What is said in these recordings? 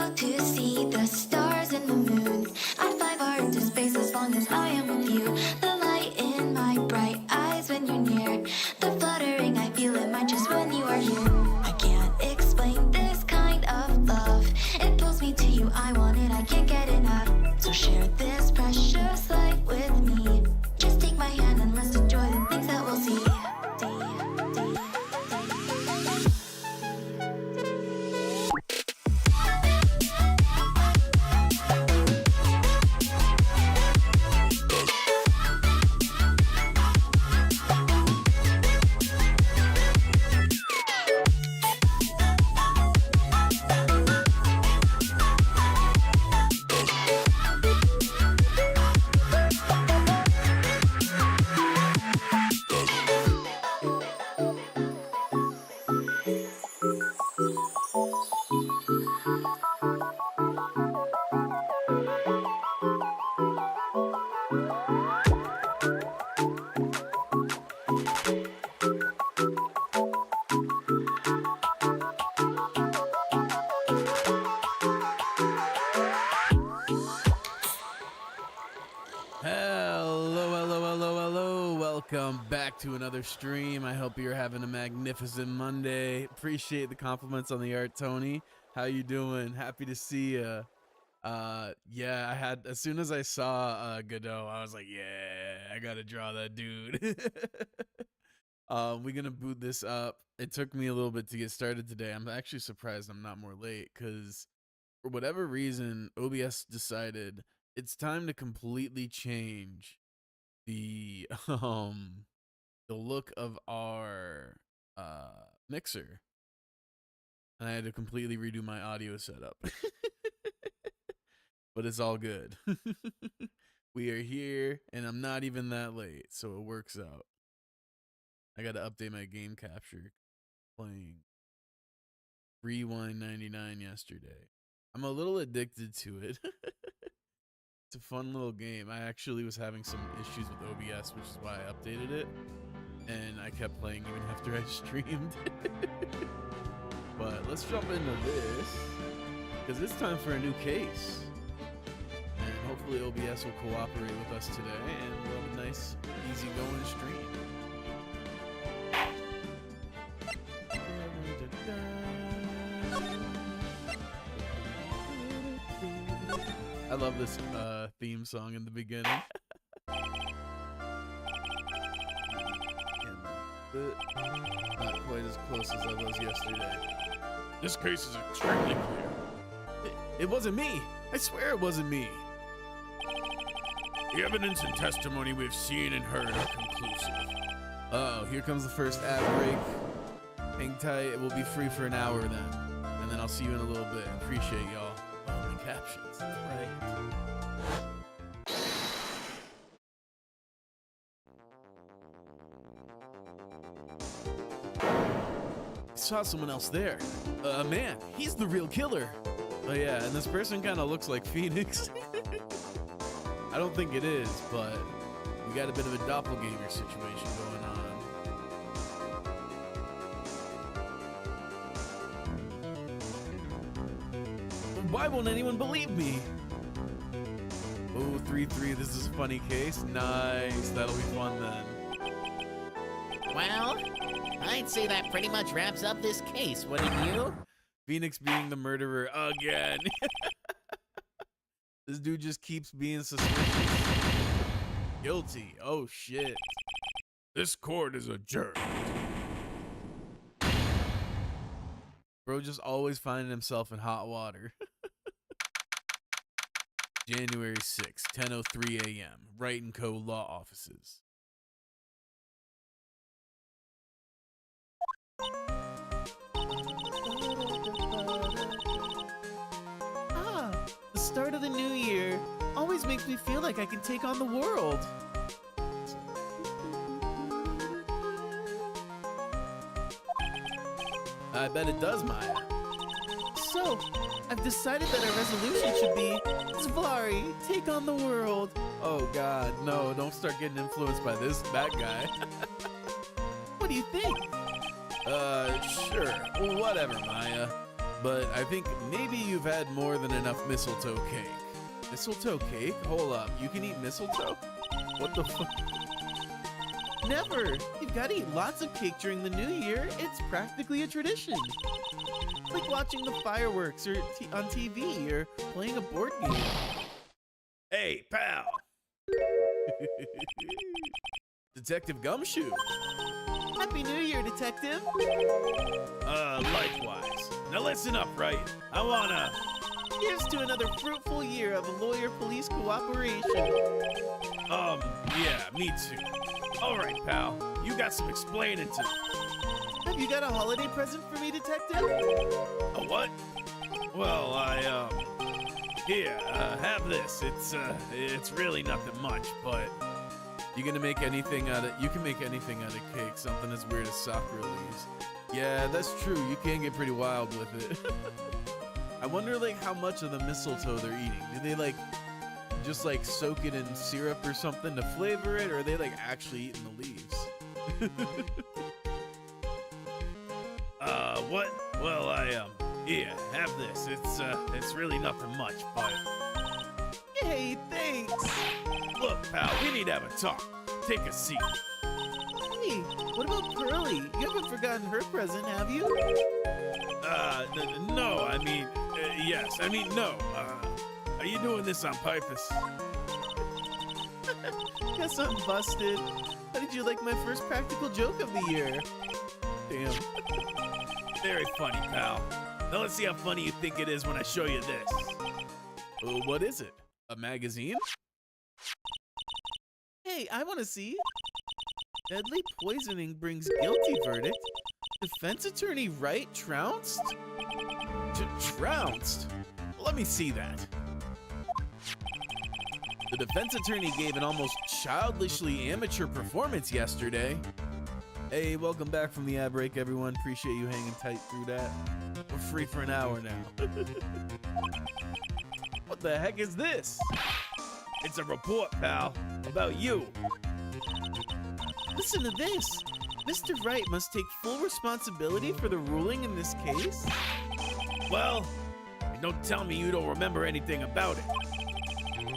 able to see the stars and the moon. I'd fly far into space as long as I am with you. The light in my bright eyes when you're near, the fluttering I feel in my chest when you are here. I can't explain this kind of love. It pulls me to you, I want it, I can't get enough. So share this precious light with me. Just take my hand and let's enjoy the things that we'll see. Welcome back to another stream. I hope you're having a magnificent Monday. Appreciate the compliments on the art, Tony. How you doing? Happy to see you. Yeah, I had, as soon as I saw Godot, I was like, yeah, I gotta draw that dude. We're gonna boot this up. It took me a little bit to get started today. I'm actually surprised I'm not more late because for whatever reason, OBS decided it's time to completely change the look of our mixer, and I had to completely redo my audio setup. But it's all good. We are here and I'm not even that late, so it works out. I gotta update my game capture. Playing Rewind 99 yesterday. I'm a little addicted to it. It's a fun little game. I actually was having some issues with OBS, which is why I updated it. And I kept playing even after I streamed. But let's jump into this, because it's time for a new case. And hopefully OBS will cooperate with us today, and we'll have a nice, easy-going stream. I love this theme song in the beginning. Not quite as close as I was yesterday. This case is extremely clear. It wasn't me. I swear it wasn't me. The evidence and testimony we've seen and heard are conclusive. Uh-oh, here comes the first ad break. Hang tight, it will be free for an hour then. And then I'll see you in a little bit. Appreciate y'all. Oh, my captions. Right. I saw someone else there. Man, he's the real killer. Oh yeah, and this person kind of looks like Phoenix. I don't think it is, but we got a bit of a doppelganger situation going on. Why won't anyone believe me? Oh, 3-3, this is a funny case. Nice, that'll be fun then. Well, I'd say that pretty much wraps up this case, wouldn't you? Phoenix being the murderer again. This dude just keeps being suspicious. Guilty. Oh shit. This court is adjourned. Bro just always finding himself in hot water. January 6th, 10:03 a.m. Wright & Co. Law Offices. The start of the new year always makes me feel like I can take on the world. I bet it does, Maya. So, I've decided that our resolution should be, Zvari, take on the world. Oh god, no, don't start getting influenced by this bad guy. What do you think? Sure, whatever, Maya. but I think maybe you've had more than enough mistletoe cake. Mistletoe cake? Hold up, you can eat mistletoe? What the fuck? Never! You've got to eat lots of cake during the new year. It's practically a tradition. It's like watching the fireworks or on TV or playing a board game. Hey, pal! Detective Gumshoe! Happy New Year, Detective! Likewise. Now listen up, right? I wanna... Here's to another fruitful year of lawyer-police cooperation. Yeah, me too. All right, pal. You got some explaining to... Have you got a holiday present for me, Detective? A what? Well, Here, have this. It's really nothing much, but... You can make anything out of cake, something as weird as soccer leaves. Yeah, that's true. You can get pretty wild with it. I wonder, like, how much of the mistletoe they're eating. Do they, like, just, like, soak it in syrup or something to flavor it, or are they, like, actually eating the leaves? What? Well, here, have this. It's really nothing much, but... Hey, thanks! Look, pal, we need to have a talk. Take a seat. Hey, what about Pearly? You haven't forgotten her present, have you? No, I mean, yes. I mean, no. Are you doing this on purpose? Guess I'm busted. How did you like my first practical joke of the year? Damn. Very funny, pal. Now let's see how funny you think it is when I show you this. What is it? A magazine? Hey, I want to see. Deadly poisoning brings guilty verdict. Defense attorney Wright trounced? Trounced? Let me see that. The defense attorney gave an almost childishly amateur performance yesterday. Hey, welcome back from the ad break, everyone. Appreciate you hanging tight through that. We're free for an hour now. What the heck is this? It's a report, pal, about you. Listen to this. Mr. Wright must take full responsibility for the ruling in this case. Well, don't tell me you don't remember anything about it.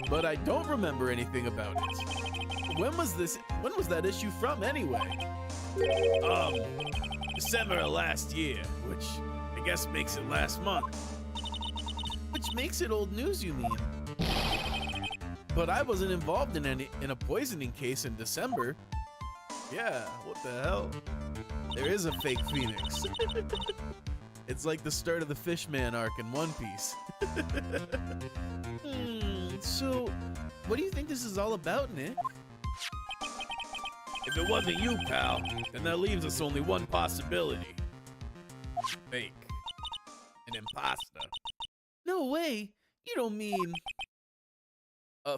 But I don't remember anything about it. When was that issue from anyway? December of last year, which I guess makes it last month. Which makes it old news, you mean? But I wasn't involved in a poisoning case in December. Yeah, what the hell? There is a fake Phoenix. It's like the start of the Fishman arc in One Piece. So, what do you think this is all about, Nick? If it wasn't you, pal, then that leaves us only one possibility. Fake. An imposter. No way! You don't mean... A A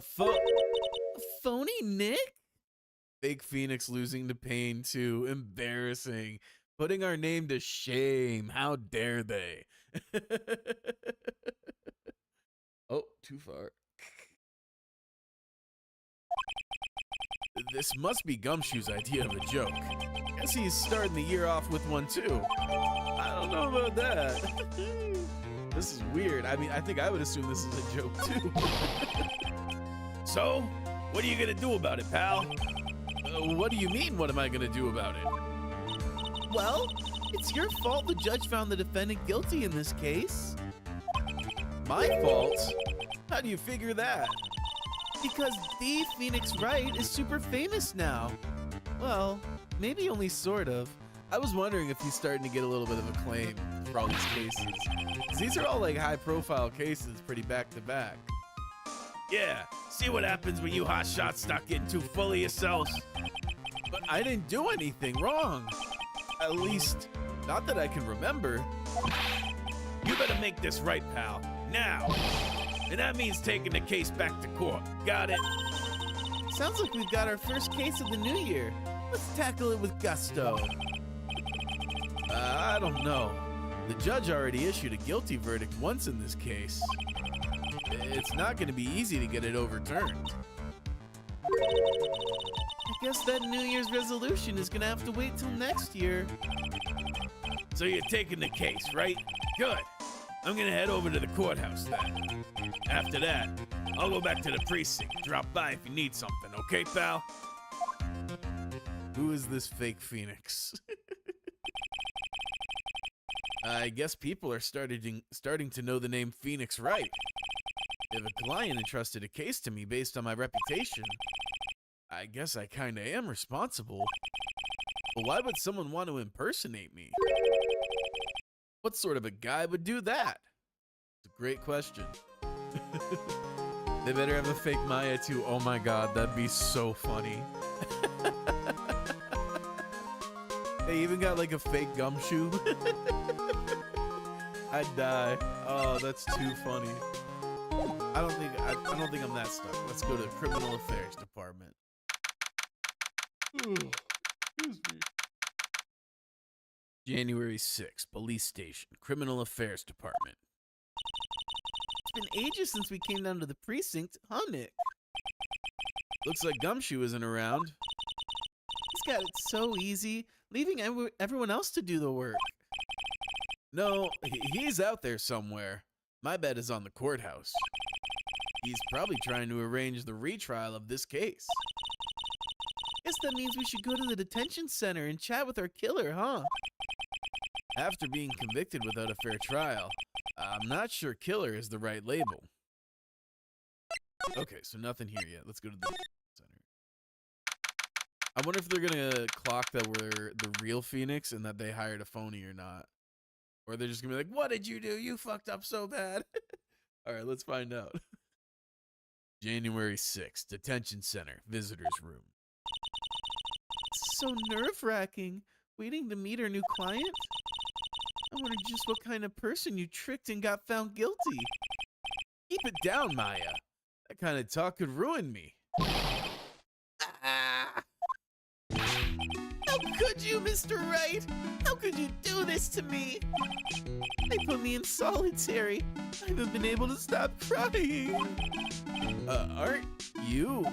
phony Nick? Fake Phoenix losing to Pain too. Embarrassing. Putting our name to shame. How dare they? Oh, too far. This must be Gumshoe's idea of a joke. Guess he's starting the year off with one too. I don't know about that. This is weird. I mean, I think I would assume this is a joke too. So, what are you gonna do about it, pal? What do you mean, what am I gonna do about it? Well, it's your fault the judge found the defendant guilty in this case. My fault? How do you figure that? Because the Phoenix Wright is super famous now. Well, maybe only sort of. I was wondering if he's starting to get a little bit of acclaim for all these cases. 'Cause these are all like high-profile cases, pretty back-to-back. Yeah, see what happens when you hotshots start getting too full of yourselves? But I didn't do anything wrong. At least, not that I can remember. You better make this right, pal. Now. And that means taking the case back to court. Got it? Sounds like we've got our first case of the new year. Let's tackle it with gusto. I don't know. The judge already issued a guilty verdict once in this case. It's not going to be easy to get it overturned. I guess that New Year's resolution is gonna have to wait till next year. So you're taking the case, right? Good. I'm gonna head over to the courthouse then. After that, I'll go back to the precinct. Drop by if you need something, okay, pal? Who is this fake Phoenix? I guess people are starting to know the name Phoenix Wright. If a client entrusted a case to me based on my reputation, I guess I kinda am responsible. But why would someone want to impersonate me? What sort of a guy would do that? It's a great question. They better have a fake Maya too. Oh my god, that'd be so funny. They even got like a fake gumshoe. I'd die. Oh, that's too funny. I don't think I'm that stuck. Let's go to the Criminal Affairs Department. Excuse me. January 6th, Police Station, Criminal Affairs Department. It's been ages since we came down to the precinct, huh, Nick? Looks like Gumshoe isn't around. He's got it so easy, leaving everyone else to do the work. No, he's out there somewhere. My bet is on the courthouse. He's probably trying to arrange the retrial of this case. Guess that means we should go to the detention center and chat with our killer, huh? After being convicted without a fair trial, I'm not sure killer is the right label. Okay, so nothing here yet. Let's go to the center. I wonder if they're gonna clock that we're the real Phoenix and that they hired a phony or not. Or they're just gonna be like, what did you do? You fucked up so bad. All right, let's find out. January 6th, detention center, visitors room. It's so nerve-wracking, waiting to meet our new client. I wonder just what kind of person you tricked and got found guilty. Keep it down, Maya. That kind of talk could ruin me. How could you, Mr. Wright? How could you do this to me? They put me in solitary. I haven't been able to stop crying. Aren't you?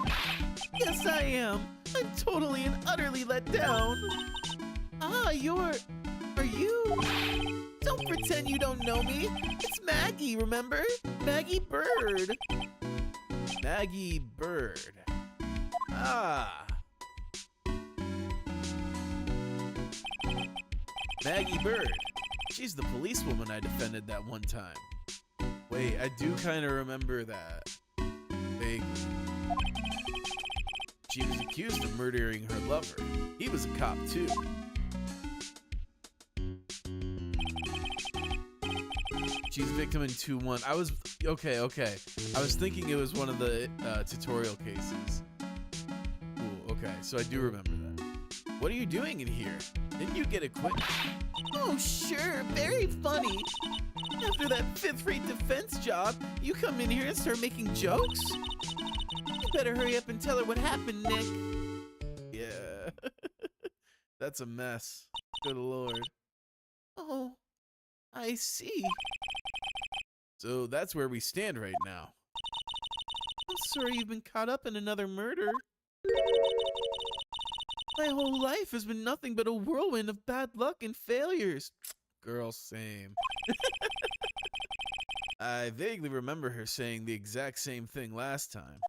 Yes, I am. I'm totally and utterly let down. Ah, are you? Don't pretend you don't know me. It's Maggie, remember? Maggie Bird. Maggie Bird. Ah. Maggie Bird. She's the policewoman I defended that one time. Wait, I do kind of remember that. Vaguely. She was accused of murdering her lover. He was a cop too. She's a victim in 2-1. Okay. I was thinking it was one of the tutorial cases. Cool, okay, so I do remember that. What are you doing in here? Didn't you get acquitted? Oh, sure, very funny. After that fifth-rate defense job, you come in here and start making jokes? You better hurry up and tell her what happened, Nick. Yeah. That's a mess. Good lord. Oh, I see. So that's where we stand right now. I'm sorry you've been caught up in another murder. My whole life has been nothing but a whirlwind of bad luck and failures. Girl, same. I vaguely remember her saying the exact same thing last time.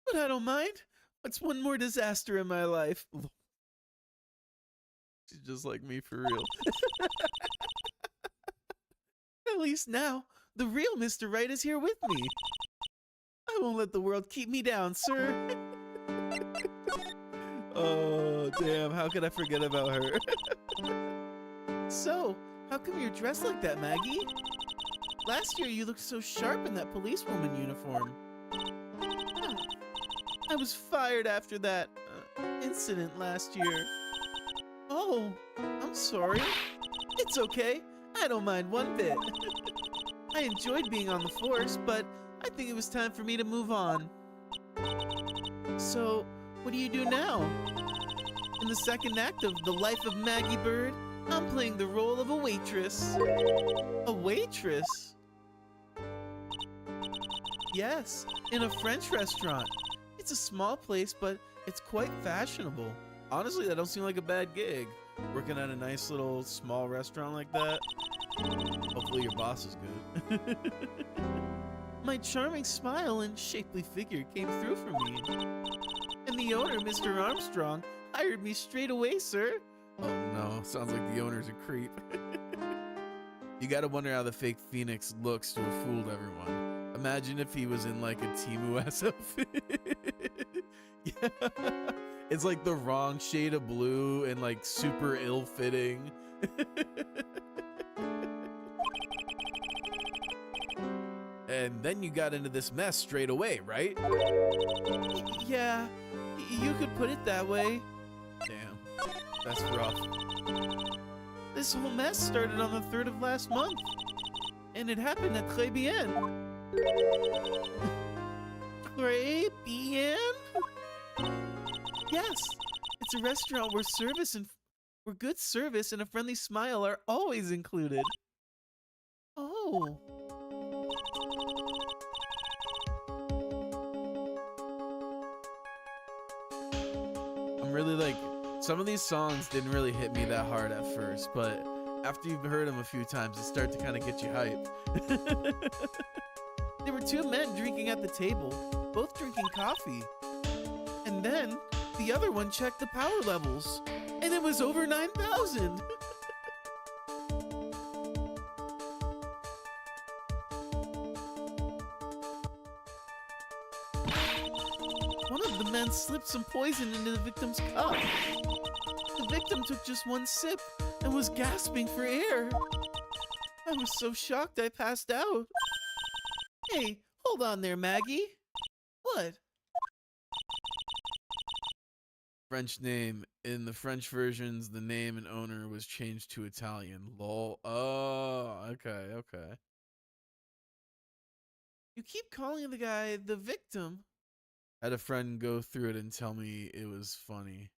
But I don't mind. What's one more disaster in my life? She's just like me for real. At least now, the real Mr. Wright is here with me. I won't let the world keep me down, sir. Oh, damn. How could I forget about her? So, how come you're dressed like that, Maggie? Last year you looked so sharp in that policewoman uniform. I was fired after that incident last year. Oh, I'm sorry. It's okay. I don't mind one bit. I enjoyed being on the force, but I think it was time for me to move on. So, what do you do now? In the second act of The Life of Maggie Bird, I'm playing the role of a waitress. A waitress? Yes, in a French restaurant. It's a small place, but it's quite fashionable. Honestly, that don't seem like a bad gig. Working at a nice little small restaurant like that. Hopefully your boss is good. My charming smile and shapely figure came through for me. And the owner, Mr. Armstrong, hired me straight away, sir. Oh no, sounds like the owner's a creep. You gotta wonder how the fake Phoenix looks to have fooled everyone. Imagine if he was in like a Timu S outfit. Yeah. It's like the wrong shade of blue and like super ill-fitting. And then you got into this mess straight away, right? Yeah, you could put it that way. Damn, that's rough. This whole mess started on the 3rd of last month. And it happened at Très Bien. Très Bien? Yes, it's a restaurant where good service and a friendly smile are always included. Oh. I'm really like, some of these songs didn't really hit me that hard at first, but after you've heard them a few times, it starts to kind of get you hyped. There were 2 men drinking at the table, both drinking coffee. And then the other one checked the power levels, and it was over 9,000. One of the men slipped some poison into the victim's cup. The victim took just 1 sip and was gasping for air. I was so shocked I passed out. Hey, hold on there, Maggie. What? French name. In the French versions, the name and owner was changed to Italian. Lol. Oh, okay, okay. You keep calling the guy the victim. I had a friend go through it and tell me it was funny.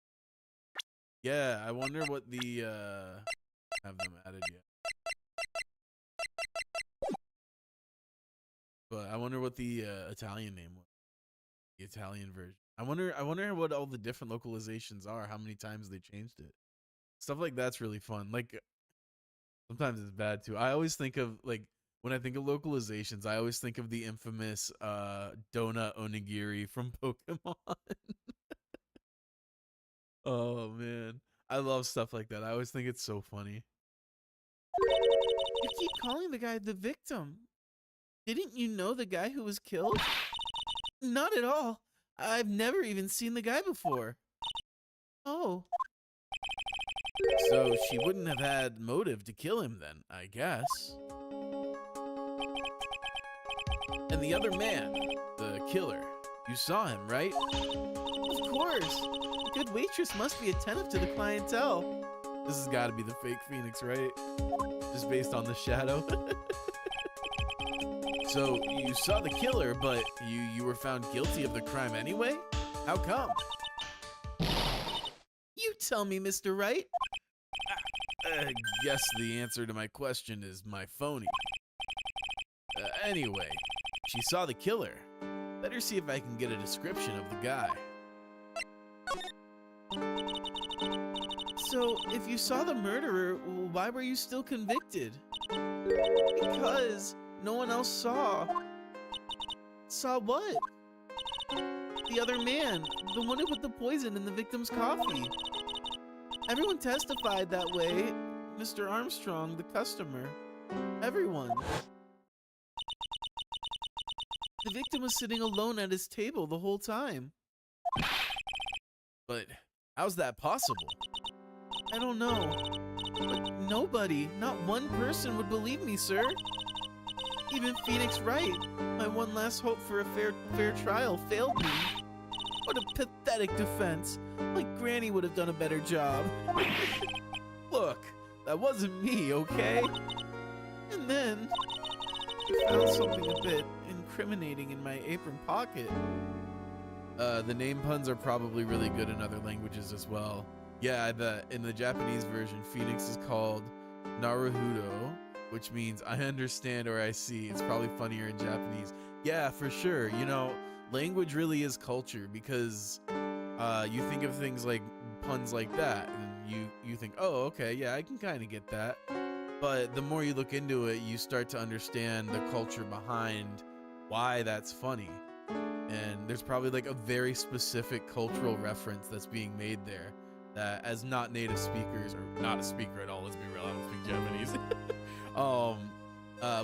Yeah, I wonder what the have them added yet. But I wonder what the Italian name was. The Italian version. I wonder what all the different localizations are, how many times they changed it. Stuff like that's really fun. Like sometimes it's bad too. I always think of like when I think of localizations, I always think of the infamous donut onigiri from Pokemon. Oh man. I love stuff like that. I always think it's so funny. You keep calling the guy the victim. Didn't you know the guy who was killed? Not at all. I've never even seen the guy before. Oh. So she wouldn't have had motive to kill him then, I guess. And the other man, the killer, you saw him, right? Of course. A good waitress must be attentive to the clientele. This has got to be the fake Phoenix, right? Just based on the shadow. So you saw the killer, but you were found guilty of the crime anyway? How come? You tell me, Mr. Wright. I guess the answer to my question is my phony. Anyway, she saw the killer. Better see if I can get a description of the guy. So, if you saw the murderer, why were you still convicted? Because no one else saw. Saw what? The other man, the one who put the poison in the victim's coffee. Everyone testified that way. Mr. Armstrong, the customer. Everyone. The victim was sitting alone at his table the whole time. But how's that possible? I don't know. But nobody, not one person would believe me, sir. Even Phoenix Wright, my one last hope for a fair trial, failed me. What a pathetic defense. Like Granny would have done a better job. Look, that wasn't me, okay? And then, I found something a bit incriminating in my apron pocket. The name puns are probably really good in other languages as well. Yeah, in the Japanese version, Phoenix is called Naruhodo, which means I understand or I see. It's probably funnier in Japanese. Yeah, for sure. You know, language really is culture because you think of things like puns like that and you think, oh, okay, yeah, I can kind of get that. But the more you look into it, you start to understand the culture behind why that's funny. And there's probably like a very specific cultural reference that's being made there that, as not native speakers, or not a speaker at all, let's be real, I don't speak Japanese,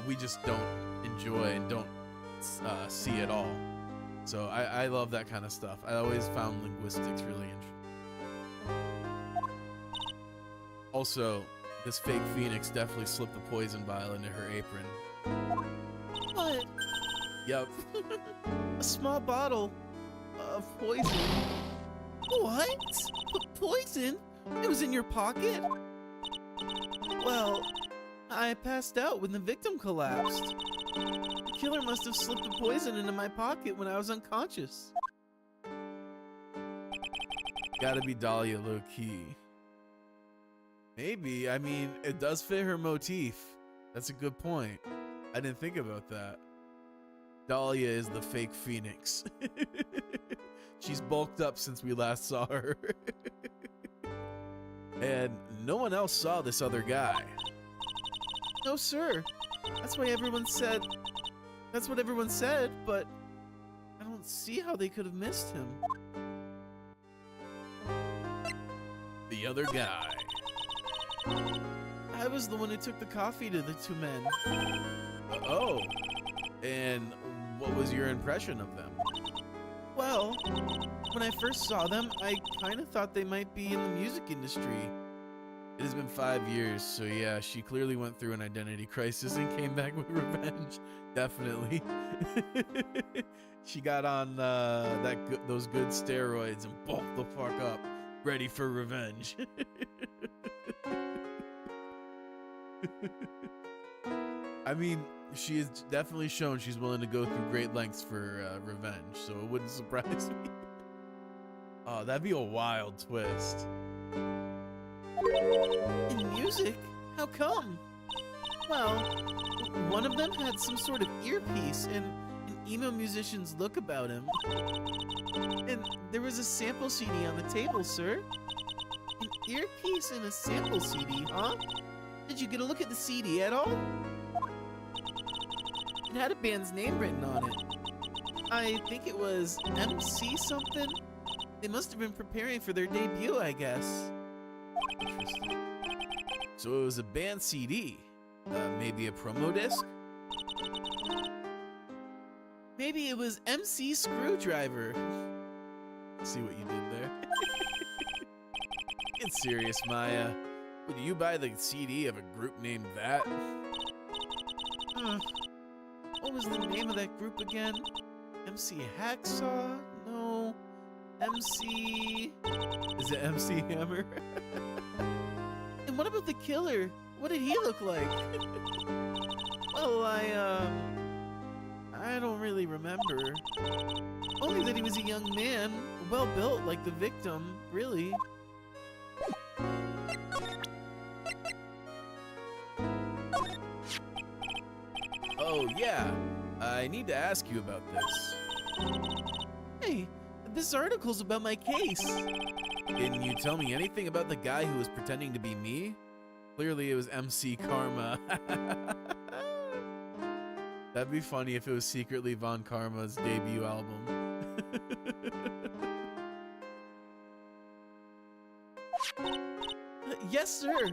we just don't enjoy and don't see at all. So I love that kind of stuff. I always found linguistics really interesting. Also, this fake phoenix definitely slipped the poison vial into her apron. What? Yep. A small bottle of poison. What? Poison? It was in your pocket? Well, I passed out when the victim collapsed. The killer must have slipped the poison into my pocket when I was unconscious. Gotta be Dahlia low key. Maybe. I mean, it does fit her motif. That's a good point. I didn't think about that. Dahlia is the fake phoenix. She's bulked up since we last saw her. And no one else saw this other guy. No, sir. That's what everyone said, but I don't see how they could have missed him. The other guy. I was the one who took the coffee to the two men. Oh. And what was your impression of them? Well, when I first saw them, I kind of thought they might be in the music industry. It has been 5 years, so yeah, she clearly went through an identity crisis and came back with revenge. Definitely. She got on those good steroids and bulked the fuck up, ready for revenge. I mean, she has definitely shown she's willing to go through great lengths for revenge, so it wouldn't surprise me. Oh, that'd be a wild twist. In music? How come? Well, one of them had some sort of earpiece and an emo musician's look about him. And there was a sample CD on the table, sir. An earpiece and a sample CD, huh? Did you get a look at the CD at all? It had a band's name written on it. I think it was MC something. They must have been preparing for their debut, I guess. Interesting. So it was a band CD. Maybe a promo disc? Maybe it was MC Screwdriver. See what you did there? Get serious, Maya. Would you buy the CD of a group named that? What was the name of that group again? MC Hacksaw? No. MC... Is it MC Hammer? And what about the killer? What did he look like? Well, I don't really remember. Only that he was a young man, well built like the victim, really. Oh, yeah. I need to ask you about this. Hey, this article's about my case. Can you tell me anything about the guy who was pretending to be me? Clearly it was MC Karma. That'd be funny if it was secretly Von Karma's debut album. Yes, sir.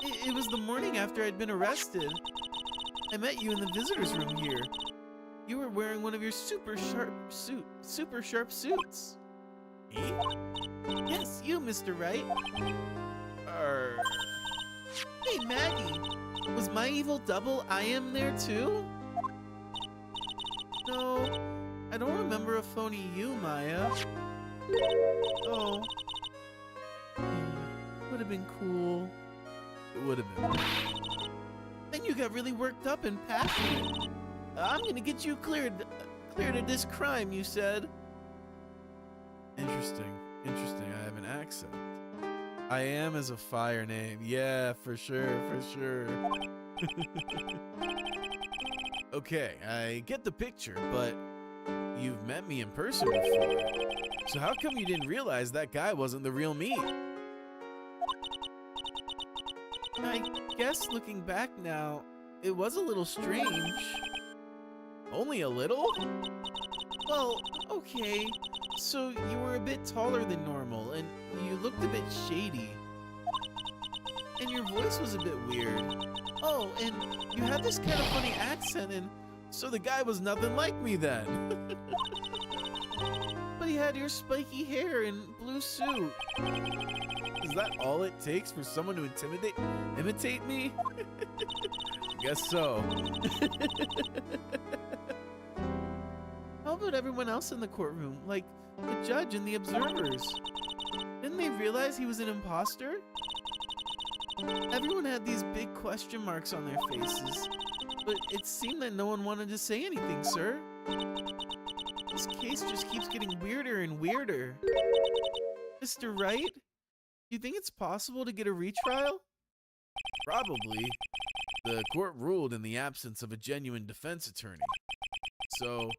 It was the morning after I'd been arrested. I met you in the visitor's room here. You were wearing one of your super sharp suits. Me? Yes, you, Mr. Wright. Hey, Maggie. Was my evil double I am there too? No, I don't remember a phony you, Maya. Oh. Would have been cool. It would have been. Then you got really worked up and passionate. I'm gonna get you cleared of this crime, you said. Interesting. Interesting. I have an accent. I am as a fire name. Yeah, for sure, for sure. Okay, I get the picture, but you've met me in person before. So how come you didn't realize that guy wasn't the real me? I guess looking back now, it was a little strange. Only a little? Well, okay. So you were a bit taller than normal, and you looked a bit shady. And your voice was a bit weird. Oh, and you had this kind of funny accent, and So the guy was nothing like me then. but he had your spiky hair and blue suit. Is that all it takes for someone to imitate me? Guess so. How about everyone else in the courtroom, like the judge and the observers? Didn't they realize he was an imposter? Everyone had these big question marks on their faces, but it seemed that no one wanted to say anything, sir. This case just keeps getting weirder and weirder. Mr. Wright, do you think it's possible to get a retrial? Probably. The court ruled in the absence of a genuine defense attorney. So,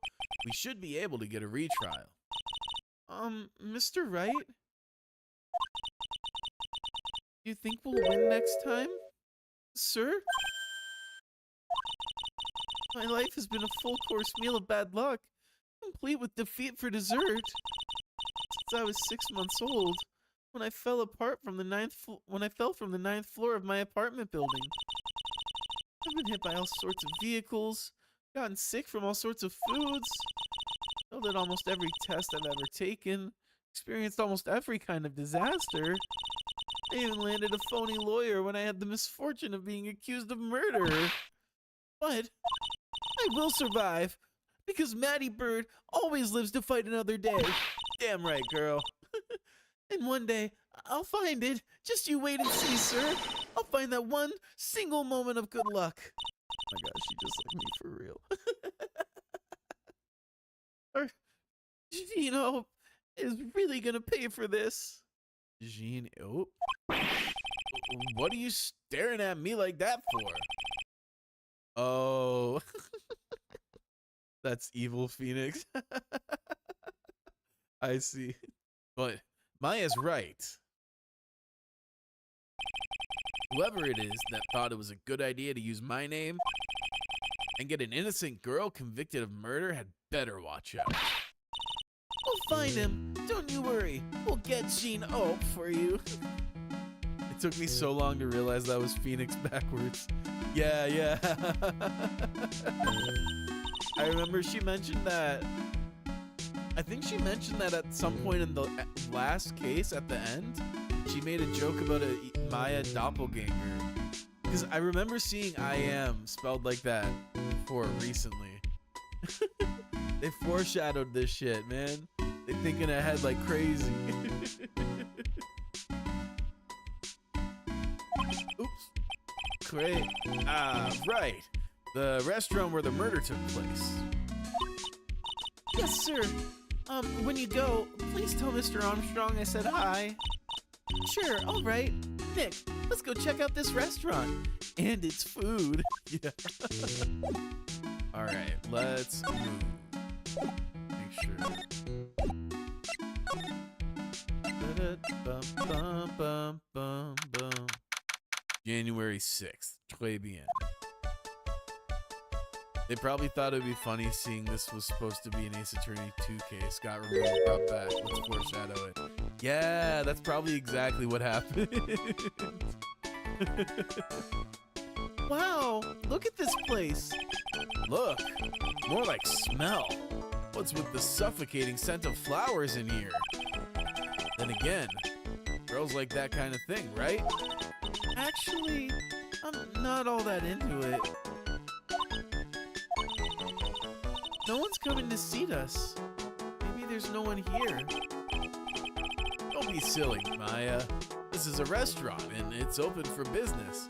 we should be able to get a retrial. Mr. Wright? Do you think we'll win next time? Sir? My life has been a full-course meal of bad luck, complete with defeat for dessert. Since I was 6 months old, when I fell from the ninth floor of my apartment building. I've been hit by all sorts of vehicles, gotten sick from all sorts of foods, failed at almost every test I've ever taken, experienced almost every kind of disaster. I even landed a phony lawyer when I had the misfortune of being accused of murder. But I will survive, because Maddie Bird always lives to fight another day. Damn right, girl. And one day, I'll find it. Just you wait and see, sir. I'll find that one single moment of good luck. Oh my gosh, she just like me for real. Or, Gino is really gonna pay for this. Jean, oh. What are you staring at me like that for? Oh. That's evil Phoenix. I see. But Maya's right. Whoever it is that thought it was a good idea to use my name and get an innocent girl convicted of murder had better watch out. We'll find him. Don't you worry. We'll get Jean Oak for you. It took me so long to realize that was Phoenix backwards. Yeah. I remember she mentioned that. I think she mentioned that at some point in the last case at the end. She made a joke about a Maya doppelganger. Because I remember seeing I am spelled like that before recently. They foreshadowed this shit, man. They thinking ahead like crazy. Oops. Great. Right. The restaurant where the murder took place. Yes, sir. When you go, please tell Mr. Armstrong I said hi. Sure, all right. Nick, let's go check out this restaurant. And its food. Yeah. All right, let's move. Make sure. January 6th. Très bien. They probably thought it would be funny seeing this was supposed to be an Ace Attorney 2 case. Got removed, brought back. Let's foreshadow it. Yeah, that's probably exactly what happened. Wow, look at this place. Look, more like smell. What's with the suffocating scent of flowers in here? Then again, girls like that kind of thing, right? Actually, I'm not all that into it. No one's coming to seat us. Maybe there's no one here. Don't be silly, Maya. This is a restaurant, and it's open for business.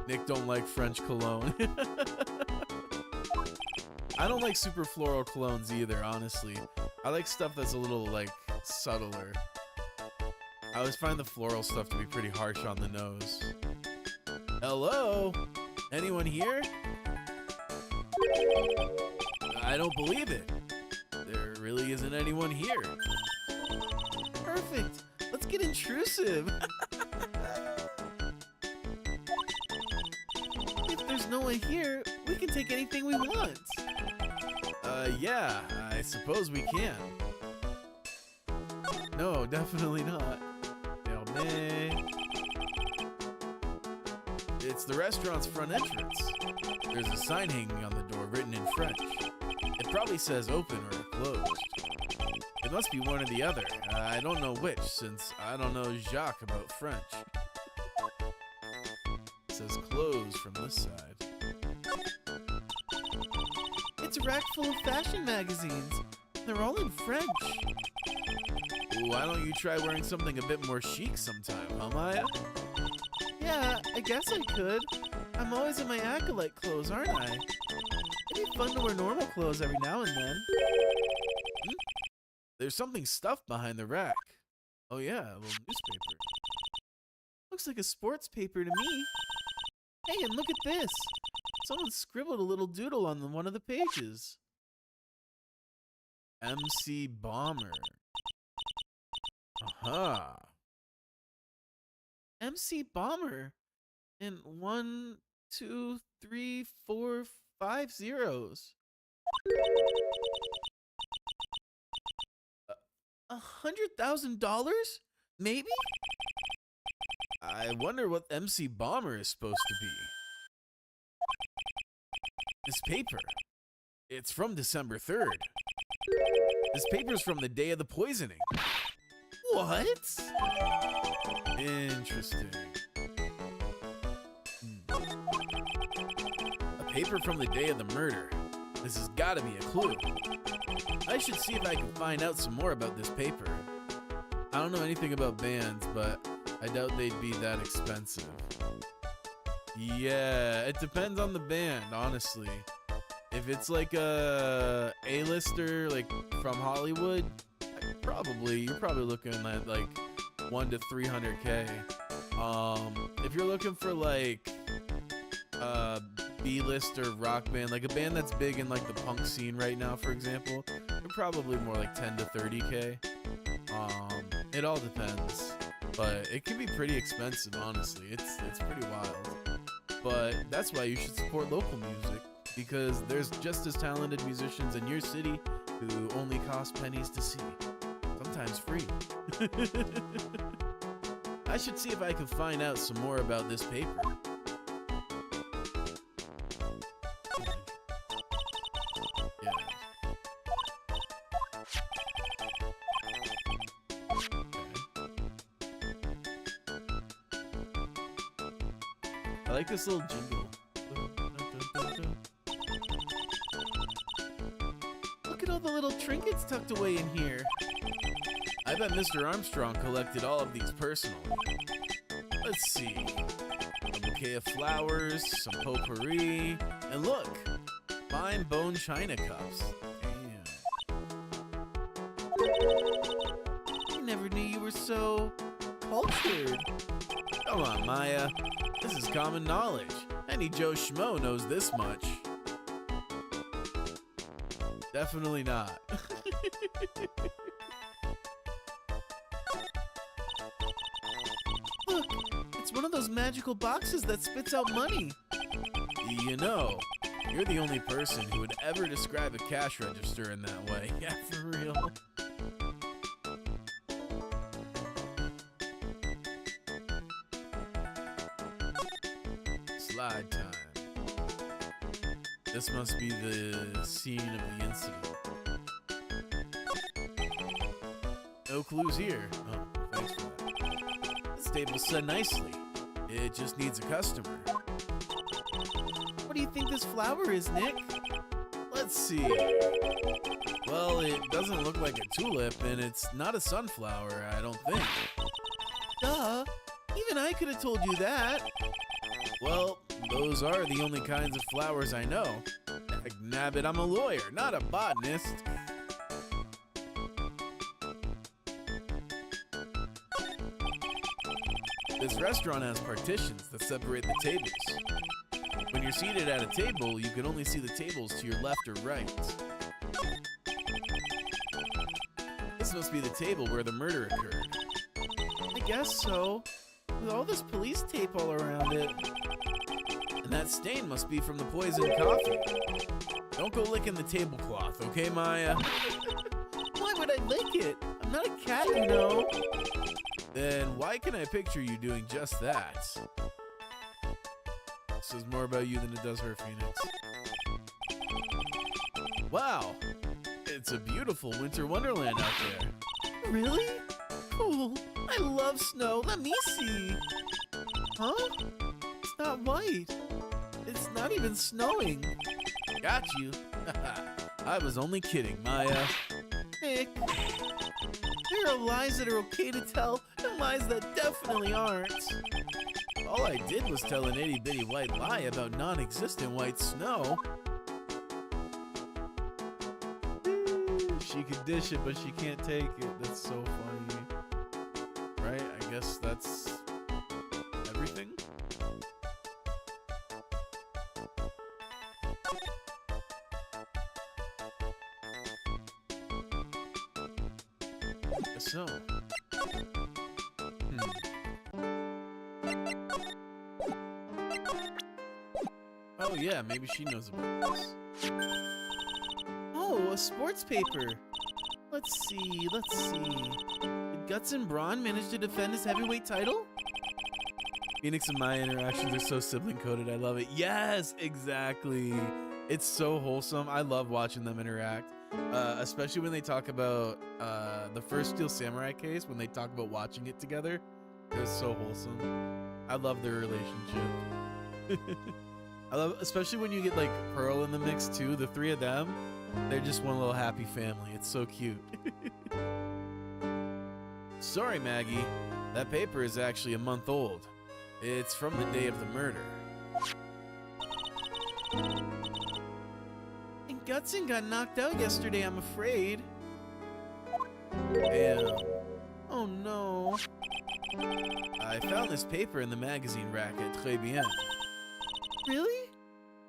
Nick don't like French cologne. I don't like super floral colognes either, honestly. I like stuff that's a little, like, subtler. I always find the floral stuff to be pretty harsh on the nose. Hello? Anyone here? I don't believe it. There really isn't anyone here. Perfect. Let's get intrusive. no one here, we can take anything we want. Yeah, I suppose we can. No, definitely not. Fermé. It's the restaurant's front entrance. There's a sign hanging on the door written in French. It probably says open or closed. It must be one or the other. I don't know which, since I don't know Jacques about French. It says closed from this side. It's a rack full of fashion magazines. They're all in French. Ooh, why don't you try wearing something a bit more chic sometime, huh, Maya? Yeah, I guess I could. I'm always in my acolyte clothes, aren't I? It'd be fun to wear normal clothes every now and then. There's something stuffed behind the rack. Oh yeah, a little newspaper. Looks like a sports paper to me. Hey, and look at this. Someone scribbled a little doodle on one of the pages. MC Bomber. Aha. MC Bomber. And 1, 2, 3, 4, 5 zeros. $100,000? Maybe? I wonder what MC Bomber is supposed to be. This paper. It's from December 3rd. This paper's from the day of the poisoning. What? Interesting. A paper from the day of the murder. This has got to be a clue. I should see if I can find out some more about this paper. I don't know anything about bands, but I doubt they'd be that expensive. Yeah, it depends on the band, honestly. If it's like a A-lister, like from Hollywood, you're probably looking at like 1 to 300K. If you're looking for like B-lister rock band, like a band that's big in like the punk scene right now, for example, you're probably more like 10 to 30K. It all depends, but it can be pretty expensive, honestly. It's pretty wild. But that's why you should support local music, because there's just as talented musicians in your city who only cost pennies to see. Sometimes free. I should see if I can find out some more about this paper. Yeah. I like this little jingle. Look at all the little trinkets tucked away in here. I bet Mr. Armstrong collected all of these personally. Let's see. A bouquet of flowers, some potpourri, and look! Fine bone china cups. Damn. I never knew you were so cultured. Come on, Maya. This is common knowledge. Any Joe Schmo knows this much. Definitely not. Look, it's one of those magical boxes that spits out money. You know, you're the only person who would ever describe a cash register in that way. Yeah, for real. Slide time. This must be the scene of the incident. No clues here. Oh, thanks for that. This table's set nicely. It just needs a customer. What do you think this flower is, Nick? Let's see. Well, it doesn't look like a tulip, and it's not a sunflower, I don't think. Duh. Even I could have told you that. Well, those are the only kinds of flowers I know. Nabbit, I'm a lawyer, not a botanist. This restaurant has partitions that separate the tables. When you're seated at a table, you can only see the tables to your left or right. This must be the table where the murder occurred. I guess so. With all this police tape all around it. And And that stain must be from the poisoned coffee. Don't go licking the tablecloth, okay, Maya? Why would I lick it? I'm not a cat, you know. Then why can I picture you doing just that? Says more about you than it does her, Phoenix. Wow, it's a beautiful winter wonderland out there. Really? Cool. I love snow. Let me see. Huh? It's not white. It's not even snowing. Got you. I was only kidding, Maya. Nick, there are lies that are okay to tell and lies that definitely aren't. All I did was tell an itty-bitty white lie about non-existent white snow. She could dish it, but she can't take it. That's so funny. Right? I guess that's everything. So. Oh yeah, maybe she knows about this. Oh, a sports paper. Let's see. Did Guts and Braun manage to defend his heavyweight title? Phoenix and Maya interactions are so sibling coded. I love it. Yes, exactly. It's so wholesome. I love watching them interact. Especially when they talk about the first Steel Samurai case, when they talk about watching it together. It was so wholesome. I love their relationship. I love, especially when you get like Pearl in the mix too. The three of them, they're just one little happy family. It's so cute. Sorry, Maggie. That paper is actually a month old. It's from the day of the murder. And Gutson got knocked out yesterday, I'm afraid. Damn. Oh no. I found this paper in the magazine rack at Très Bien. Really?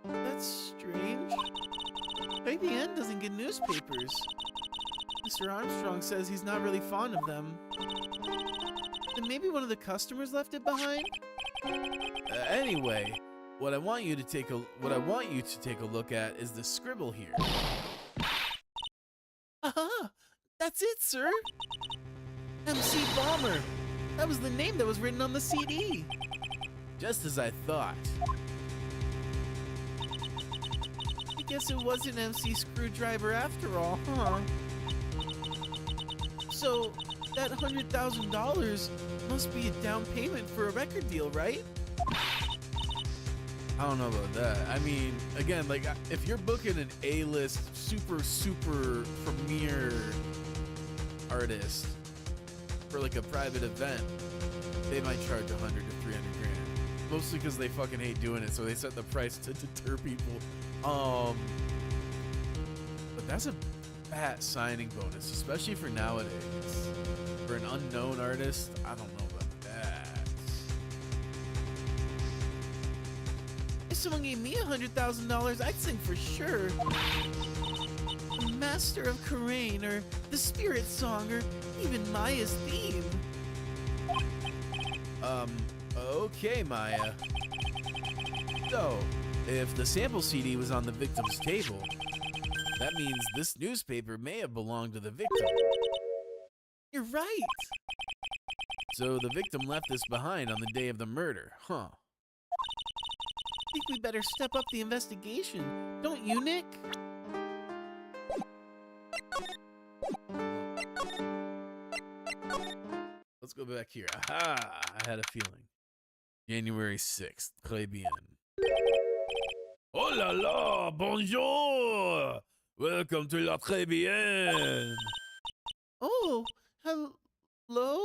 That's strange. Baby N doesn't get newspapers. Mr. Armstrong says he's not really fond of them. Then maybe one of the customers left it behind? Anyway, what I want you to take a look at is the scribble here. Aha! That's it, sir! MC Bomber! That was the name that was written on the CD! Just as I thought. I guess it wasn't MC Screwdriver after all, huh? So, that $100,000 must be a down payment for a record deal, right? I don't know about that. I mean, again, like, if you're booking an A-list, super premier artist for like a private event, they might charge 100 to 300 grand. Mostly because they fucking hate doing it, so they set the price to deter people. But that's a fat signing bonus, especially for nowadays. For an unknown artist, I don't know about that. If someone gave me $100,000, I'd sing for sure. The Master of Karain, or the Spirit Song, or even Maya's theme. Okay, Maya. So, if the sample CD was on the victim's table, that means this newspaper may have belonged to the victim. You're right. So the victim left this behind on the day of the murder, huh? I think we better step up the investigation, don't you, Nick? Let's go back here. Aha! I had a feeling. January 6th. Très bien. Oh la la! Bonjour! Welcome to La Très Bien! Oh, hello?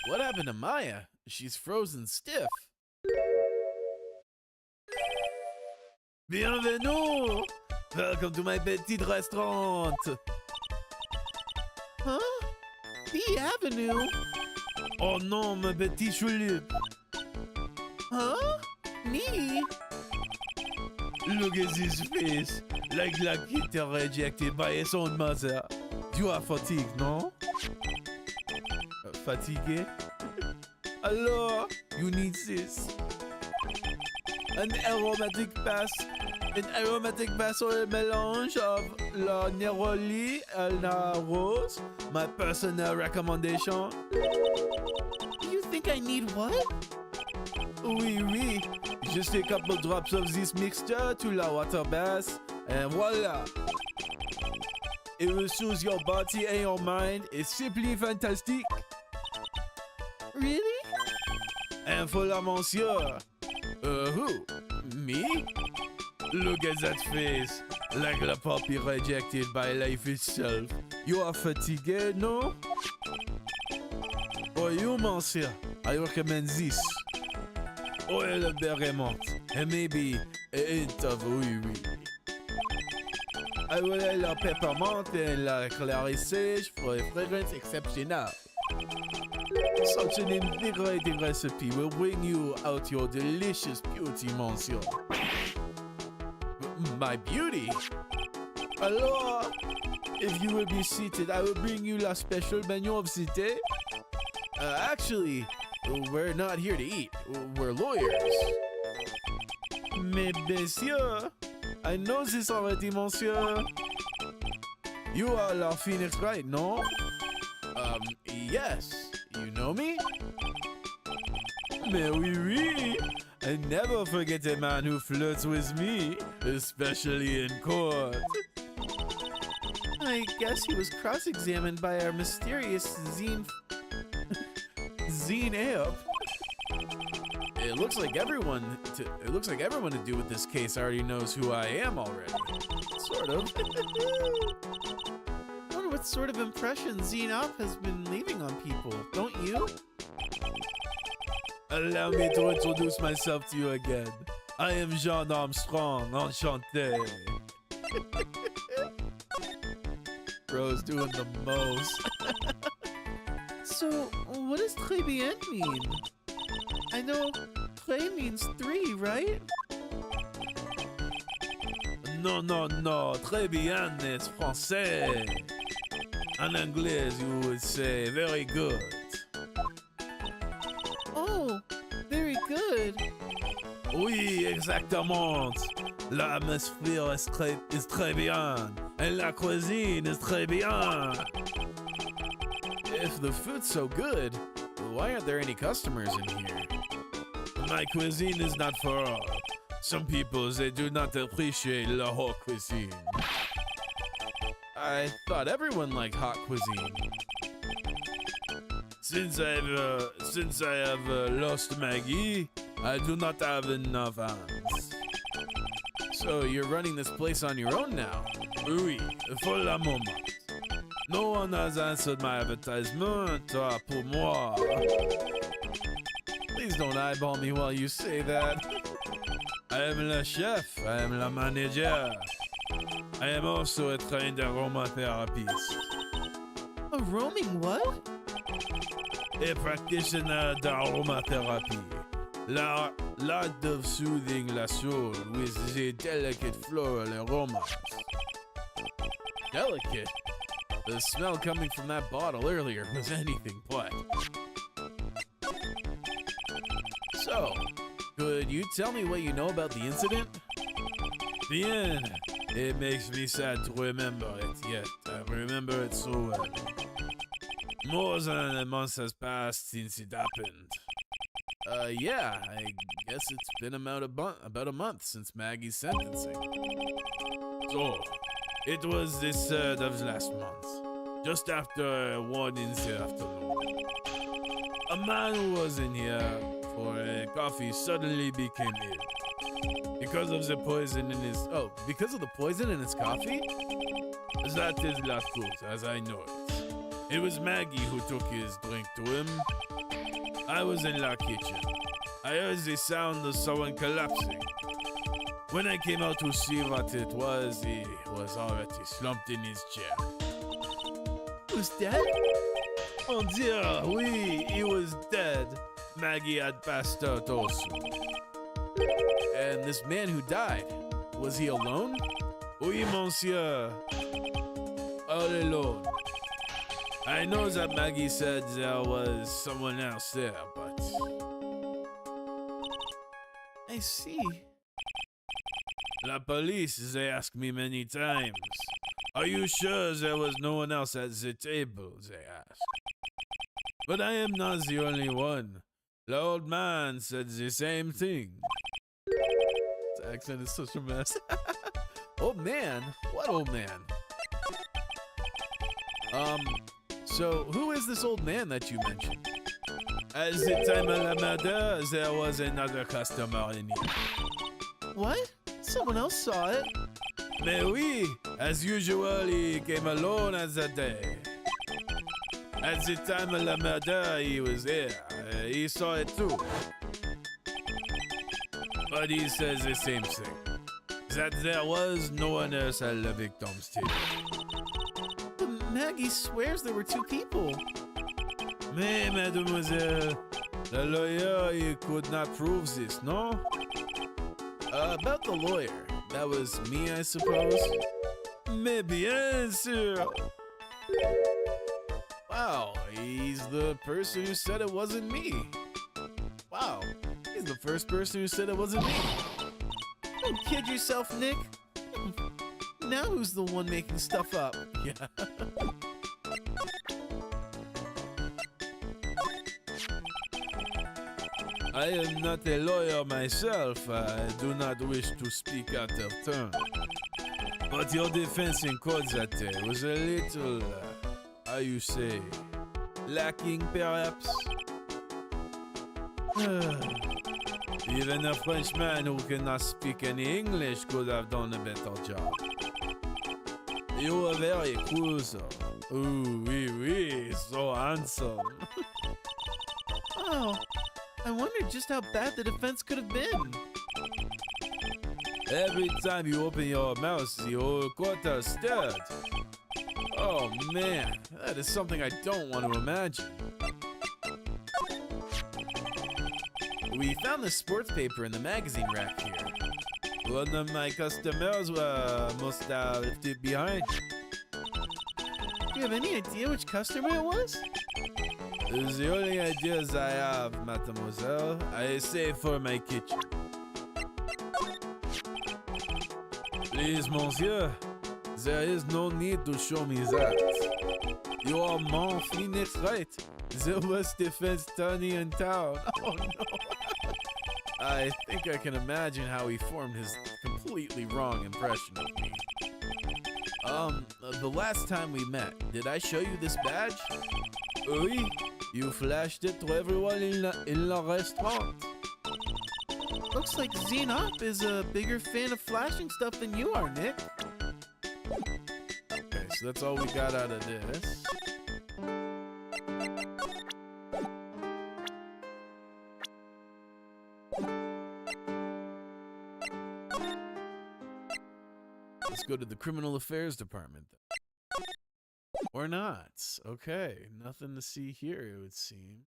What happened to Maya? She's frozen stiff. Bienvenue! Welcome to my petit restaurant! Huh? The Avenue? Oh non, ma petit chouloup! Huh? Me? Look at his face, like a kid rejected by his own mother. You are fatigued, no? Fatigué? Alors, you need this. An aromatic pass. An aromatic pass or a mélange of la neroli and la rose. My personal recommendation. You think I need what? Oui, oui. Just a couple drops of this mixture to la water bath, and voila. It will soothe your body and your mind. It's simply fantastic. Really? And for la monsieur. Who? Me? Look at that face. Like a puppy rejected by life itself. You are fatigued, no? For you, monsieur, I recommend this. Oil of bergamot, and maybe a hint of oui oui. I will add la peppermint and la clarisage for a fragrance exceptional. Such an invigorating recipe will bring you out your delicious beauty, monsieur. My beauty? Alors, if you will be seated, I will bring you la special menu of the day. Actually, we're not here to eat. We're lawyers. Mais monsieur, I know this already, monsieur. You are La Phoenix, right? No? Yes. You know me? Mais oui, oui. I never forget a man who flirts with me, especially in court. I guess he was cross-examined by our mysterious Zine app. It looks like everyone to do with this case already knows who I am already. Sort of. I wonder what sort of impression Zine Up has been leaving on people, don't you? Allow me to introduce myself to you again. I am Jean Armstrong, enchanté. Bro's doing the most. So, what does très bien mean? I know très means 3, right? No, très bien is français. En anglais, you would say very good. Oh, very good. Oui, exactement. L'atmosphère is très bien. And la cuisine is très bien. If the food's so good, why aren't there any customers in here? My cuisine is not for all. Some people, they do not appreciate la haute cuisine. I thought everyone liked hot cuisine. Since I have lost Maggie, I do not have enough hands. So you're running this place on your own now? Oui, for la moment. No one has answered my advertisement, pour moi. Please don't eyeball me while you say that. I am le chef, I am la manager. I am also a trained aromatherapist. A roaming what? A practitioner d'aromatherapy. L'art of soothing la soul with the delicate floral aromas. Delicate? The smell coming from that bottle earlier was anything but. So, could you tell me what you know about the incident? Bien. It makes me sad to remember it, yet I remember it so well. More than a month has passed since it happened. Yeah, I guess it's been about a month since Maggie's sentencing. So, it was the 3rd of last month, just after 1 in the afternoon. A man who was in here for a coffee suddenly became ill. Because of the poison in his... Oh, because of the poison in his coffee? That is la truth, as I know it. It was Maggie who took his drink to him. I was in la kitchen. I heard the sound of someone collapsing. When I came out to see what it was, he was already slumped in his chair. He was dead? Oh dear, oui, he was dead. Maggie had passed out also. And this man who died, was he alone? Oui, monsieur. All alone. I know that Maggie said there was someone else there, but... I see. La police, they asked me many times. Are you sure there was no one else at the table, they asked. But I am not the only one. The old man said the same thing. His accent is such a mess. Old man? What old man? So who is this old man that you mentioned? At the time of the murder, there was another customer in here. What? Someone else saw it. Mais oui, as usual, he came alone as a day. At the time of the murder, he was there. He saw it too. But he says the same thing. That there was no one else at the victim's table. But Maggie swears there were two people. Mais, mademoiselle, the lawyer, he could not prove this, no? About the lawyer, that was me, I suppose? Mais bien sûr. Wow, he's the person who said it wasn't me. Wow, he's the first person who said it wasn't me. Don't kid yourself, Nick. Now who's the one making stuff up? Yeah. I am not a lawyer myself. I do not wish to speak out of turn. But your defense in court that day was a little, how you say, lacking perhaps? Even a Frenchman who cannot speak any English could have done a better job. You were very cool, sir. Ooh, oui, so handsome. Oh, I wondered just how bad the defense could have been. Every time you open your mouth, the whole court is stirred. Oh man, that is something I don't want to imagine. We found this sports paper in the magazine rack here. One of my customers must have left it behind. Do you have any idea which customer it was? It's the only ideas I have, mademoiselle. I save for my kitchen. Please, monsieur, there is no need to show me that. You are mon Phoenix, right? The worst defense attorney in town. Oh no. I think I can imagine how he formed his completely wrong impression of me. The last time we met, did I show you this badge? Oui, you flashed it to everyone in the restaurant. Looks like Xenop is a bigger fan of flashing stuff than you are, Nick. Okay, so that's all we got out of this. Let's go to the criminal affairs department. Or not. Okay, nothing to see here, it would seem.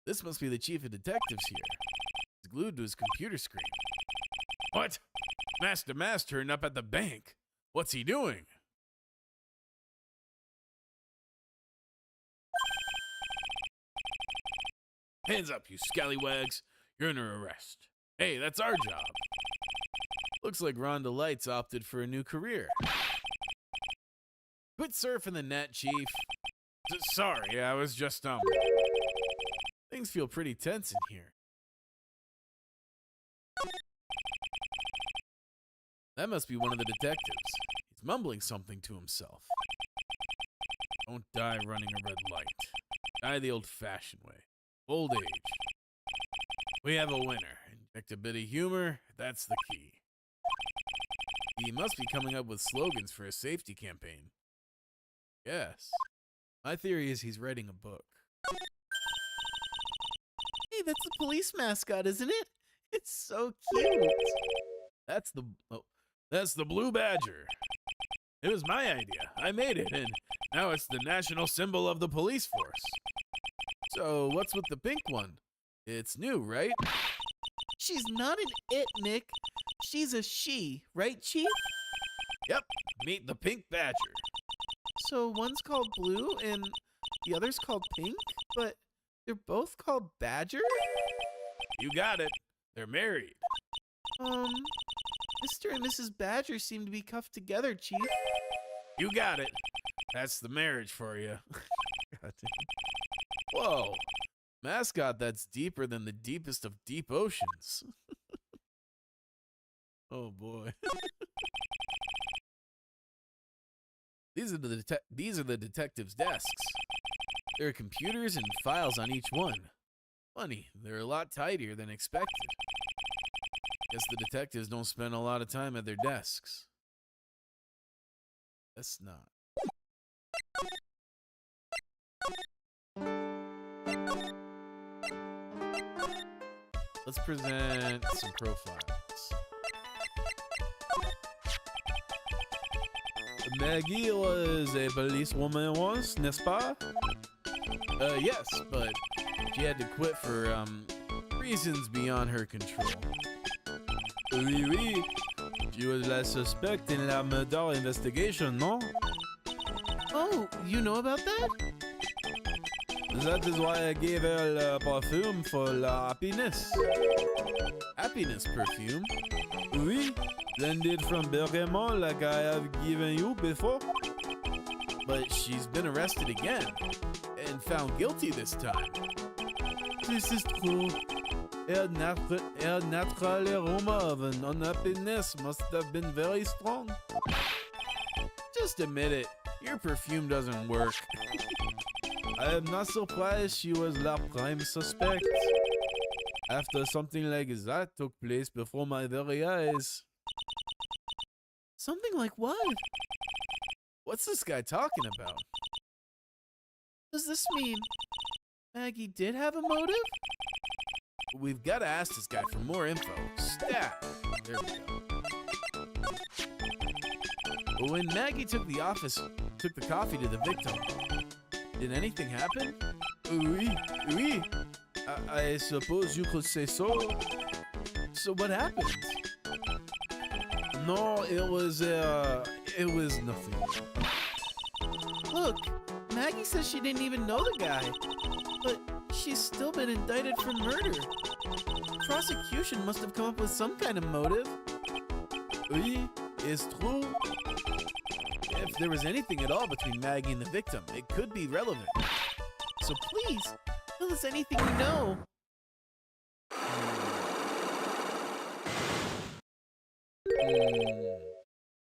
This must be the chief of detectives here. He's glued to his computer screen. What? Master Mass turned up at the bank. What's he doing? Hands up, you scallywags. You're under arrest. Hey, that's our job. Looks like Rhonda Lights opted for a new career. Quit surfing the net, Chief. Sorry, I was just, Things feel pretty tense in here. That must be one of the detectives. He's mumbling something to himself. Don't die running a red light. Die the old-fashioned way. Old age. We have a winner. Inject a bit of humor, that's the key. He must be coming up with slogans for a safety campaign. Yes. My theory is he's writing a book. Hey, that's the police mascot, isn't it? It's so cute. That's the Blue Badger. It was my idea. I made it, and now it's the national symbol of the police force. So what's with the pink one? It's new, right? She's not an it, Nick. She's a she, right, Chief? Yep, meet the Pink Badger. So one's called Blue and the other's called Pink, but they're both called Badger? You got it. They're married. Mr. and Mrs. Badger seem to be cuffed together, Chief. You got it. That's the marriage for you. Whoa. Mascot, that's deeper than the deepest of deep oceans. Oh boy. These are the detectives' desks. There are computers and files on each one. Funny, they're a lot tidier than expected. Guess the detectives don't spend a lot of time at their desks. That's not. Let's present some profiles. Maggie was a policewoman once, n'est-ce pas? Yes, but she had to quit for, reasons beyond her control. Oui, oui. She was la suspect in la murder investigation, no? Oh, you know about that? That is why I gave her la perfume for la happiness. Happiness perfume? Oui, blended from bergamot like I have given you before. But she's been arrested again, and found guilty this time. This is true. Her natural aroma of an unhappiness must have been very strong. Just admit it, your perfume doesn't work. I am not surprised she was la prime suspect. After something like that took place before my very eyes. Something like what? What's this guy talking about? Does this mean Maggie did have a motive? We've got to ask this guy for more info. Stat. There we go. But when Maggie took the coffee to the victim, did anything happen? Oui, oui. I suppose you could say so. So what happened? No, it was nothing. Look, Maggie says she didn't even know the guy, but she's still been indicted for murder. Prosecution must have come up with some kind of motive. Oui, it's true. If there was anything at all between Maggie and the victim, it could be relevant. So please, tell us anything you know.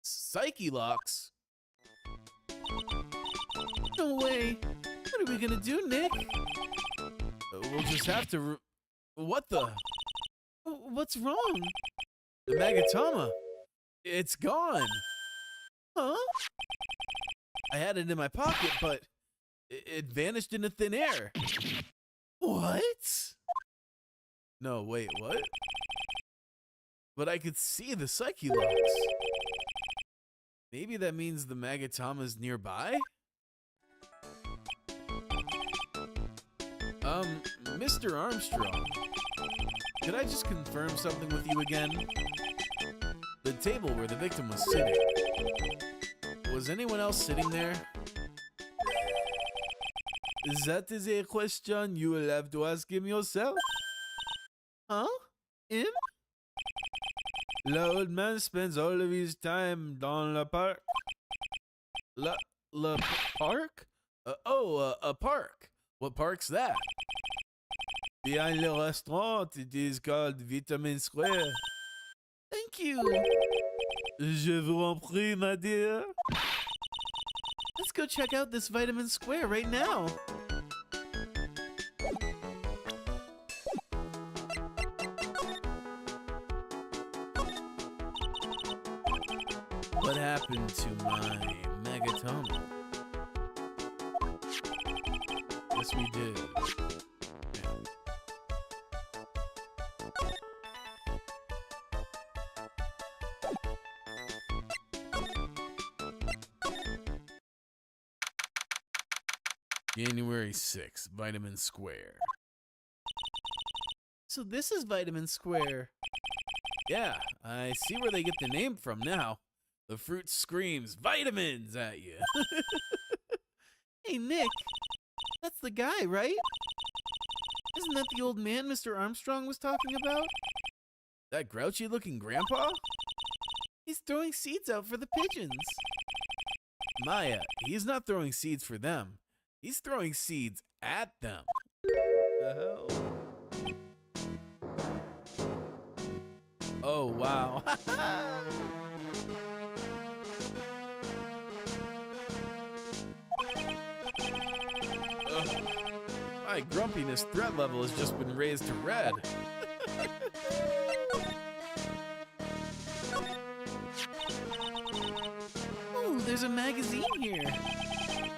Psyche locks? No way. What are we gonna do, Nick? We'll just have to... What the? What's wrong? The Magatama. It's gone. Huh? I had it in my pocket, but it vanished into thin air. What? No, wait, what? But I could see the Psyche locks. Maybe that means the Magatama's nearby? Mr. Armstrong, could I just confirm something with you again? The table where the victim was sitting. Was anyone else sitting there? That is a question you will have to ask him yourself. Huh? Him? The old man spends all of his time dans le parc. Le park? A park. What park's that? Behind the restaurant, it is called Vitamin Square. Thank you. Je vous en prie, ma dear. Let's go check out this Vitamin Square right now. What happened to my Magatama? Yes, we did. January 6th, Vitamin Square. So this is Vitamin Square. Yeah, I see where they get the name from now. The fruit screams vitamins at you. Hey, Nick. That's the guy, right? Isn't that the old man Mr. Armstrong was talking about? That grouchy-looking grandpa? He's throwing seeds out for the pigeons. Maya, he's not throwing seeds for them. He's throwing seeds at them. The hell? Oh, wow. Ugh. My grumpiness threat level has just been raised to red. Ooh, there's a magazine here.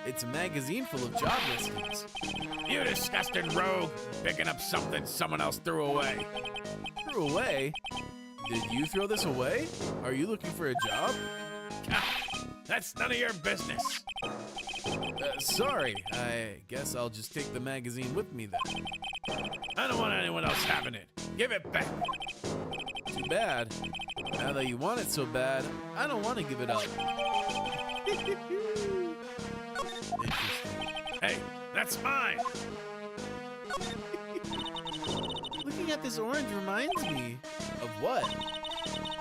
It's a magazine full of job listings. You disgusting rogue! Picking up something someone else threw away. Threw away? Did you throw this away? Are you looking for a job? That's none of your business. Sorry, I guess I'll just take the magazine with me then. I don't want anyone else having it. Give it back. Too bad. Now that you want it so bad, I don't want to give it up. Interesting. Hey, that's mine. Looking at this orange reminds me. Of what?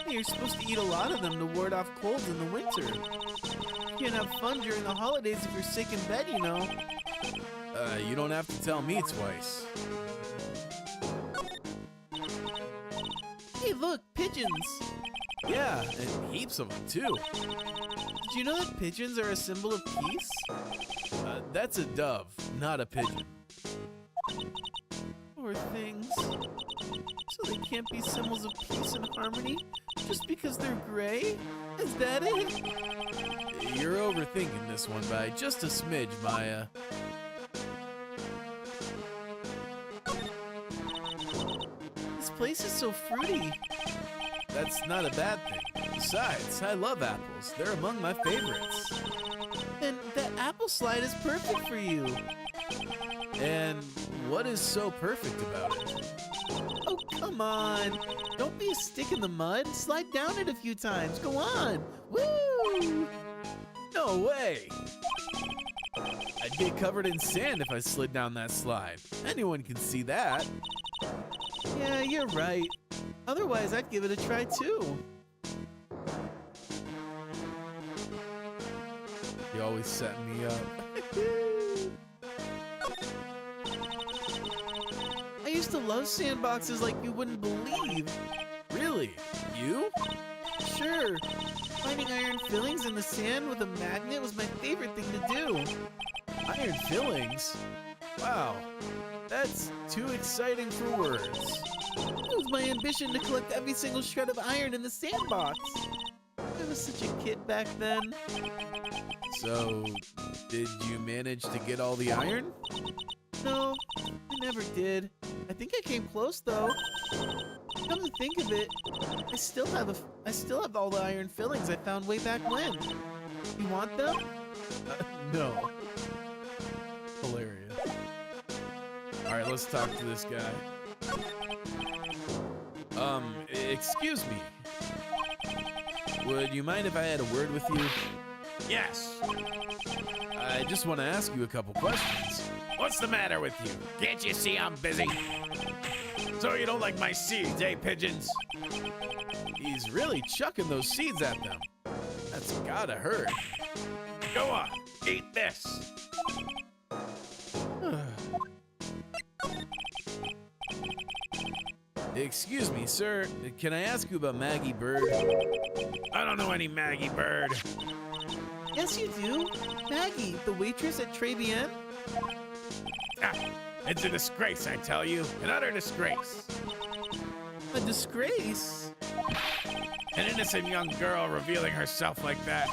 Hey, you're supposed to eat a lot of them to ward off colds in the winter. You can't have fun during the holidays if you're sick in bed, you know. You don't have to tell me twice. Hey, look, pigeons. Yeah, and heaps of them too. Did you know that pigeons are a symbol of peace? That's a dove, not a pigeon. Poor things. So they can't be symbols of peace and harmony just because they're gray? Is that it? You're overthinking this one by just a smidge, Maya. This place is so fruity. That's not a bad thing. Besides, I love apples. They're among my favorites. And that apple slide is perfect for you. And what is so perfect about it? Oh, come on. Don't be a stick in the mud. Slide down it a few times. Go on. Woo! No way! I'd get covered in sand if I slid down that slide. Anyone can see that. Yeah, you're right. Otherwise, I'd give it a try too. You always set me up. I used to love sandboxes like you wouldn't believe. Really? You? Sure. Finding iron fillings in the sand with a magnet was my favorite thing to do. Iron fillings? Wow. That's too exciting for words. It was my ambition to collect every single shred of iron in the sandbox. I was such a kid back then. So, did you manage to get all the iron? No, I never did. I think I came close though. Come to think of it, I still have all the iron fillings I found way back when. You want them? No. Hilarious. Alright, let's talk to this guy. Excuse me. Would you mind if I had a word with you? Yes. I just want to ask you a couple questions. What's the matter with you? Can't you see I'm busy? So you don't like my seeds, eh, pigeons? He's really chucking those seeds at them. That's gotta hurt. Go on, eat this. Excuse me, sir. Can I ask you about Maggie Bird? I don't know any Maggie Bird. Yes, you do. Maggie, the waitress at Trebian. Ah, it's a disgrace, I tell you. An utter disgrace. A disgrace. An innocent young girl revealing herself like that.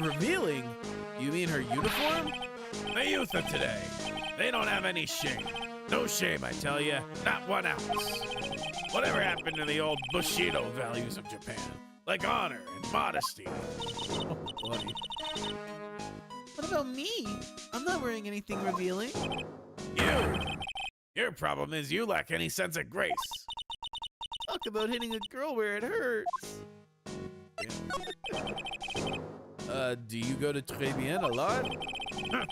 Revealing? You mean her uniform? The youth of today. They don't have any shame. No shame, I tell you. Not 1 ounce. Whatever happened to the old Bushido values of Japan? Like honor and modesty. Oh, buddy. What about me? I'm not wearing anything revealing. You. Your problem is you lack any sense of grace. Talk about hitting a girl where it hurts. Do you go to Très Bien a lot? Huh.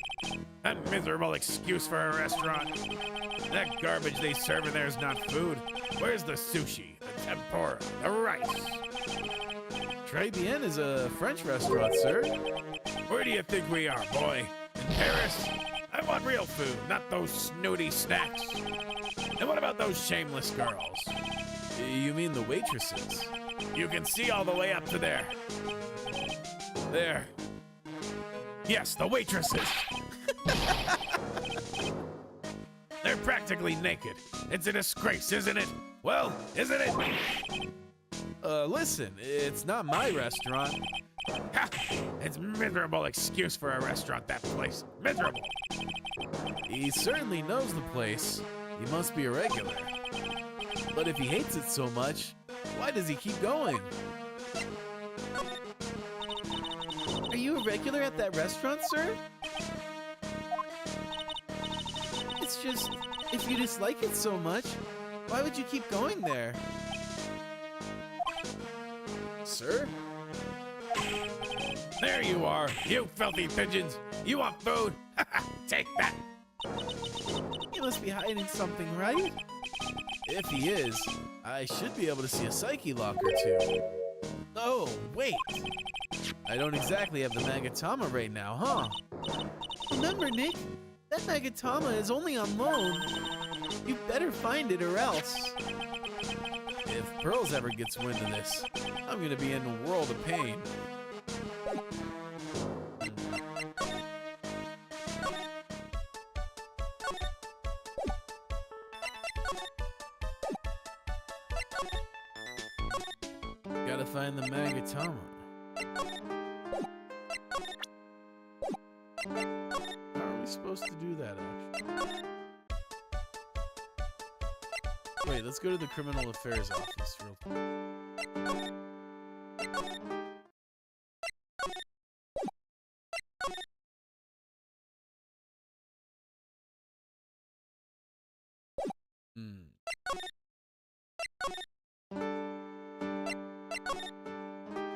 That miserable excuse for a restaurant. That garbage they serve in there is not food. Where's the sushi, the tempura, the rice? Très Bien is a French restaurant, sir. Where do you think we are, boy? In Paris? I want real food, not those snooty snacks. And what about those shameless girls? You mean the waitresses? You can see all the way up to there. There. Yes, the waitresses. They're practically naked. It's a disgrace, isn't it? Well, isn't it? Listen, it's not my restaurant. Ha! It's miserable excuse for a restaurant, that place. Miserable. He certainly knows the place. He must be a regular. But if he hates it so much, why does he keep going? Are you a regular at that restaurant, sir? It's just, if you dislike it so much, why would you keep going there? Sir? There you are, you filthy pigeons. You want food? Take that. He must be hiding something, right? If he is, I should be able to see a psyche lock or two. Oh, wait. I don't exactly have the Magatama right now, huh? Remember, Nick, that Magatama is only on loan. You better find it or else. If Pearls ever gets wind of this, I'm gonna be in a world of pain. Gotta find the Magatama. How are we supposed to do that, actually? Wait, let's go to the Criminal Affairs office real quick.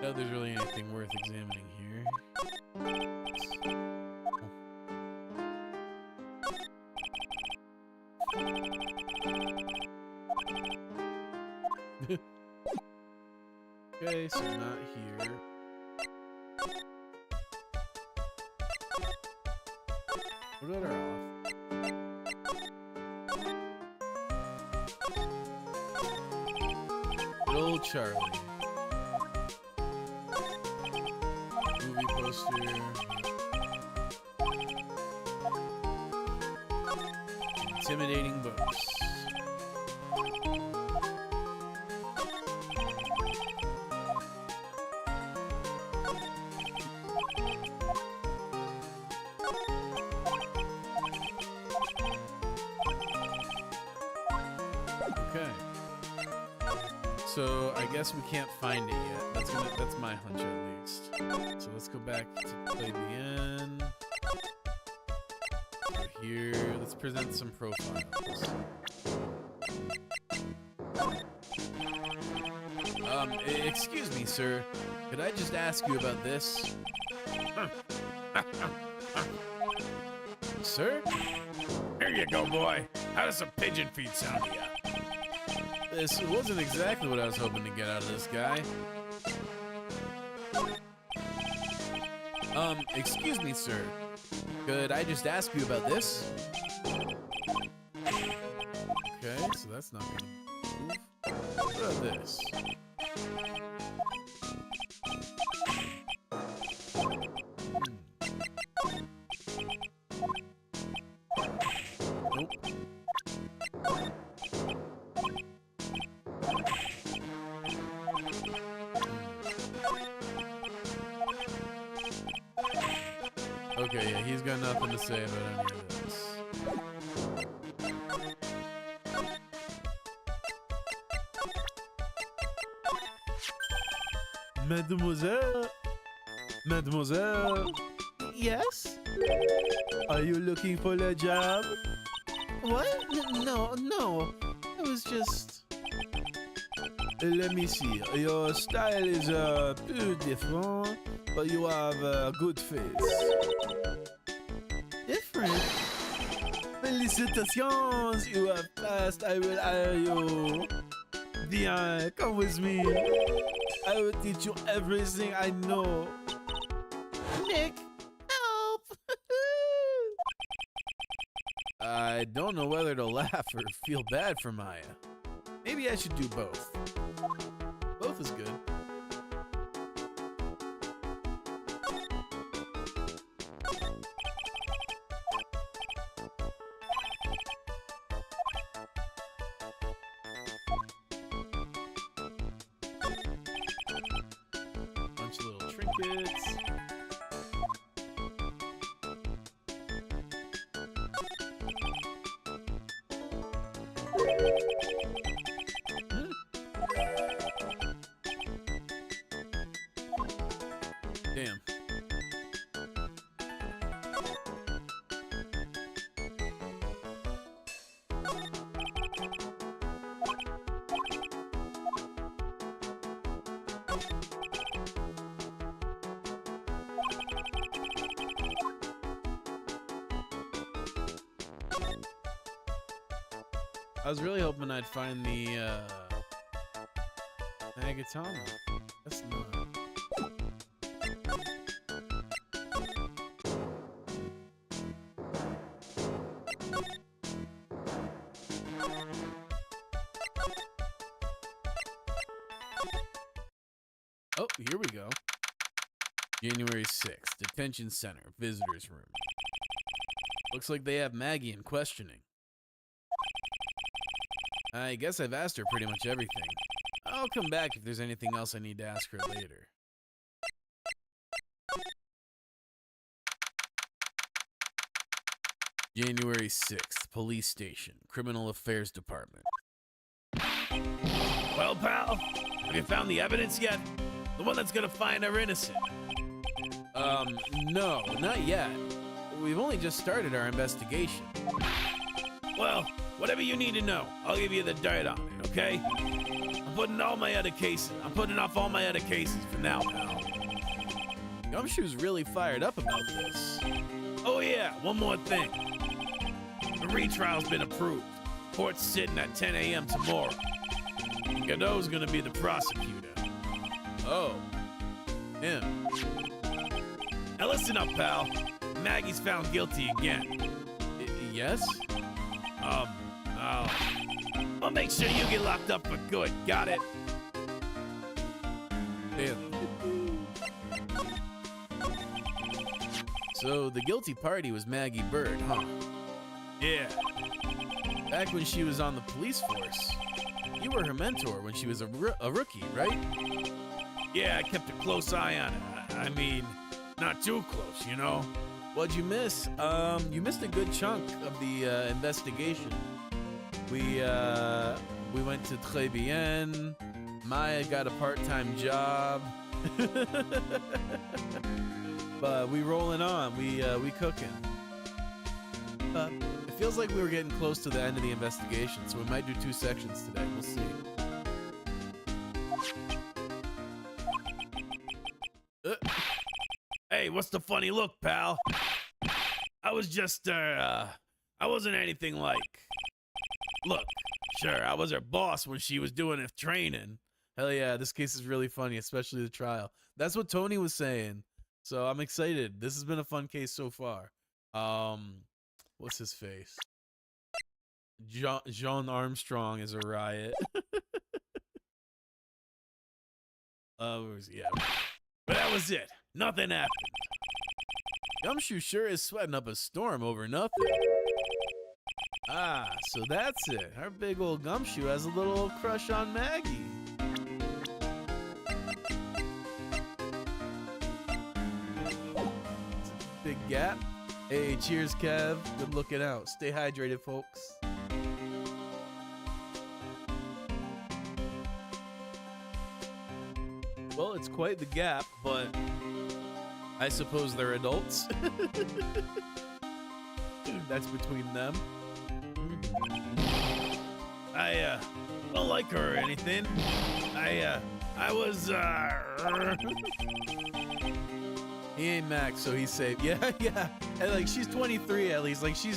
Doubt there's really anything worth examining here. Okay, so not here. What about our off? Good old Charlie. Movie poster. Intimidating books. Okay. So I guess we can't find it yet. That's my hunch at least. So let's go back to play the end. Go here. Let's present some profiles. Excuse me, sir. Could I just ask you about this? Sir? Here you go, boy. How does some pigeon feed sound to you? This wasn't exactly what I was hoping to get out of this guy. Excuse me, sir. Could I just ask you about this? Okay, so that's not gonna move. What about this? Nope. Okay, yeah, he's got nothing to say about any of this. Mademoiselle? Mademoiselle? Yes? Are you looking for a job? What? No. It was just... Let me see. Your style is bit different, but you have a good face. different. Felicitations! You have passed. I will hire you. Viens, come with me. I will teach you everything I know. Nick, help! I don't know whether to laugh or feel bad for Maya. Maybe I should do both. Both is good. Bunch of little trinkets. Damn. I was really hoping I'd find the Agatama. That's not. Oh, here we go. January 6th, Detention Center, Visitors Room. Looks like they have Maggie in questioning. I guess I've asked her pretty much everything. I'll come back if there's anything else I need to ask her later. January 6th, Police Station, Criminal Affairs Department. Well, pal, have you found the evidence yet? The one that's gonna find her innocent. No, not yet. We've only just started our investigation. Well, whatever you need to know, I'll give you the dirt on it, okay? I'm putting off all my other cases for now, pal. Gumshoe's really fired up about this. Oh yeah, one more thing. The retrial's been approved. Court's sitting at 10 a.m. tomorrow. Godot's gonna be the prosecutor. Oh. Him. Now listen up, pal. Maggie's found guilty again. Yes? I'll make sure you get locked up for good. Got it? Damn. So the guilty party was Maggie Bird, huh? Yeah. Back when she was on the police force, you were her mentor when she was a rookie, right? Yeah, I kept a close eye on her. I mean, not too close, you know? What'd you miss? You missed a good chunk of the investigation. We went to Très Bien. Maya got a part-time job. But we rolling on. We cooking. It feels like we were getting close to the end of the investigation, so we might do 2 sections today. We'll see. Hey, what's the funny look, pal? I was just, I wasn't anything like... Look, sure, I was her boss when she was doing her training. Hell yeah, this case is really funny, especially the trial. That's what Tony was saying. So I'm excited. This has been a fun case so far. What's his face? Jean Armstrong is a riot. Yeah. But that was it. Nothing happened. Gumshoe sure is sweating up a storm over nothing. Ah, so that's it. Our big old Gumshoe has a little crush on Maggie. Big gap. Hey, cheers, Kev. Good looking out. Stay hydrated, folks. Well, it's quite the gap, but I suppose they're adults. That's between them. I don't like her or anything. I was He ain't Max, so he's safe. Yeah, yeah. And like she's 23 at least. Like she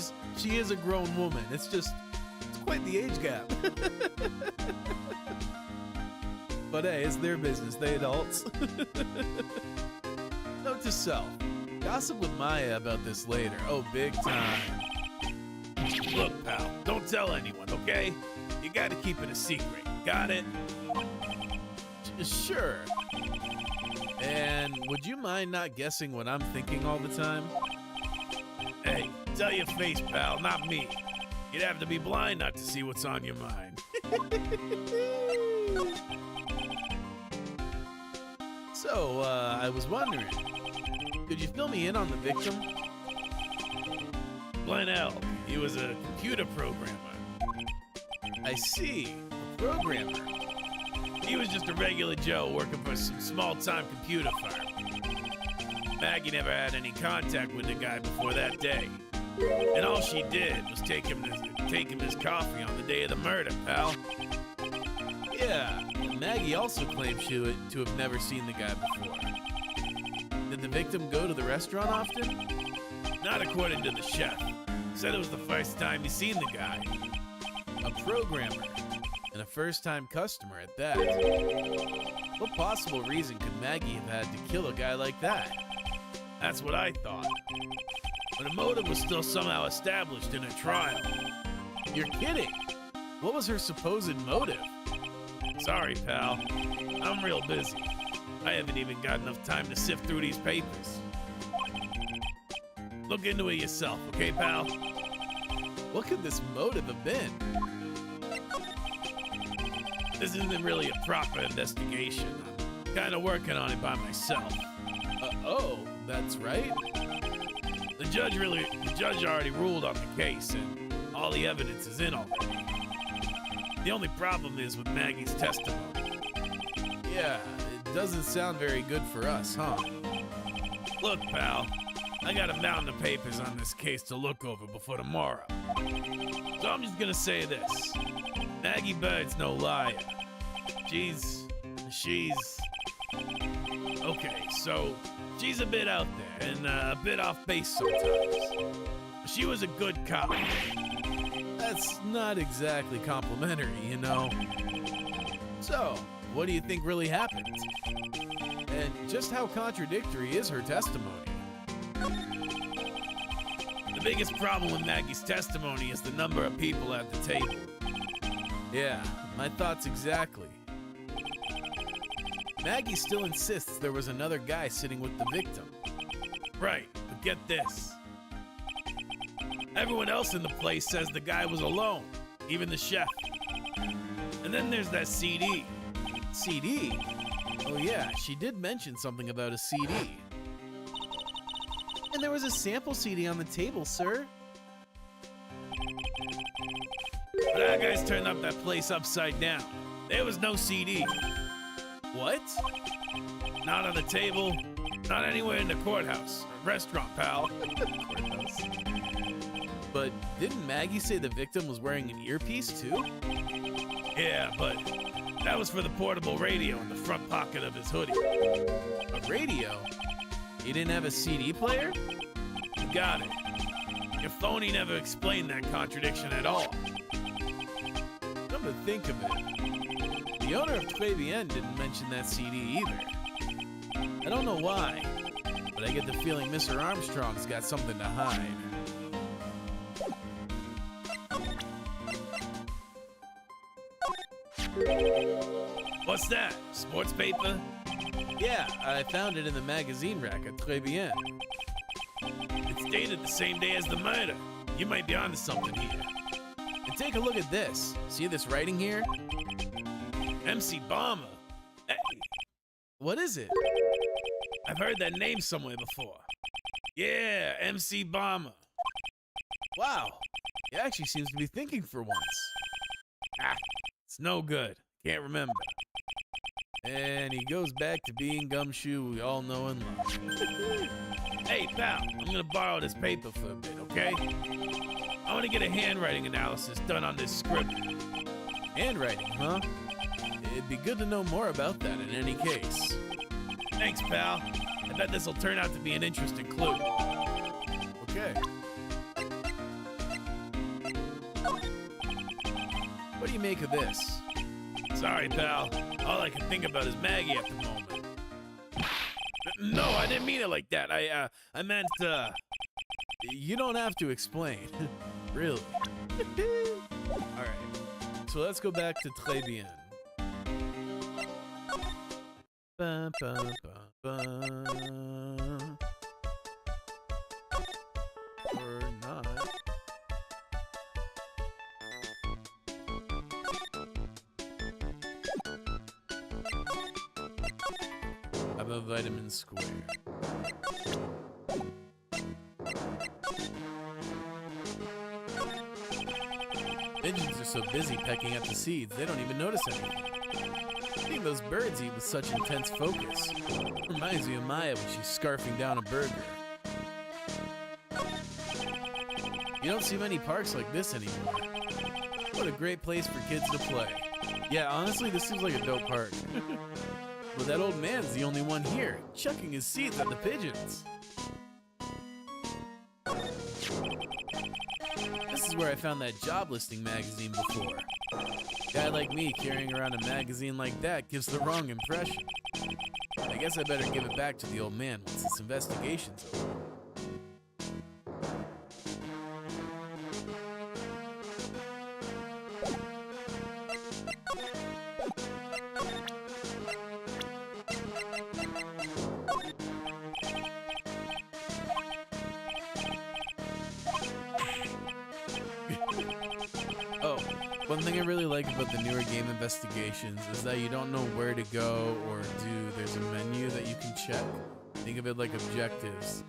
is a grown woman. It's quite the age gap. But hey, it's their business. They adults. Note to self. Gossip with Maya about this later. Oh, big time. Look, pal, don't tell anyone, okay? You gotta keep it a secret. Got it? Sure. And would you mind not guessing what I'm thinking all the time? Hey, tell your face, pal, not me. You'd have to be blind not to see what's on your mind. So, I was wondering, could you fill me in on the victim? Glenn, he was a computer programmer. I see, a programmer. He was just a regular Joe working for some small-time computer firm. Maggie never had any contact with the guy before that day. And all she did was take him his coffee on the day of the murder, pal. Yeah, and Maggie also claims to have never seen the guy before. Did the victim go to the restaurant often? Not according to the chef. Said it was the first time he seen the guy. A programmer, and a first-time customer at that. What possible reason could Maggie have had to kill a guy like that? That's what I thought. But a motive was still somehow established in a trial. You're kidding! What was her supposed motive? Sorry, pal. I'm real busy. I haven't even got enough time to sift through these papers. Look into it yourself, okay, pal? What could this motive have been? This isn't really a proper investigation. I'm kind of working on it by myself. Oh, that's right. The judge already ruled on the case, and all the evidence is in already. The only problem is with Maggie's testimony. Yeah, it doesn't sound very good for us, huh? Look, pal, I got a mountain of papers on this case to look over before tomorrow. So I'm just gonna say this. Maggie Bird's no liar. She's... Okay, so she's a bit out there and a bit off base sometimes. She was a good cop. That's not exactly complimentary, you know. So, what do you think really happened? And just how contradictory is her testimony? The biggest problem with Maggie's testimony is the number of people at the table. Yeah, my thoughts exactly. Maggie still insists there was another guy sitting with the victim. Right, but get this. Everyone else in the place says the guy was alone, even the chef. And then there's that CD. CD? Oh yeah, she did mention something about a CD. And there was a sample CD on the table, sir. But our guys turned up that place upside down. There was no CD. What? Not on the table, not anywhere in the courthouse. Restaurant, pal. Courthouse. But didn't Maggie say the victim was wearing an earpiece too? Yeah, but that was for the portable radio in the front pocket of his hoodie. A radio? He didn't have a CD player? You got it. Your phony never explained that contradiction at all. Come to think of it, the owner of Fabienne didn't mention that CD either. I don't know why, but I get the feeling Mr. Armstrong's got something to hide. What's that? Sports paper? Yeah, I found it in the magazine rack at Très Bien. It's dated the same day as the murder. You might be onto something here. And take a look at this. See this writing here? MC Bomber. Hey, What is it? I've heard that name somewhere before. Yeah, MC Bomber. Wow, he actually seems to be thinking for once. Ah, it's no good. Can't remember. And he goes back to being Gumshoe we all know and love. Hey, pal, I'm gonna borrow this paper for a bit, okay? I want to get a handwriting analysis done on this script. Handwriting, huh? It'd be good to know more about that in any case. Thanks, pal. I bet this will turn out to be an interesting clue. Okay. What do you make of this? Sorry, pal. All I can think about is Maggie at the moment. No, I didn't mean it like that. I meant, You don't have to explain. Really. Alright. So let's go back to Très Bien. Ba, ba, ba, ba. Or not. How about Vitamin Square? Pigeons are so busy pecking at the seeds, they don't even notice anything. Seeing those birds eat with such intense focus reminds me of Maya when she's scarfing down a burger. You don't see many parks like this anymore. What a great place for kids to play. Yeah, honestly, this seems like a dope park. But that old man's the only one here, chucking his seeds at the pigeons. This is where I found that job listing magazine before. Guy like me carrying around a magazine like that gives the wrong impression. I guess I better give it back to the old man once this investigation's over. Oh, one thing I really like about the newer game investigations is that you don't know where to go or do. There's a menu that you can check. Think of it like objectives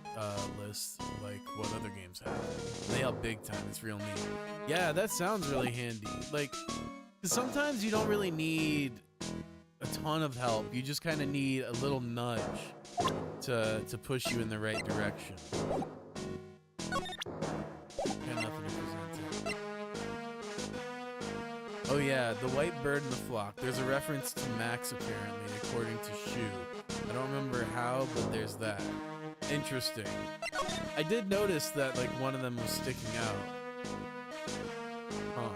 list, like what other games have. They help big time. It's real neat. Yeah, that sounds really handy. Like, 'cause sometimes you don't really need a ton of help. You just kind of need a little nudge to push you in the right direction. Got nothing to present here. Oh yeah, the white bird in the flock. There's a reference to Max apparently, according to Shu. I don't remember how, but there's that. Interesting. I did notice that like one of them was sticking out. Huh.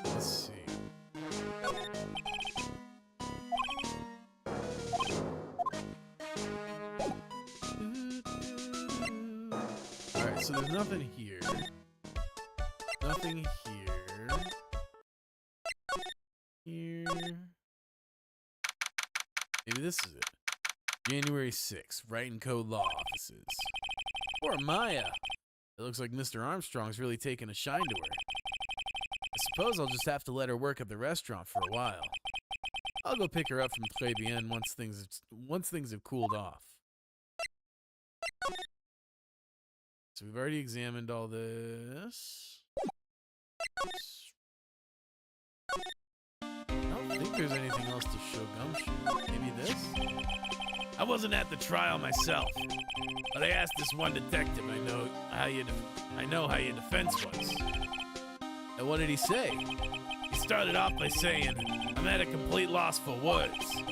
Let's see. Alright, so there's nothing here. Nothing here. Here. Maybe this is it. January 6th, Write and Code Law Offices. Poor Maya. It looks like Mr. Armstrong's really taken a shine to her. I suppose I'll just have to let her work at the restaurant for a while. I'll go pick her up from Très Bien once things have cooled off. So we've already examined all this. I don't think there's anything else to show Gumshoe. Maybe this? I wasn't at the trial myself, but I asked this one detective I know how your defense was. And what did he say? He started off by saying, I'm at a complete loss for words.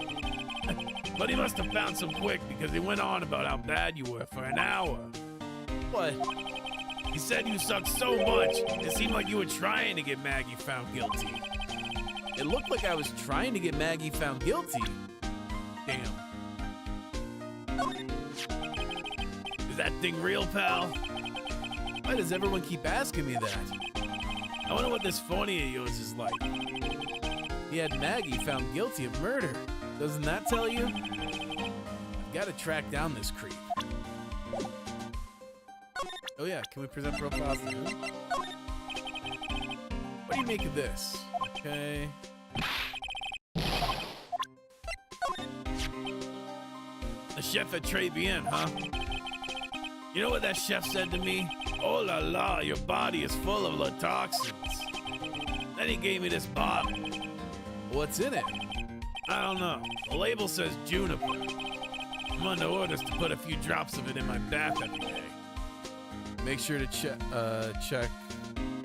But he must have found some quick because he went on about how bad you were for an hour. What? He said you sucked so much, it seemed like you were trying to get Maggie found guilty. It looked like I was trying to get Maggie found guilty. Damn. Is that thing real, pal? Why does everyone keep asking me that? I wonder what this phony of yours is like. He had Maggie found guilty of murder. Doesn't that tell you? I've got to track down this creep. Oh yeah, can we present profiles to him? What do you make of this? Okay. The chef at Très Bien, huh? You know what that chef said to me? Oh la la, your body is full of the toxins. Then he gave me this bottle. What's in it? I don't know. The label says juniper. I'm under orders to put a few drops of it in my bath every day. Make sure to check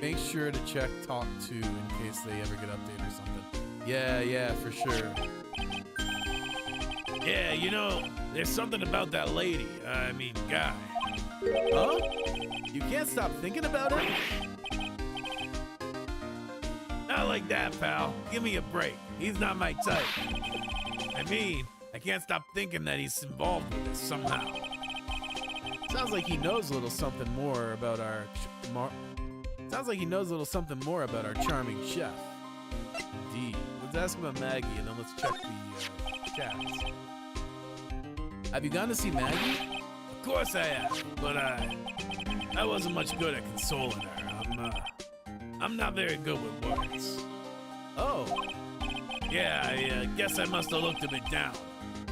Make sure to check talk to in case they ever get updated or something. Yeah, for sure. Yeah, you know, there's something about that lady. I mean, guy. Huh? You can't stop thinking about it? Not like that, pal. Give me a break. He's not my type. I mean, I can't stop thinking that he's involved with this somehow. Sounds like he knows a little something more about our charming chef. Indeed. Let's ask about Maggie and then let's check the chats. Have you gone to see Maggie? Of course I have, but I wasn't much good at consoling her. I'm not very good with words. Oh, Yeah, I guess I must have looked a bit down.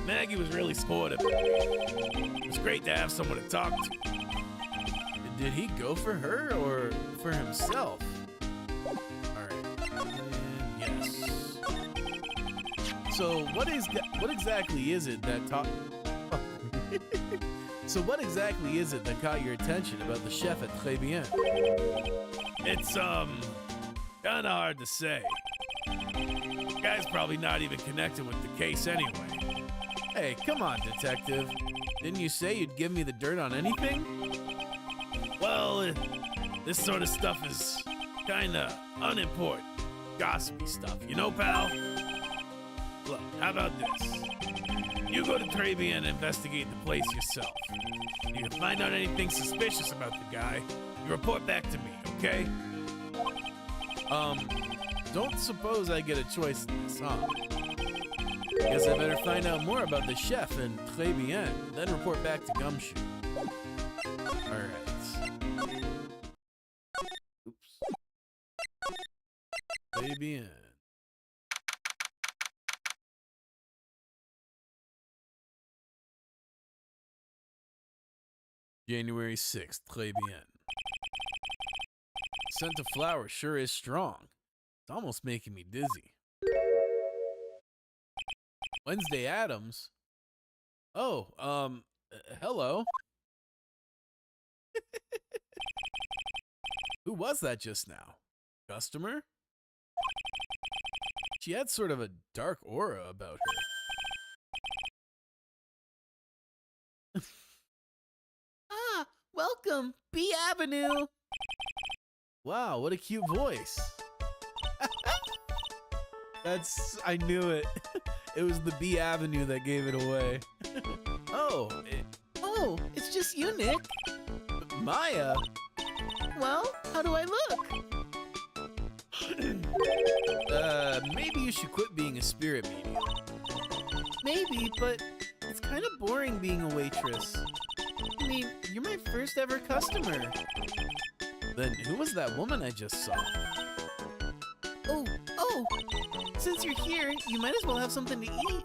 Maggie was really supportive. It was great to have someone to talk to. did he go for her or for himself? All right. And yes. So what exactly is it that So what exactly is it that caught your attention about the chef at Très Bien? It's kinda hard to say. The guy's probably not even connected with the case anyway. Hey, come on, detective. Didn't you say you'd give me the dirt on anything? Well, this sort of stuff is kinda unimportant. Gossipy stuff, you know, pal? Look, how about this? You go to Très Bien and investigate the place yourself. If you find out anything suspicious about the guy, you report back to me, okay? Don't suppose I get a choice in this, huh? Guess I better find out more about the chef and Très Bien, then report back to Gumshoe. Alright. Oops. Très Bien. January 6th, Très Bien. Scent of flower sure is strong. It's almost making me dizzy. Wednesday Adams? Oh, hello. Who was that just now? Customer? She had sort of a dark aura about her. Ah, welcome, B Avenue. Wow, what a cute voice. I knew it. It was the B Avenue that gave it away. Oh, Oh, it's just you, Nick. Maya. Well, how do I look? Maybe you should quit being a spirit medium. Maybe, but it's kind of boring being a waitress. I mean, you're my first ever customer. Then who was that woman I just saw? Oh, since you're here, you might as well have something to eat.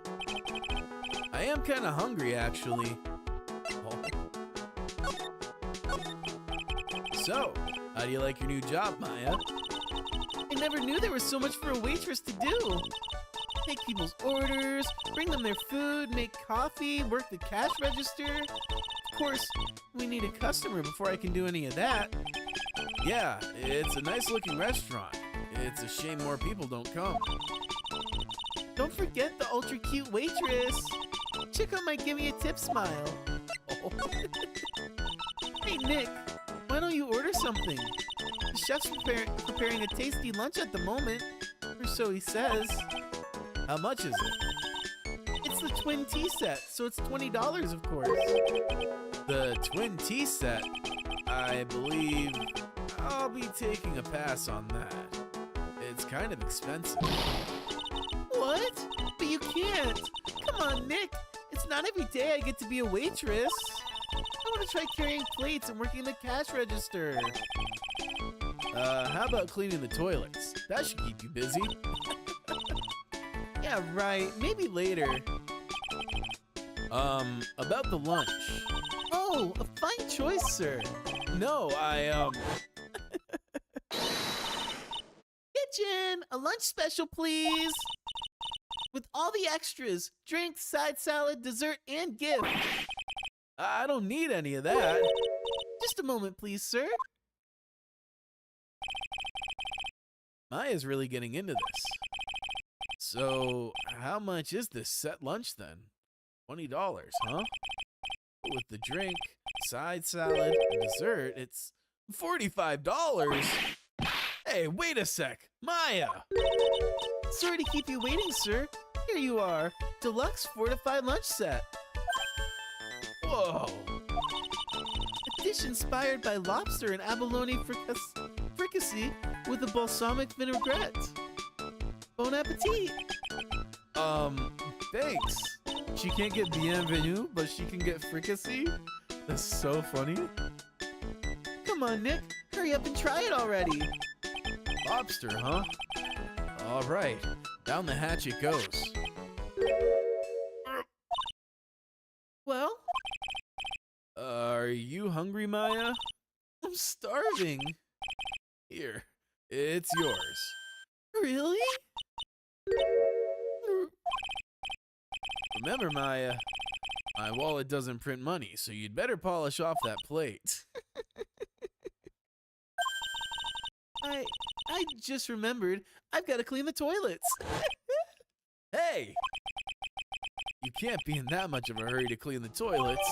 I am kind of hungry, actually. So, how do you like your new job, Maya? I never knew there was so much for a waitress to do. Take people's orders, bring them their food, make coffee, work the cash register. Of course, we need a customer before I can do any of that. Yeah, it's a nice looking restaurant. It's a shame more people don't come. Don't forget the ultra cute waitress. Check out my give me a tip smile. Hey Nick, why don't you order something? The chef's preparing a tasty lunch at the moment, or so he says. How much is it? It's the twin tea set, so it's $20 of course. The twin tea set? I believe I'll be taking a pass on that. It's kind of expensive. What? But you can't. Come on, Nick. It's not every day I get to be a waitress. I want to try carrying plates and working the cash register. How about cleaning the toilets? That should keep you busy. Yeah, right. Maybe later. About the lunch. Oh, a fine choice, sir. No, Kitchen, a lunch special, please. With all the extras, drink, side salad, dessert, and gift. I don't need any of that. Just a moment, please, sir. Maya's really getting into this. So, how much is this set lunch then? $20, huh? With the drink, side salad, and dessert, it's $45. Hey, wait a sec. Maya! Sorry to keep you waiting, sir. Here you are. Deluxe fortified lunch set. Whoa! A dish inspired by lobster and abalone fricassee with a balsamic vinaigrette. Bon appetit! Thanks. She can't get bienvenue, but she can get fricassee? That's so funny. Come on, Nick. Hurry up and try it already. Lobster, huh? All right. Down the hatch it goes. Well, Are you hungry, Maya? I'm starving. Here, it's yours. Really? Remember, Maya, my wallet doesn't print money, so you'd better polish off that plate. I just remembered I've got to clean the toilets. Hey! You can't be in that much of a hurry to clean the toilets.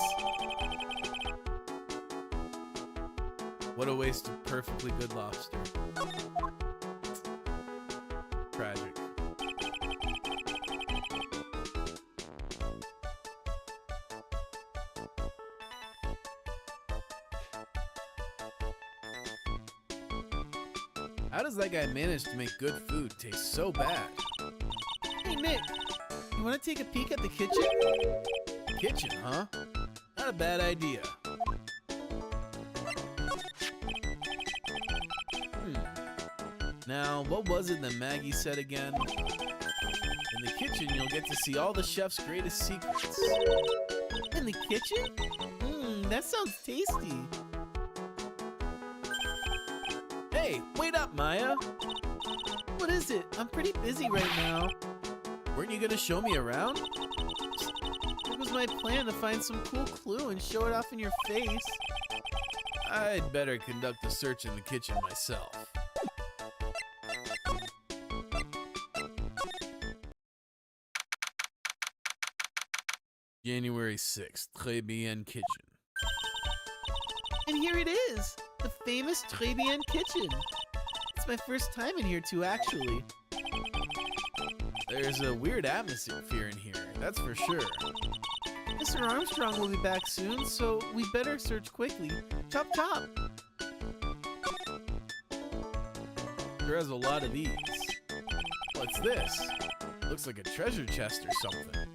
What a waste of perfectly good lobster. Tragic. How does that guy manage to make good food taste so bad? Hey, Nick, you want to take a peek at the kitchen? Kitchen, huh? Not a bad idea. Now, what was it that Maggie said again? In the kitchen, you'll get to see all the chef's greatest secrets. In the kitchen? That sounds tasty. Hey, wait up, Maya! What is it? I'm pretty busy right now. Weren't you gonna show me around? It was my plan to find some cool clue and show it off in your face. I'd better conduct a search in the kitchen myself. January 6th, Très Bien Kitchen. And here it is, the famous Très Bien kitchen. It's my first time in here too, actually. There's a weird atmosphere in here, that's for sure. Mr. Armstrong will be back soon, so we better search quickly. Chop chop! There has a lot of these. What's this? Looks like a treasure chest or something.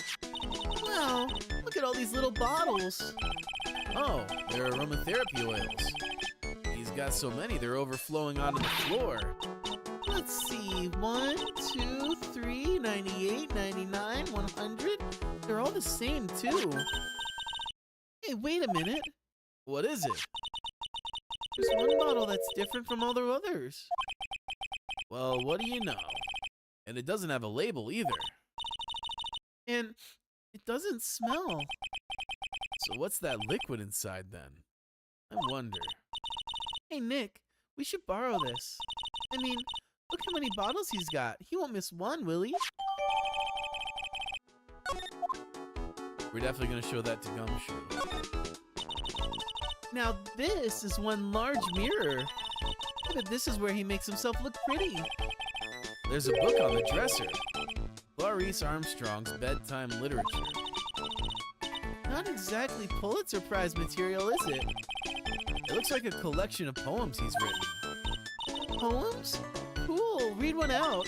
Wow, look at all these little bottles. Oh, they're aromatherapy oils. He's got so many, they're overflowing onto the floor. Let's see, 1, 2, 3, 98, 99, 100. They're all the same, too. Hey, wait a minute. What is it? There's one bottle that's different from all the others. Well, what do you know? And it doesn't have a label either. And it doesn't smell. So what's that liquid inside then? I wonder. Hey, Nick, we should borrow this. I mean, look how many bottles he's got. He won't miss one, will he? We're definitely going to show that to Gumshoe. Now this is one large mirror. I bet this is where he makes himself look pretty. There's a book on the dresser. Clarice Armstrong's Bedtime Literature. Not exactly Pulitzer Prize material, is it? It looks like a collection of poems he's written. Poems? Cool, read one out.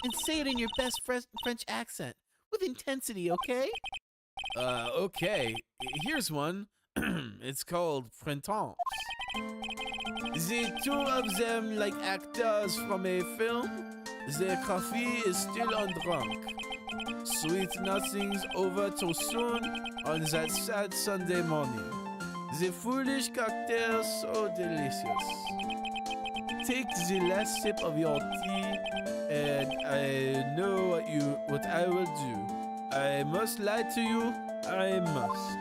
And say it in your best French accent. With intensity, okay? Okay. Here's one. It's called Printemps. The two of them like actors from a film. Their coffee is still undrunk. Sweet nothing's over too soon on that sad Sunday morning. The foolish cocktail so delicious. Take the last sip of your tea, and I know what I will do. I must lie to you. I must.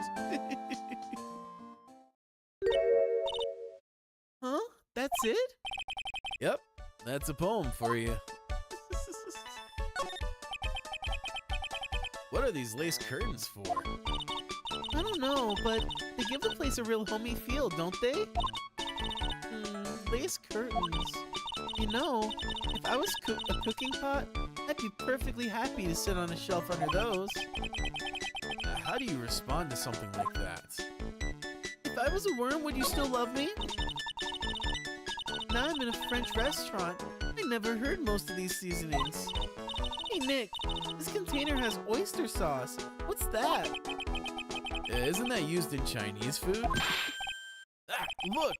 Huh? That's it? Yep, That's a poem for you. What are these lace curtains for? I don't know, but they give the place a real homey feel, don't they? Lace curtains. You know, if I was a cooking pot, I'd be perfectly happy to sit on a shelf under those. How do you respond to something like that? If I was a worm, would you still love me? Now I'm in a French restaurant. I never heard most of these seasonings. Hey Nick, this container has oyster sauce. What's that? Isn't that used in Chinese food? Ah, look!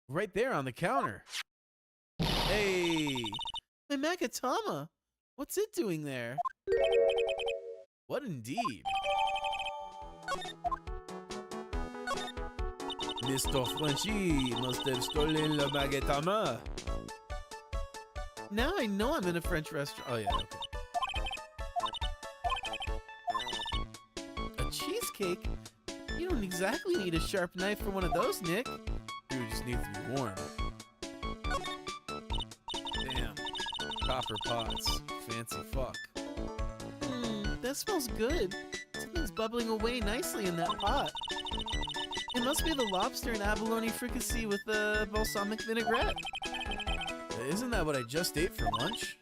Right there on the counter. Hey! My Magatama. What's it doing there? What indeed? Mr. Frenchy must have stolen la baguette à main. Now I know I'm in a French restaurant. Oh, yeah, okay. A cheesecake? You don't exactly need a sharp knife for one of those, Nick. Dude just needs to be warm. Damn. Copper pots. Fancy fuck. That smells good. Something's bubbling away nicely in that pot. It must be the lobster and abalone fricassee with the balsamic vinaigrette. Isn't that what I just ate for lunch?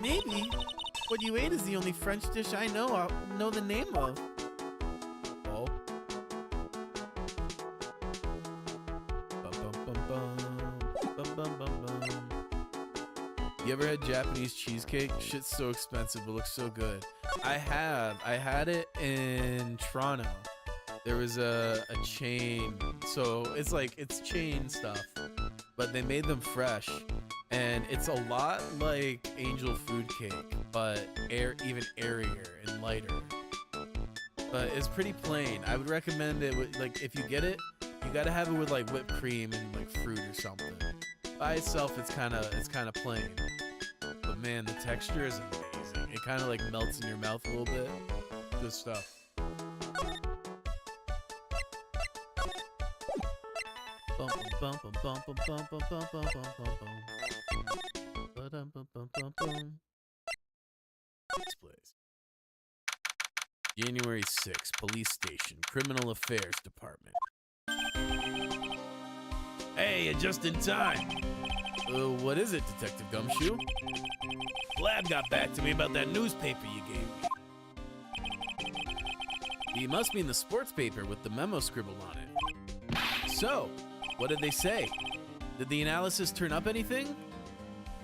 Maybe. What you ate is the only French dish I know the name of. Oh. You ever had Japanese cheesecake? Shit's so expensive, but looks so good. I have. I had it in Toronto. There was a chain, so it's chain stuff, but they made them fresh, and it's a lot like Angel Food Cake, but even airier and lighter. But it's pretty plain. I would recommend it with, like, if you get it, you gotta have it with like whipped cream and like fruit or something. By itself, it's kind of plain. But man, the texture is amazing. It kind of like melts in your mouth a little bit. Good stuff. Bum bum bum bum bum bum bum bum bum bum bum bum bum. This place. January 6th, Police Station, Criminal Affairs Department. Hey, you're just in time. What is it, Detective Gumshoe? Lab got back to me about that newspaper you gave me. You must be in the sports paper with the memo scribbled on it. So, what did they say? Did the analysis turn up anything?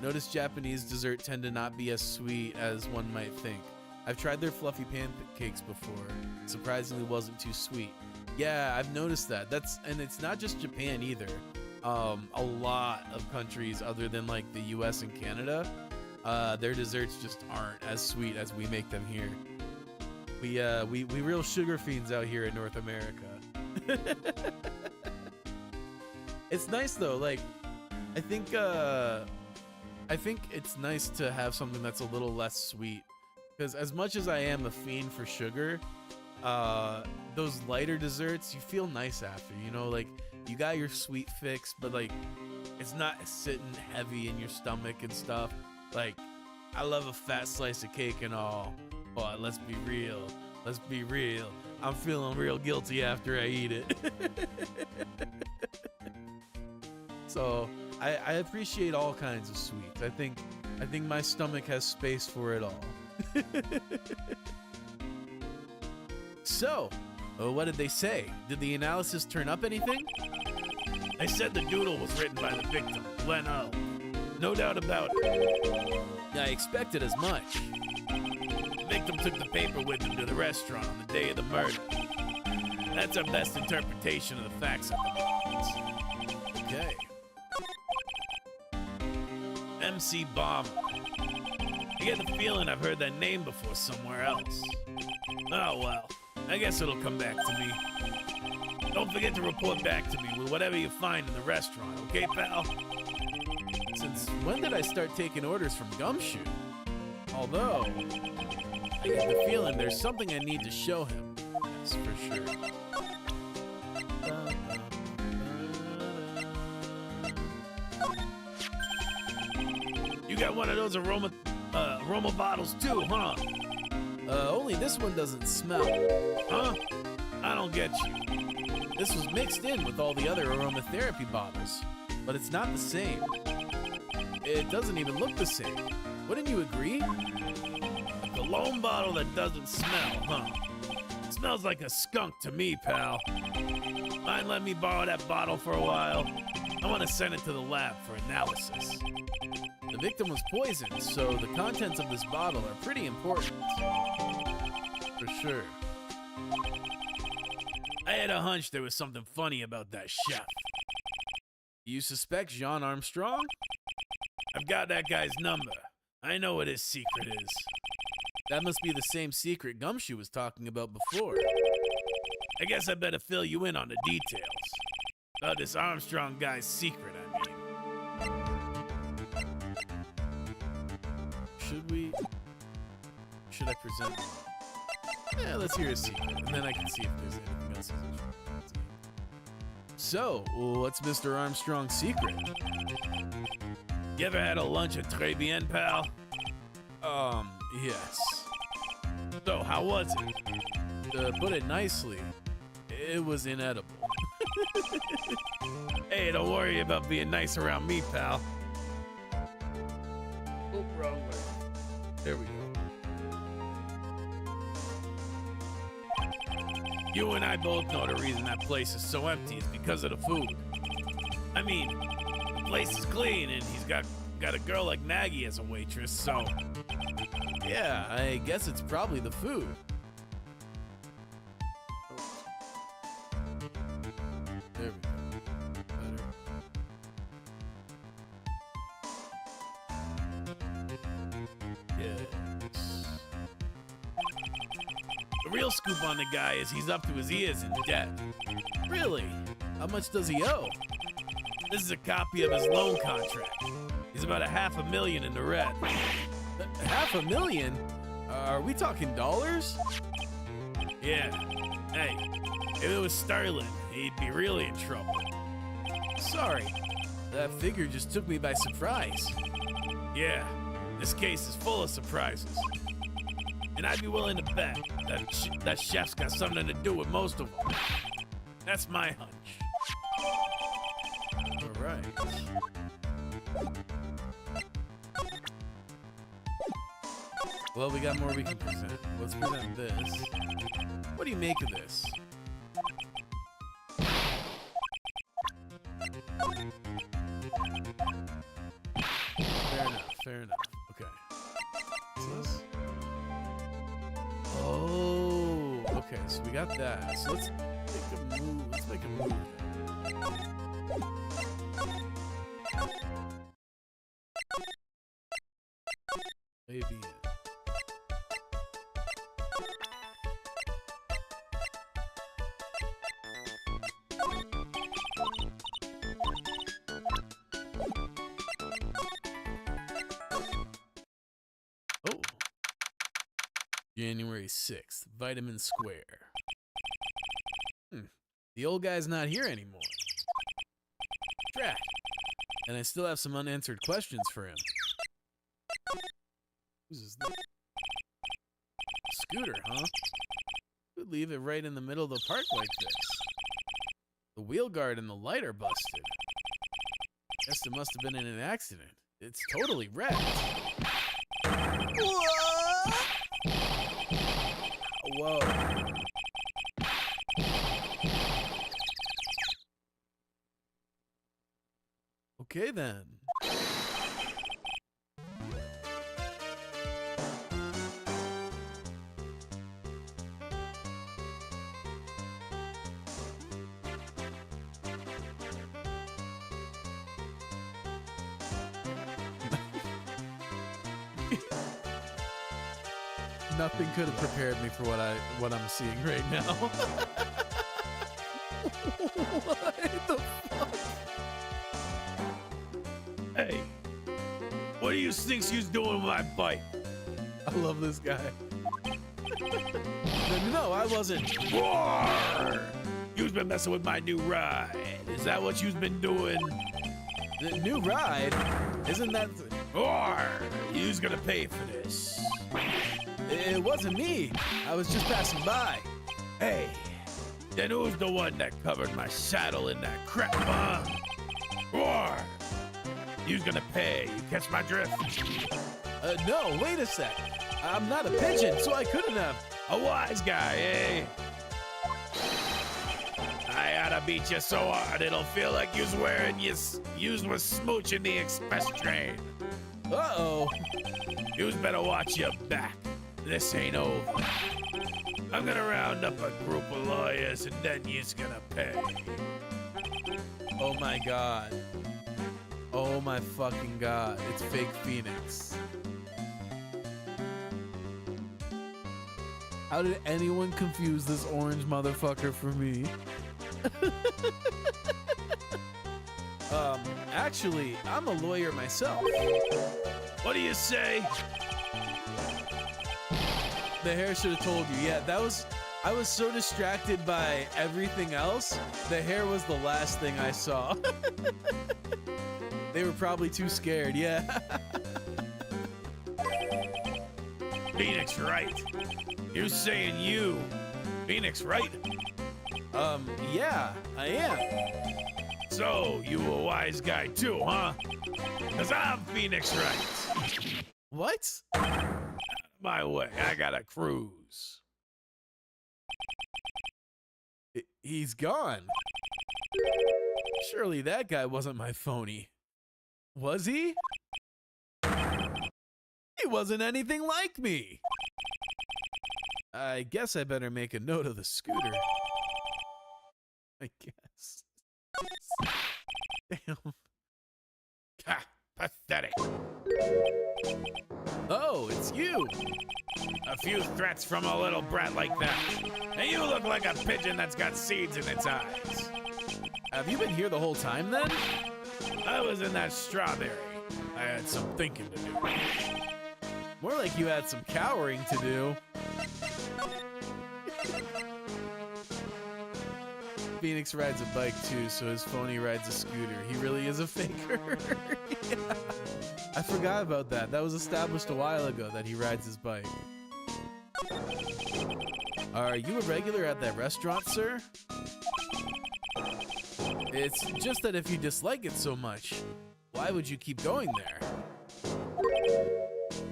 Notice Japanese dessert tend to not be as sweet as one might think. I've tried their fluffy pancakes before. Surprisingly wasn't too sweet. Yeah, I've noticed that. And it's not just Japan either. A lot of countries other than like the US and Canada, their desserts just aren't as sweet as we make them here. We real sugar fiends out here in North America. It's nice though, like I think it's nice to have something that's a little less sweet, because as much as I am a fiend for sugar, those lighter desserts, you feel nice after, you know, like you got your sweet fix, but like it's not sitting heavy in your stomach and stuff. Like, I love a fat slice of cake and all, but let's be real, I'm feeling real guilty after I eat it. So I appreciate all kinds of sweets. I think my stomach has space for it all. So, what did they say? Did the analysis turn up anything? They said the doodle was written by the victim, Glenn O. No doubt about it. I expected as much. The victim took the paper with him to the restaurant on the day of the murder. That's our best interpretation of the facts at the moment. Okay. MC Bomber. I get the feeling I've heard that name before somewhere else. Oh well, I guess it'll come back to me. Don't forget to report back to me with whatever you find in the restaurant, okay, pal? Since when did I start taking orders from Gumshoe? Although, I get the feeling there's something I need to show him. That's for sure. got one of those aroma bottles too, huh? Only this one doesn't smell. Huh? I don't get you. This was mixed in with all the other aromatherapy bottles, but it's not the same. It doesn't even look the same. Wouldn't you agree? A cologne bottle that doesn't smell, huh? It smells like a skunk to me, pal. Mind let me borrow that bottle for a while? I want to send it to the lab for analysis. The victim was poisoned, so the contents of this bottle are pretty important. For sure. I had a hunch there was something funny about that chef. You suspect Jean Armstrong? I've got that guy's number. I know what his secret is. That must be the same secret Gumshoe was talking about before. I guess I better fill you in on the details. About this Armstrong guy's secret, I mean. Should I present? Yeah, let's hear his secret, and then I can see if there's anything else. So, what's Mr. Armstrong's secret? You ever had a lunch at Très Bien, pal? Yes. So, how was it? To put it nicely, it was inedible. Hey, don't worry about being nice around me, pal. Oh, wrong way. There we go. You and I both know the reason that place is so empty is because of the food. I mean, the place is clean and he's got a girl like Maggie as a waitress, so... Yeah, I guess it's probably the food. There we go. Better. Yes. The real scoop on the guy is he's up to his ears in debt. Really? How much does he owe? This is a copy of his loan contract. He's about $500,000 in the red. $500,000? Are we talking dollars? Yeah. Hey, if it was sterling, he'd be really in trouble. Sorry, that figure just took me by surprise. Yeah, this case is full of surprises. And I'd be willing to bet that chef's got something to do with most of them. That's my hunch. All right. Well, we got more we can present. Let's present this. What do you make of this? Fair enough. Okay. What's this? Oh, okay, so we got that. So let's make a move. Let's make a move. Maybe it. Oh. January 6th, Vitamin Square. The old guy's not here anymore. Drat. And I still have some unanswered questions for him. Whose is this? Scooter, huh? Who'd leave it right in the middle of the park like this? The wheel guard and the light are busted. Guess it must have been in an accident. It's totally wrecked. Whoa. Okay then. Nothing could have prepared me for what I'm seeing right now. What the fuck? Hey, what do you think you's doing with my bike? I love this guy. No, I wasn't. Roar! You've been messing with my new ride. Is that what you've been doing? The new ride? Isn't that... Or you's gonna pay for this. It wasn't me. I was just passing by. Hey, then who's the one that covered my saddle in that crap, huh? Or you's gonna pay. You catch my drift? No, wait a sec. I'm not a pigeon, so I couldn't have. A wise guy, eh? I oughta beat you so hard it'll feel like you's wearing yous was smooching the express train. Uh-oh. You's better watch your back. This ain't over. I'm gonna round up a group of lawyers and then you's gonna pay. Oh my god. Oh my fucking god. It's fake Phoenix. How did anyone confuse this orange motherfucker for me? Actually, I'm a lawyer myself. What do you say? The hair should have told you. Yeah, I was so distracted by everything else. The hair was the last thing I saw. They were probably too scared, yeah. Phoenix, right? You saying you, Phoenix, right? Yeah, I am. So, you a wise guy too, huh? Cause I'm Phoenix Wright. What? My way, I gotta cruise. He's gone. Surely that guy wasn't my phony. Was he? He wasn't anything like me. I guess I better make a note of the scooter. I guess. Damn. Ha! Pathetic. Oh, it's you. A few threats from a little brat like that. And you look like a pigeon that's got seeds in its eyes. Have you been here the whole time then? I was in that strawberry. I had some thinking to do. More like you had some cowering to do. Phoenix rides a bike too, so his phony rides a scooter. He really is a faker. Yeah. I forgot about that. That was established a while ago that he rides his bike. Are you a regular at that restaurant, sir? It's just that if you dislike it so much, why would you keep going there?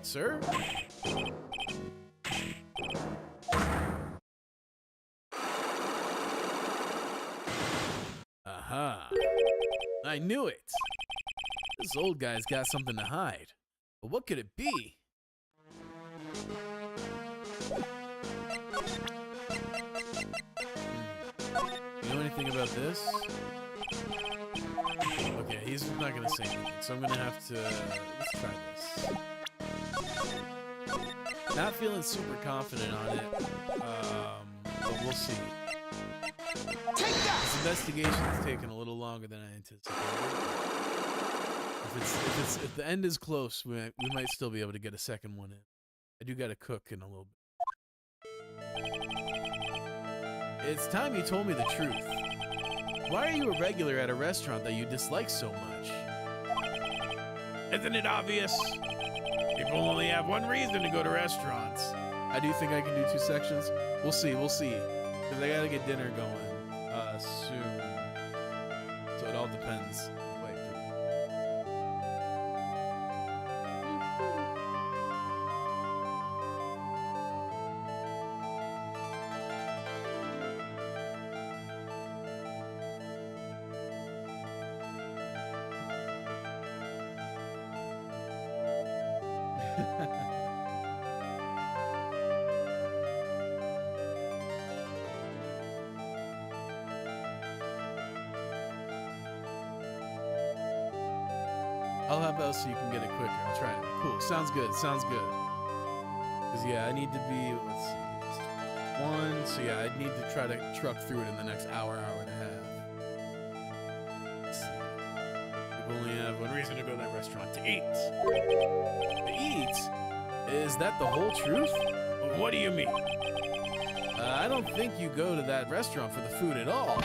Sir? Aha. I knew it. This old guy's got something to hide. But what could it be? You know anything about this? Okay, he's not gonna say anything, so I'm gonna have to... let's try this. Not feeling super confident on it, but we'll see. This investigation's taken a little longer than I anticipated. If the end is close, we might still be able to get a second one in. I do gotta cook in a little bit. It's time you told me the truth. Why are you a regular at a restaurant that you dislike so much? Isn't it obvious? People only have one reason to go to restaurants. I do think I can do 2 sections. We'll see. Because I gotta get dinner going soon. So it all depends. Wait. I'll have else so you can get it quicker. I'll try it. Cool. Sounds good. Because, yeah, I need to be, let's see, it's 1. So, yeah, I need to try to truck through it in the next hour and a half. Let's see. People only have one reason to go to that restaurant, to eat. To eat? Is that the whole truth? What do you mean? I don't think you go to that restaurant for the food at all.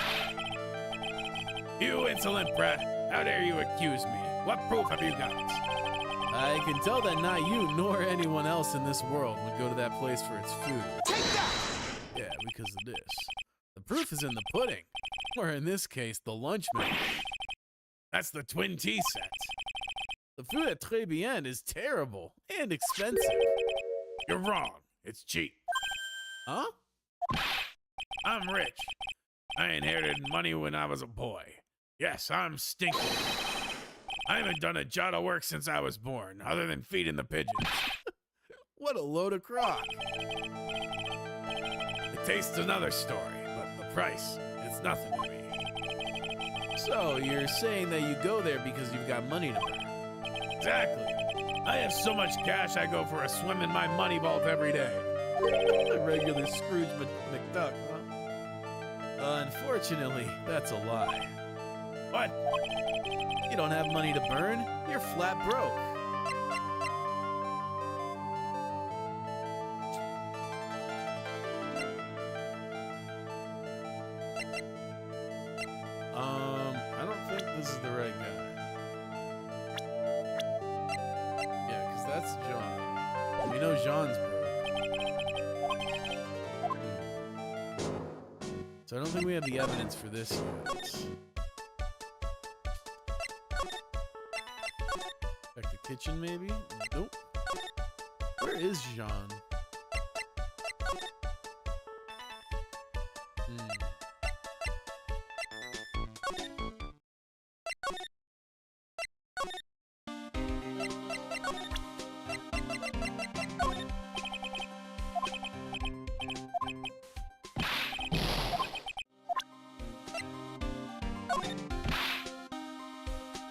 You insolent brat. How dare you accuse me? What proof have you got? I can tell that not you nor anyone else in this world would go to that place for its food. Yeah, because of this. The proof is in the pudding. Or in this case, the lunch menu. That's the twin tea set. The food at Très Bien is terrible and expensive. You're wrong. It's cheap. Huh? I'm rich. I inherited money when I was a boy. Yes, I'm stinky. I haven't done a jot of work since I was born, other than feeding the pigeons. What a load of crock. The taste's another story, but the price, it's nothing to me. So, you're saying that you go there because you've got money to burn? Exactly. I have so much cash I go for a swim in my money vault every day. A regular Scrooge McDuck, huh? Unfortunately, that's a lie. What? You don't have money to burn, you're flat broke. I don't think this is the right guy. Yeah, because that's John. We know Jean's broke. So I don't think we have the evidence for this yet. Check the kitchen, maybe? Nope. Where is Jean?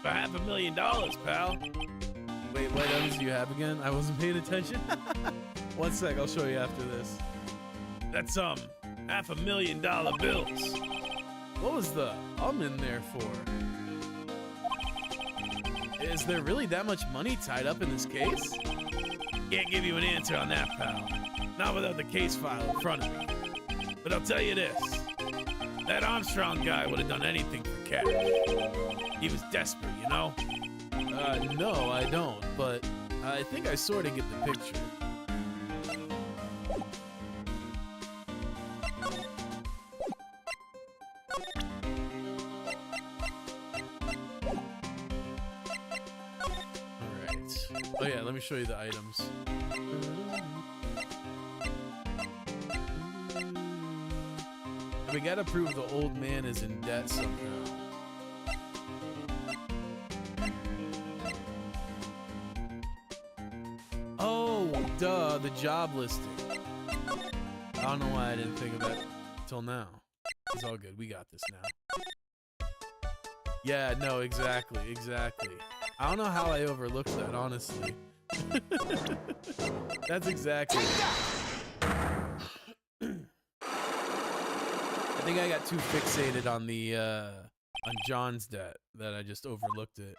$500,000, pal. Wait, what items do you have again? I wasn't paying attention. One sec, I'll show you after this. That's $500,000 bills. What was the in there for? Is there really that much money tied up in this case? Can't give you an answer on that, pal. Not without the case file in front of me. But I'll tell you this. That Armstrong guy would have done anything for cash. He was desperate, you know? No, I don't, but I think I sort of get the picture. Alright. Oh yeah, let me show you the items. We gotta prove the old man is in debt somehow. Oh, duh, the job listing. I don't know why I didn't think of that till now. It's all good, we got this now. Yeah, no, exactly. I don't know how I overlooked that, honestly. That's exactly. I think I got too fixated on the on John's debt that I just overlooked it.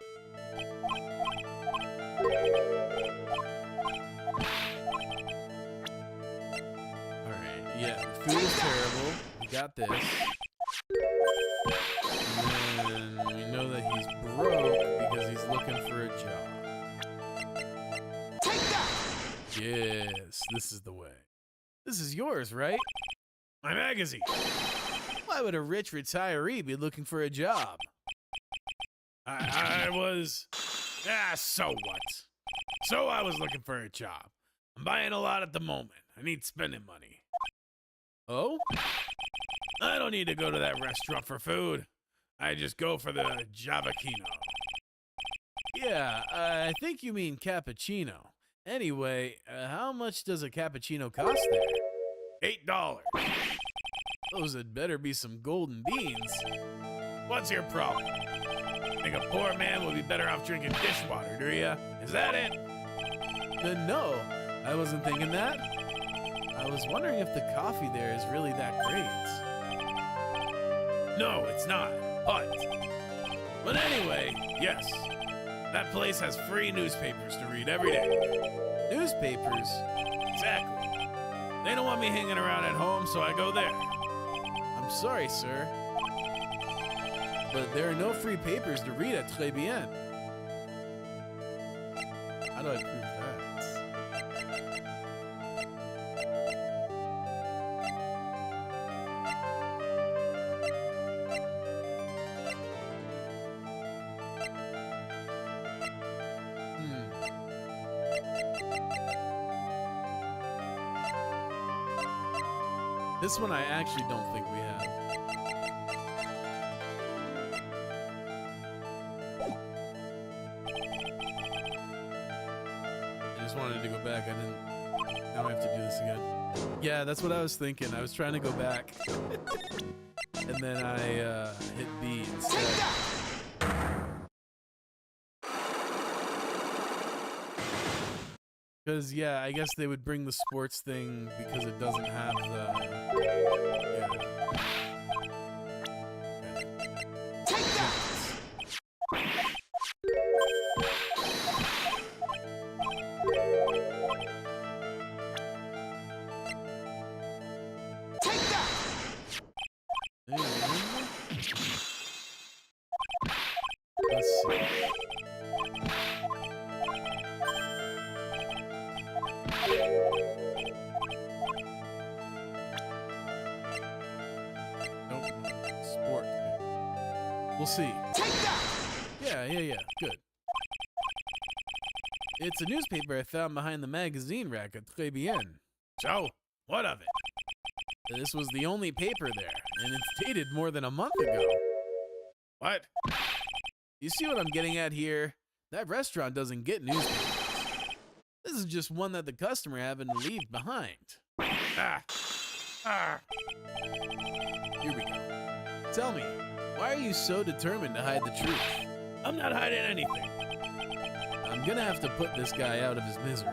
Alright, yeah, the food is terrible. We got this. And we know that he's broke because he's looking for a job. Yes, this is the way. This is yours, right? My magazine. Why would a rich retiree be looking for a job? I was... so what? So I was looking for a job. I'm buying a lot at the moment. I need spending money. Oh? I don't need to go to that restaurant for food. I just go for the Javakino. Yeah, I think you mean cappuccino. Anyway, how much does a cappuccino cost there? $8. Those had better be some golden beans. What's your problem? Think a poor man would be better off drinking dishwater, do ya? Is that it? No, I wasn't thinking that. I was wondering if the coffee there is really that great. No, it's not. But anyway, yes. That place has free newspapers to read every day. Newspapers? Exactly. They don't want me hanging around at home, so I go there. I'm sorry, sir, but there are no free papers to read at Très Bien. I do I prove that? This one I actually don't think we have. I just wanted to go back. I didn't. Now I have to do this again. Yeah, that's what I was thinking. I was trying to go back. And then I hit B instead. Because, yeah, I guess they would bring the sports thing because it doesn't have the... Yeah. Take that! Take that! Let's see. Nope. Sport. We'll see. Take that! Yeah. Good. It's a newspaper I found behind the magazine rack at Très Bien. So, what of it? This was the only paper there, and it's dated more than a month ago. What? You see what I'm getting at here? That restaurant doesn't get newspapers. This is just one that the customer happened to leave behind. Ah. Here we go. Tell me, why are you so determined to hide the truth? I'm not hiding anything. I'm gonna have to put this guy out of his misery.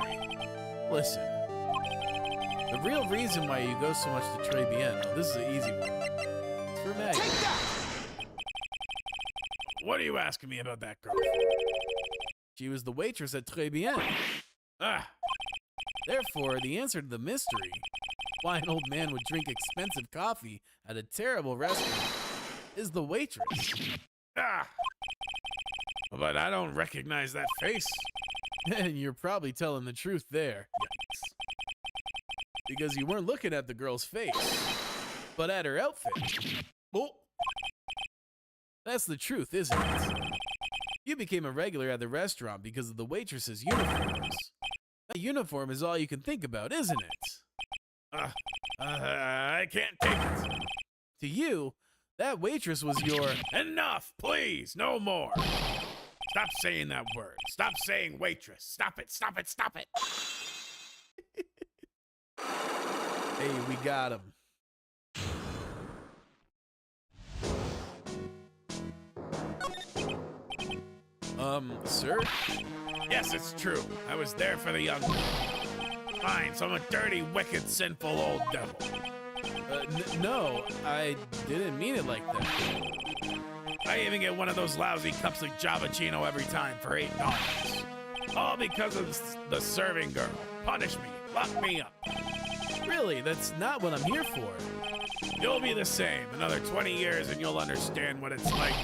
Listen, the real reason why you go so much to Très Bien, this is an easy one. It's for Maggie. Take that! What are you asking me about that girl? She was the waitress at Très Bien. Ah, Therefore, the answer to the mystery, why an old man would drink expensive coffee at a terrible restaurant, is the waitress. ah. But I don't recognize that face. And you're probably telling the truth there. Yikes. Because you weren't looking at the girl's face, but at her outfit. Oh. That's the truth, isn't it? You became a regular at the restaurant because of the waitress's uniforms. That uniform is all you can think about, isn't it? I can't take it. To you, that waitress was your... Enough, please, no more. Stop saying that word. Stop saying waitress. Stop it, stop it, stop it. Hey, we got him. Sir? Yes, it's true. I was there for the young girl. Fine, so I'm a dirty, wicked, sinful old devil. No, I didn't mean it like that. I even get one of those lousy cups of Javachino every time for $8. All because of the serving girl. Punish me. Lock me up. Really, that's not what I'm here for. You'll be the same. Another 20 years and you'll understand what it's like.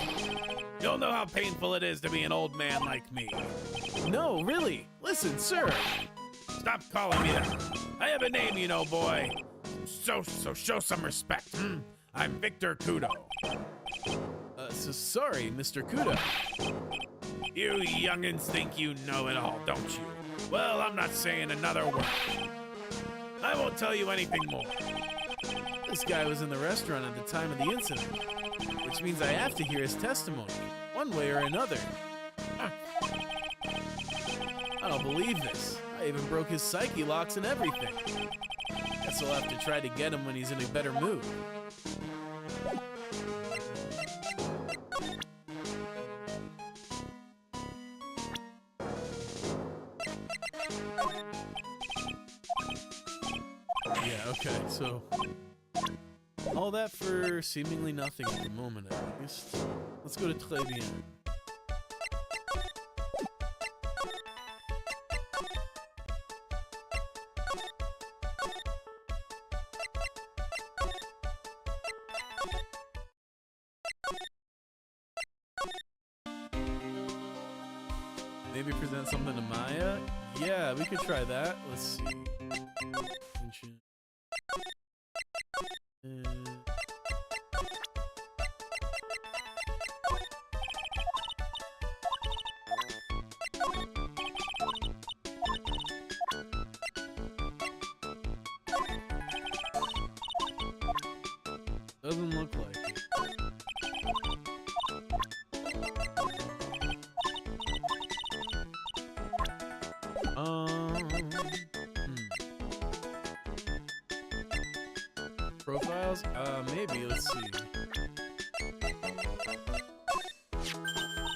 You'll know how painful it is to be an old man like me. No, really. Listen, sir. Stop calling me that. I have a name, you know, boy. So show some respect. I'm Victor Kudo. So sorry, Mr. Kudo. You youngins think you know it all, don't you? Well, I'm not saying another word. I won't tell you anything more. This guy was in the restaurant at the time of the incident, which means I have to hear his testimony, one way or another. I don't believe this. I even broke his psyche locks and everything. Guess I'll have to try to get him when he's in a better mood. Yeah, okay, so all that for seemingly nothing at the moment, at least. Let's go to Très Bien. Maybe present something to Maya? Yeah, we could try that. Let's see. Ancient. Doesn't look like it. Profiles? Maybe. Let's see.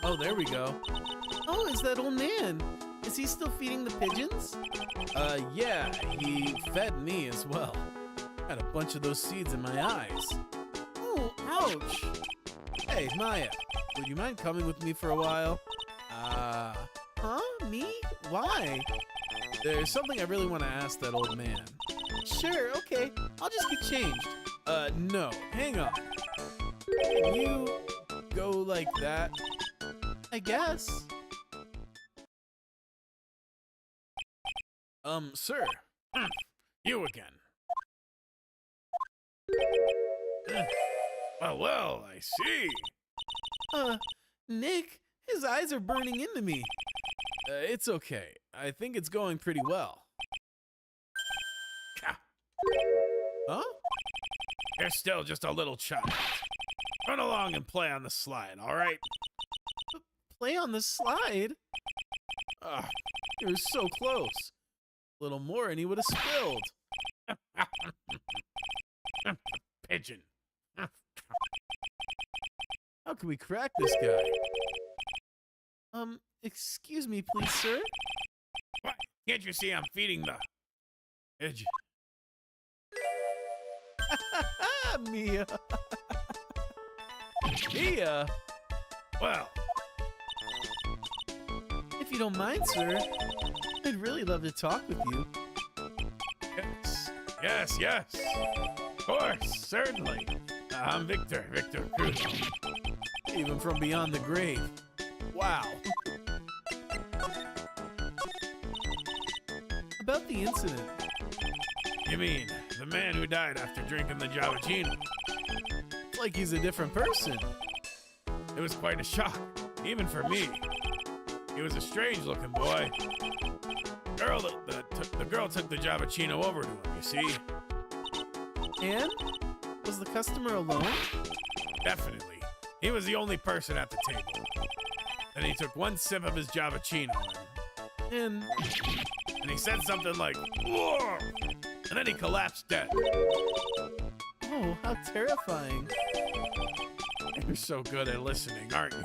Oh, there we go. Oh, is that old man? Is he still feeding the pigeons? Yeah, he fed me as well. Had a bunch of those seeds in my eyes. Oh, ouch. Hey, Maya, would you mind coming with me for a while? Huh? Me? Why? There's something I really want to ask that old man. Sure, okay. I'll just get changed. No, hang on. Can you go like that? I guess. Sir. You again. Well, I see. Nick, his eyes are burning into me. It's okay. I think it's going pretty well. Huh? You're still just a little child. Run along and play on the slide, all right? Play on the slide? Ah, you were so close. A little more and he would have spilled. Pigeon. How can we crack this guy? Excuse me, please, sir? What? Can't you see I'm feeding the pigeon? Mia. Mia? Well, If you don't mind, sir, I'd really love to talk with you. yes. Of course, certainly. I'm Victor Cruz. Even from beyond the grave. Wow. About the incident. You mean the man who died after drinking the Javachino? It's like he's a different person. It was quite a shock, even for me. He was a strange-looking boy. The girl took the Javachino over to him, you see? And? Was the customer alone? Definitely. He was the only person at the table. Then he took one sip of his Javachino And and he said something like, "Whoa!" And then he collapsed dead. oh, how terrifying. You're so good at listening, aren't you?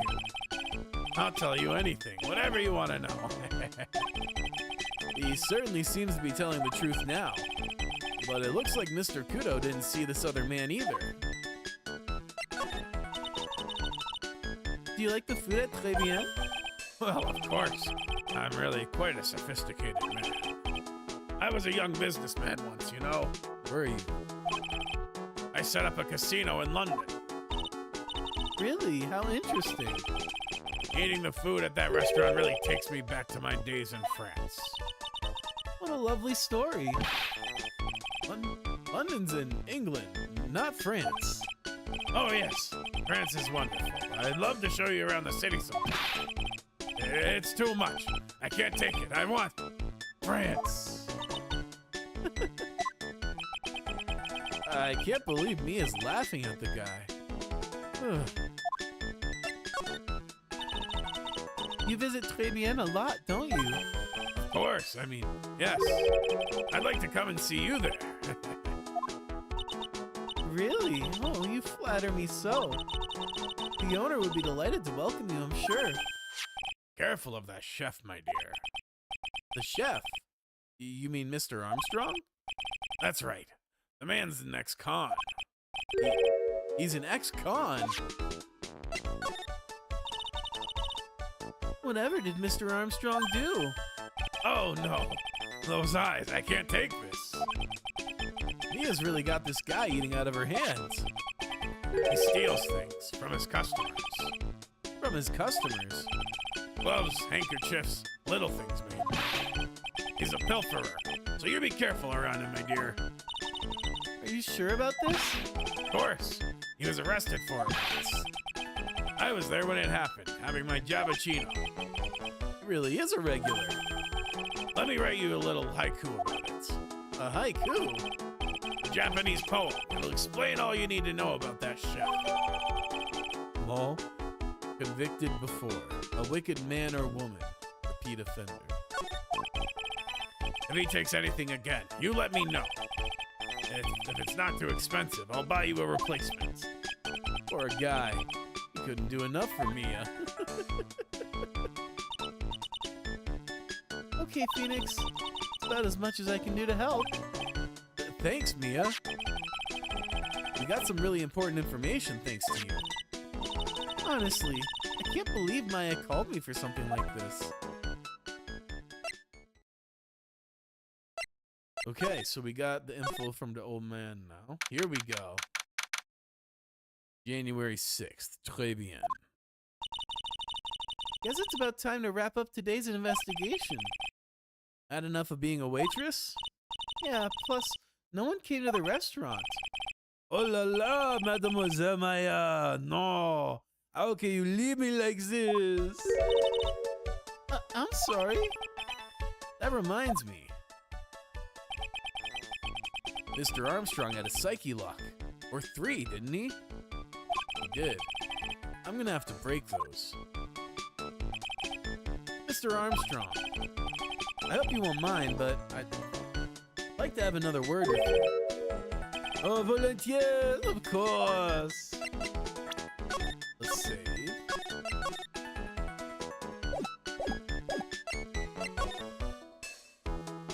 I'll tell you anything, whatever you want to know. He certainly seems to be telling the truth now. But it looks like Mr. Kudo didn't see this other man either. Do you like the food at Très Bien? Well, of course. I'm really quite a sophisticated man. I was a young businessman once, you know. Were you? I set up a casino in London. Really? How interesting. Eating the food at that restaurant really takes me back to my days in France. What a lovely story. London's in England, not France. Oh, yes. France is wonderful. I'd love to show you around the city sometime. It's too much. I can't take it. I want France. I can't believe Mia's laughing at the guy. You visit Très Bien a lot, don't you? Of course. I mean, yes. I'd like to come and see you there. Really? Oh, you flatter me so. The owner would be delighted to welcome you, I'm sure. Careful of that chef, my dear. The chef? You mean Mr. Armstrong? That's right. The man's an ex-con. He's an ex-con. Whatever did Mr. Armstrong do? Oh, no. Those eyes. I can't take this. Mia's really got this guy eating out of her hands. He steals things from his customers. From his customers? Gloves, handkerchiefs, little things, mate. He's a pilferer, so you be careful around him, my dear. Are you sure about this? Of course, he was arrested for it. I was there when it happened, having my Jabachino. He really is a regular. Let me write you a little haiku about it. A haiku? A Japanese poem. It'll explain all you need to know about that chef. Mo, convicted before. A wicked man or woman. Repeat offender. If he takes anything again, you let me know. If it's not too expensive, I'll buy you a replacement. Poor guy. He couldn't do enough for Mia. Okay, Phoenix. It's about as much as I can do to help. Thanks, Mia. We got some really important information thanks to you. Honestly, I can't believe Maya called me for something like this. Okay, so we got the info from the old man now. Here we go. January 6th. Très bien. Guess it's about time to wrap up today's investigation. Had enough of being a waitress? Yeah, plus, no one came to the restaurant. Oh la la, Mademoiselle Maya. No. How can you leave me like this? I'm sorry. That reminds me. Mr. Armstrong had a psyche lock. Or 3, didn't he? He did. I'm gonna have to break those. Mr. Armstrong, I hope you won't mind, but I'd like to have another word with you. Oh, volontiers, of course. Let's save.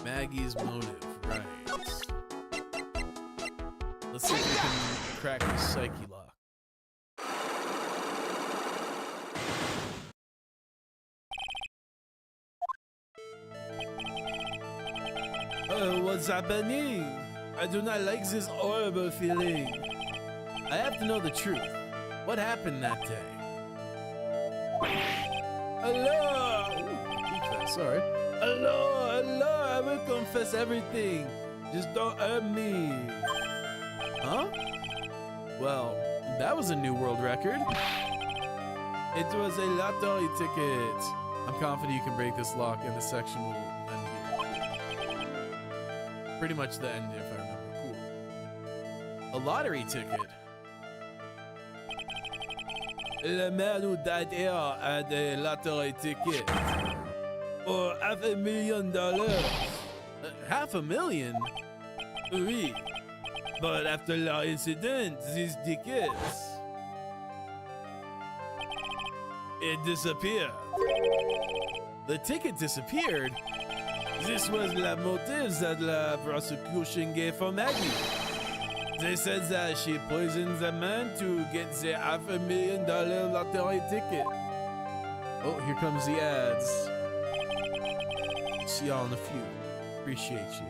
Maggie's motive, right. Let's see if we can crack the psyche lock. What's happening? I do not like this horrible feeling. I have to know the truth. What happened that day? Hello! Sorry. Hello, I will confess everything. Just don't hurt me. Huh? Well, that was a new world record. It was a lottery ticket. I'm confident you can break this lock and the section will end here. Pretty much the end, if I remember. Cool. A lottery ticket. Le man who died here had a lottery ticket. For $500,000. $500,000? Oui. But after the incident, these tickets... It disappeared. The ticket disappeared? This was the motive that the prosecution gave for Maggie. They said that she poisoned the man to get the $500,000 lottery ticket. Oh, here comes the ads. See y'all in a few. Appreciate you.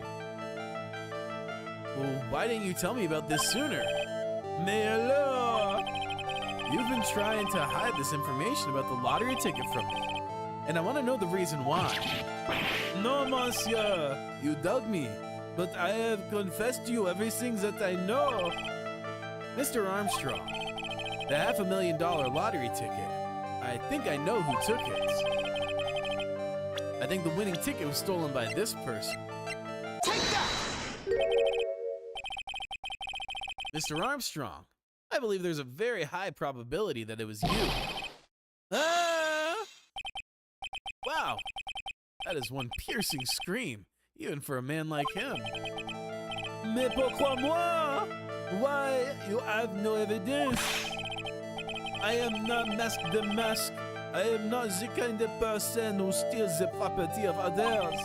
Well, why didn't you tell me about this sooner? Mais alors! You've been trying to hide this information about the lottery ticket from me. And I want to know the reason why. No, monsieur. You dug me. But I have confessed to you everything that I know. Mr. Armstrong, the $500,000 lottery ticket. I think I know who took it. I think the winning ticket was stolen by this person. Take that! Mr. Armstrong, I believe there's a very high probability that it was you. Ah! Wow, that is one piercing scream, even for a man like him. Mais pourquoi moi? Why, you have no evidence. I am not Mask the Mask. I am not the kind of person who steals the property of others.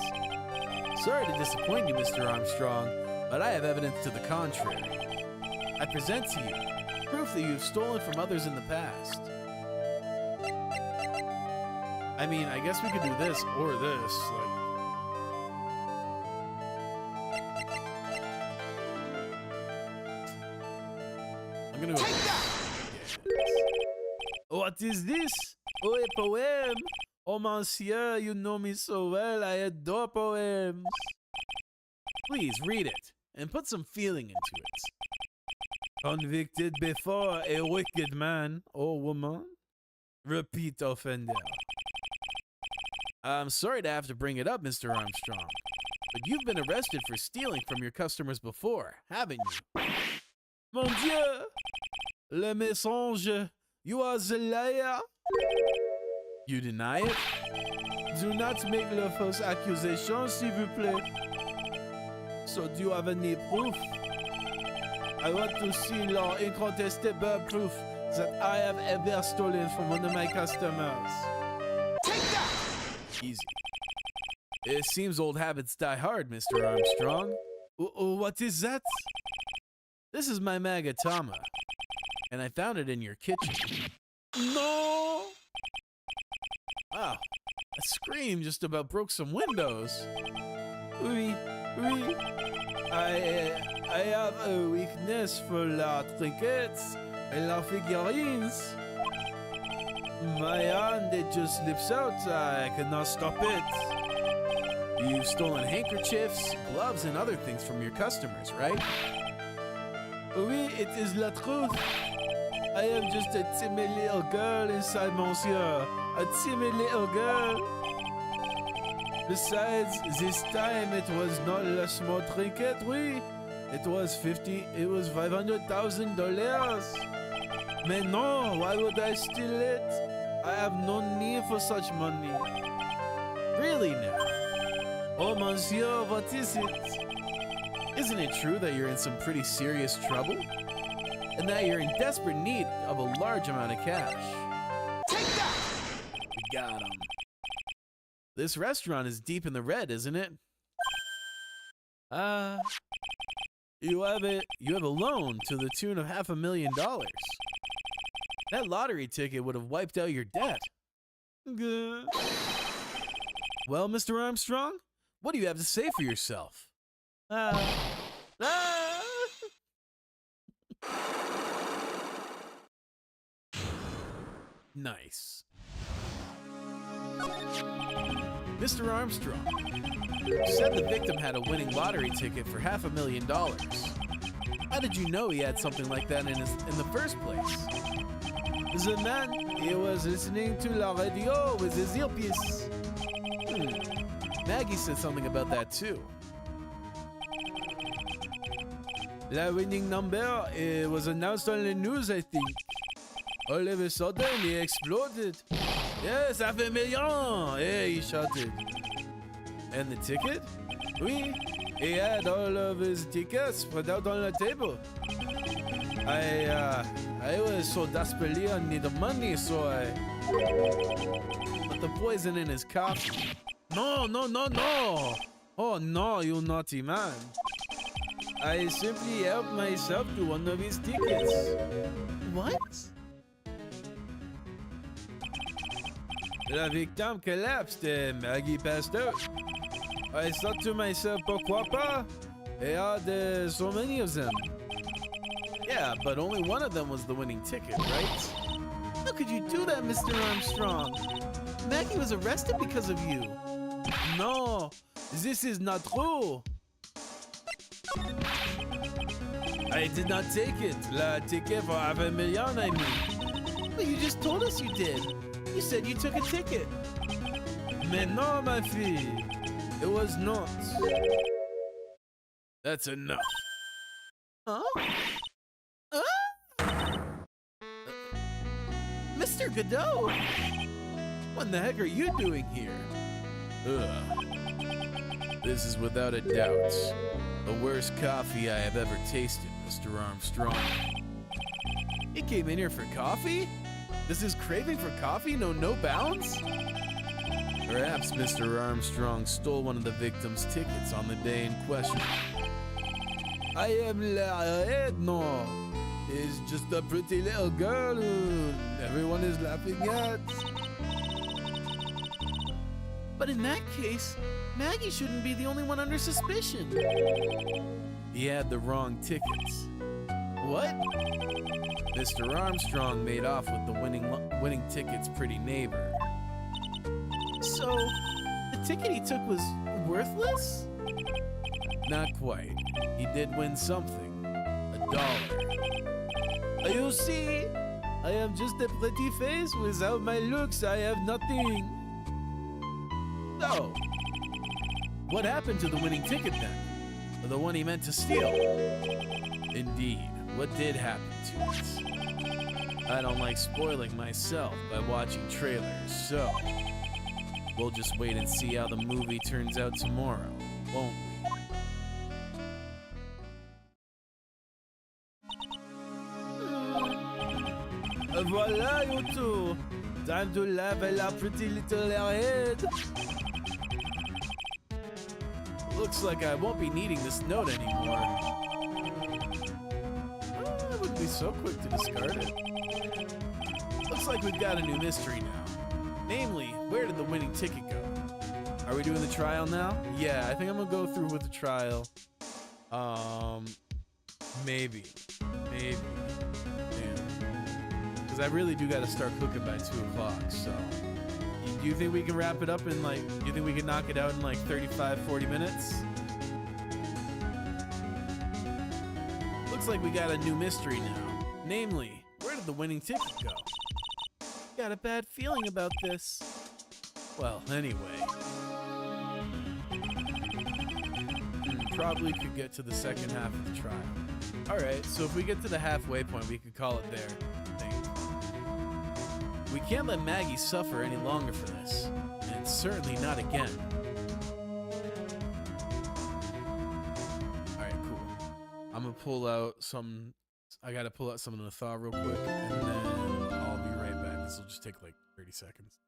Sorry to disappoint you, Mr. Armstrong, but I have evidence to the contrary. I present to you proof that you've stolen from others in the past. I mean, I guess we could do this or this, like... I'm gonna go... Take that! Yes. What is this? Oh, a poem? Oh, monsieur, you know me so well. I adore poems. Please read it and put some feeling into it. Convicted before a wicked man or woman. Repeat offender. I'm sorry to have to bring it up, Mr. Armstrong, but you've been arrested for stealing from your customers before, haven't you? Mon Dieu! Le mensonge. You are the liar. You deny it? Do not make le false accusation, s'il vous plaît. So do you have any proof? I want to see your incontestable proof that I have ever stolen from one of my customers. Easy. It seems old habits die hard, Mr. Armstrong. What is that? This is my Magatama, and I found it in your kitchen. No! Wow, a scream just about broke some windows. Oui. I have a weakness for la trinkets and la figurines. My hand, it just slips out. I cannot stop it. You've stolen handkerchiefs, gloves, and other things from your customers, right? Oui, it is la truth. I am just a timid little girl inside, monsieur. A timid little girl. Besides, this time it was not a small trinket, oui. It was $500,000. Mais non, why would I steal it? I have no need for such money. Really now? Oh, monsieur, what is it? Isn't it true that you're in some pretty serious trouble? And that you're in desperate need of a large amount of cash? Take that! We got him. This restaurant is deep in the red, isn't it? You have a loan to the tune of $500,000. That lottery ticket would have wiped out your debt. Good. Well, Mr. Armstrong, what do you have to say for yourself? Nice. Mr. Armstrong, you said the victim had a winning lottery ticket for $500,000. How did you know he had something like that in the first place? The man, he was listening to la radio with his earpiece. Maggie said something about that too. The winning number, it was announced on the news, I think. All of a sudden, he exploded. Yes, $500,000! Yeah, he shouted. And the ticket? Oui, he had all of his tickets spread out on the table. I was so desperately in need of money, so I... Put the poison in his coffee. No! Oh no, you naughty man. I simply helped myself to one of his tickets. What? La victime collapsed and Maggie passed out. I thought to myself, pourquoi pas? They had so many of them. Yeah, but only one of them was the winning ticket, right? How could you do that, Mr. Armstrong? Maggie was arrested because of you. No, this is not true. I did not take it. La ticket for $500,000, I mean. But you just told us you did. You said you took a ticket. Mais non, ma fille. It was not. That's enough. Huh? Mr. Godot! What the heck are you doing here? Ugh. This is without a doubt the worst coffee I have ever tasted, Mr. Armstrong. He came in here for coffee? Does his craving for coffee know no bounds? Perhaps Mr. Armstrong stole one of the victim's tickets on the day in question. I am no. It's just a pretty little girl who everyone is laughing at. But in that case, Maggie shouldn't be the only one under suspicion. He had the wrong tickets. What? Mr. Armstrong made off with the winning ticket's pretty neighbor. So, the ticket he took was worthless? Not quite. He did win something. $1. You see, I am just a pretty face. Without my looks, I have nothing. So, what happened to the winning ticket then? Or the one he meant to steal? Indeed, what did happen to it? I don't like spoiling myself by watching trailers, so we'll just wait and see how the movie turns out tomorrow, won't we? Voila, you two. Time to laugh at our pretty little airhead. Looks like I won't be needing this note anymore. I wouldn't be so quick to discard it. Looks like we've got a new mystery now. Namely, where did the winning ticket go? Are we doing the trial now? Yeah, I think I'm gonna go through with the trial. Maybe. Because I really do gotta start cooking by 2 o'clock, so. Do you think we can wrap it up in like, do you think we can knock it out in like 35, 40 minutes? Looks like we got a new mystery now. Namely, where did the winning ticket go? Got a bad feeling about this. Well, anyway. Probably could get to the second half of the trial. Alright, so if we get to the halfway point, we could call it there. I think. We can't let Maggie suffer any longer for this. And certainly not again. Alright, cool. I'm gonna pull out some... I gotta pull out some of the thaw real quick, and then I'll be right back. This will just take like 30 seconds.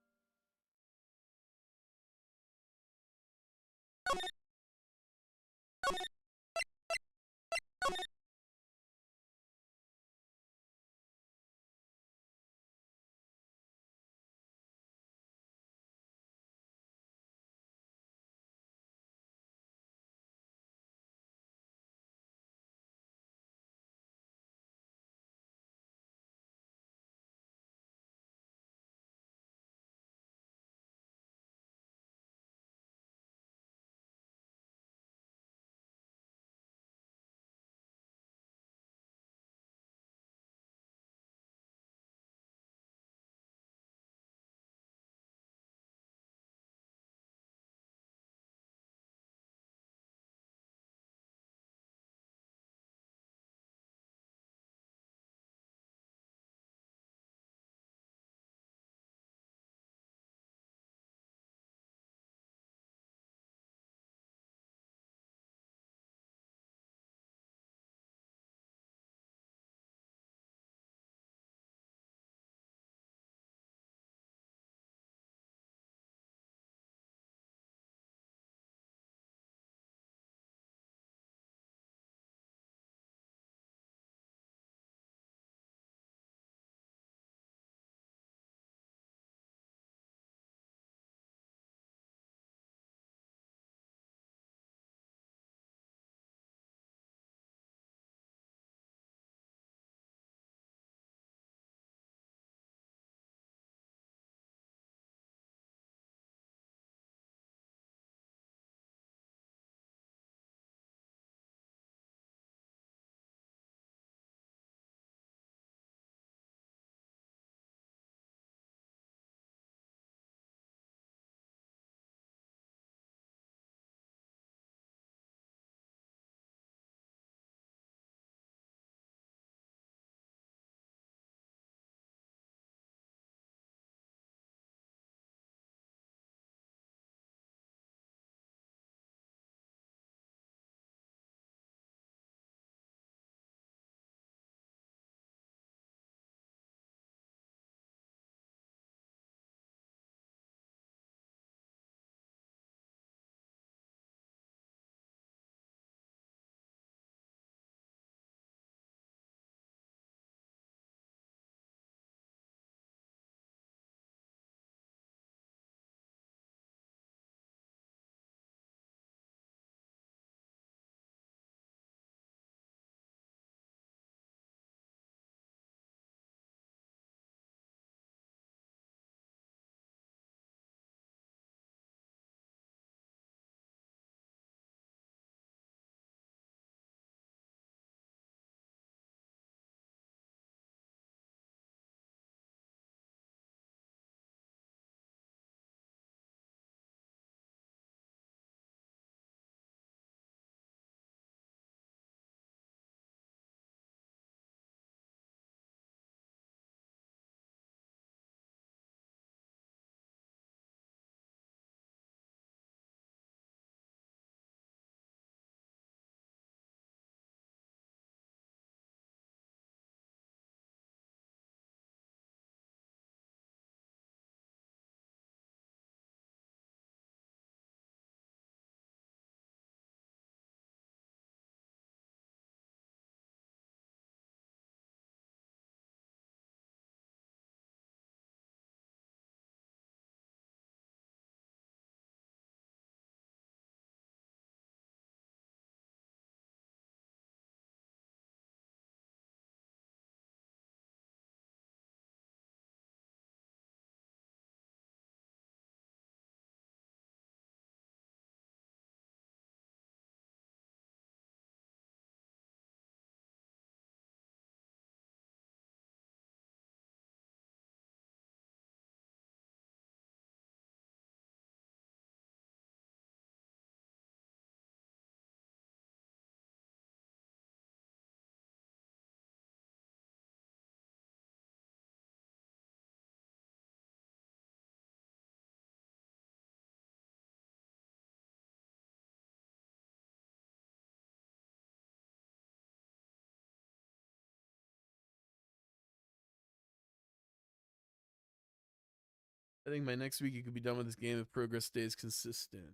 I think by next week you could be done with this game if progress stays consistent.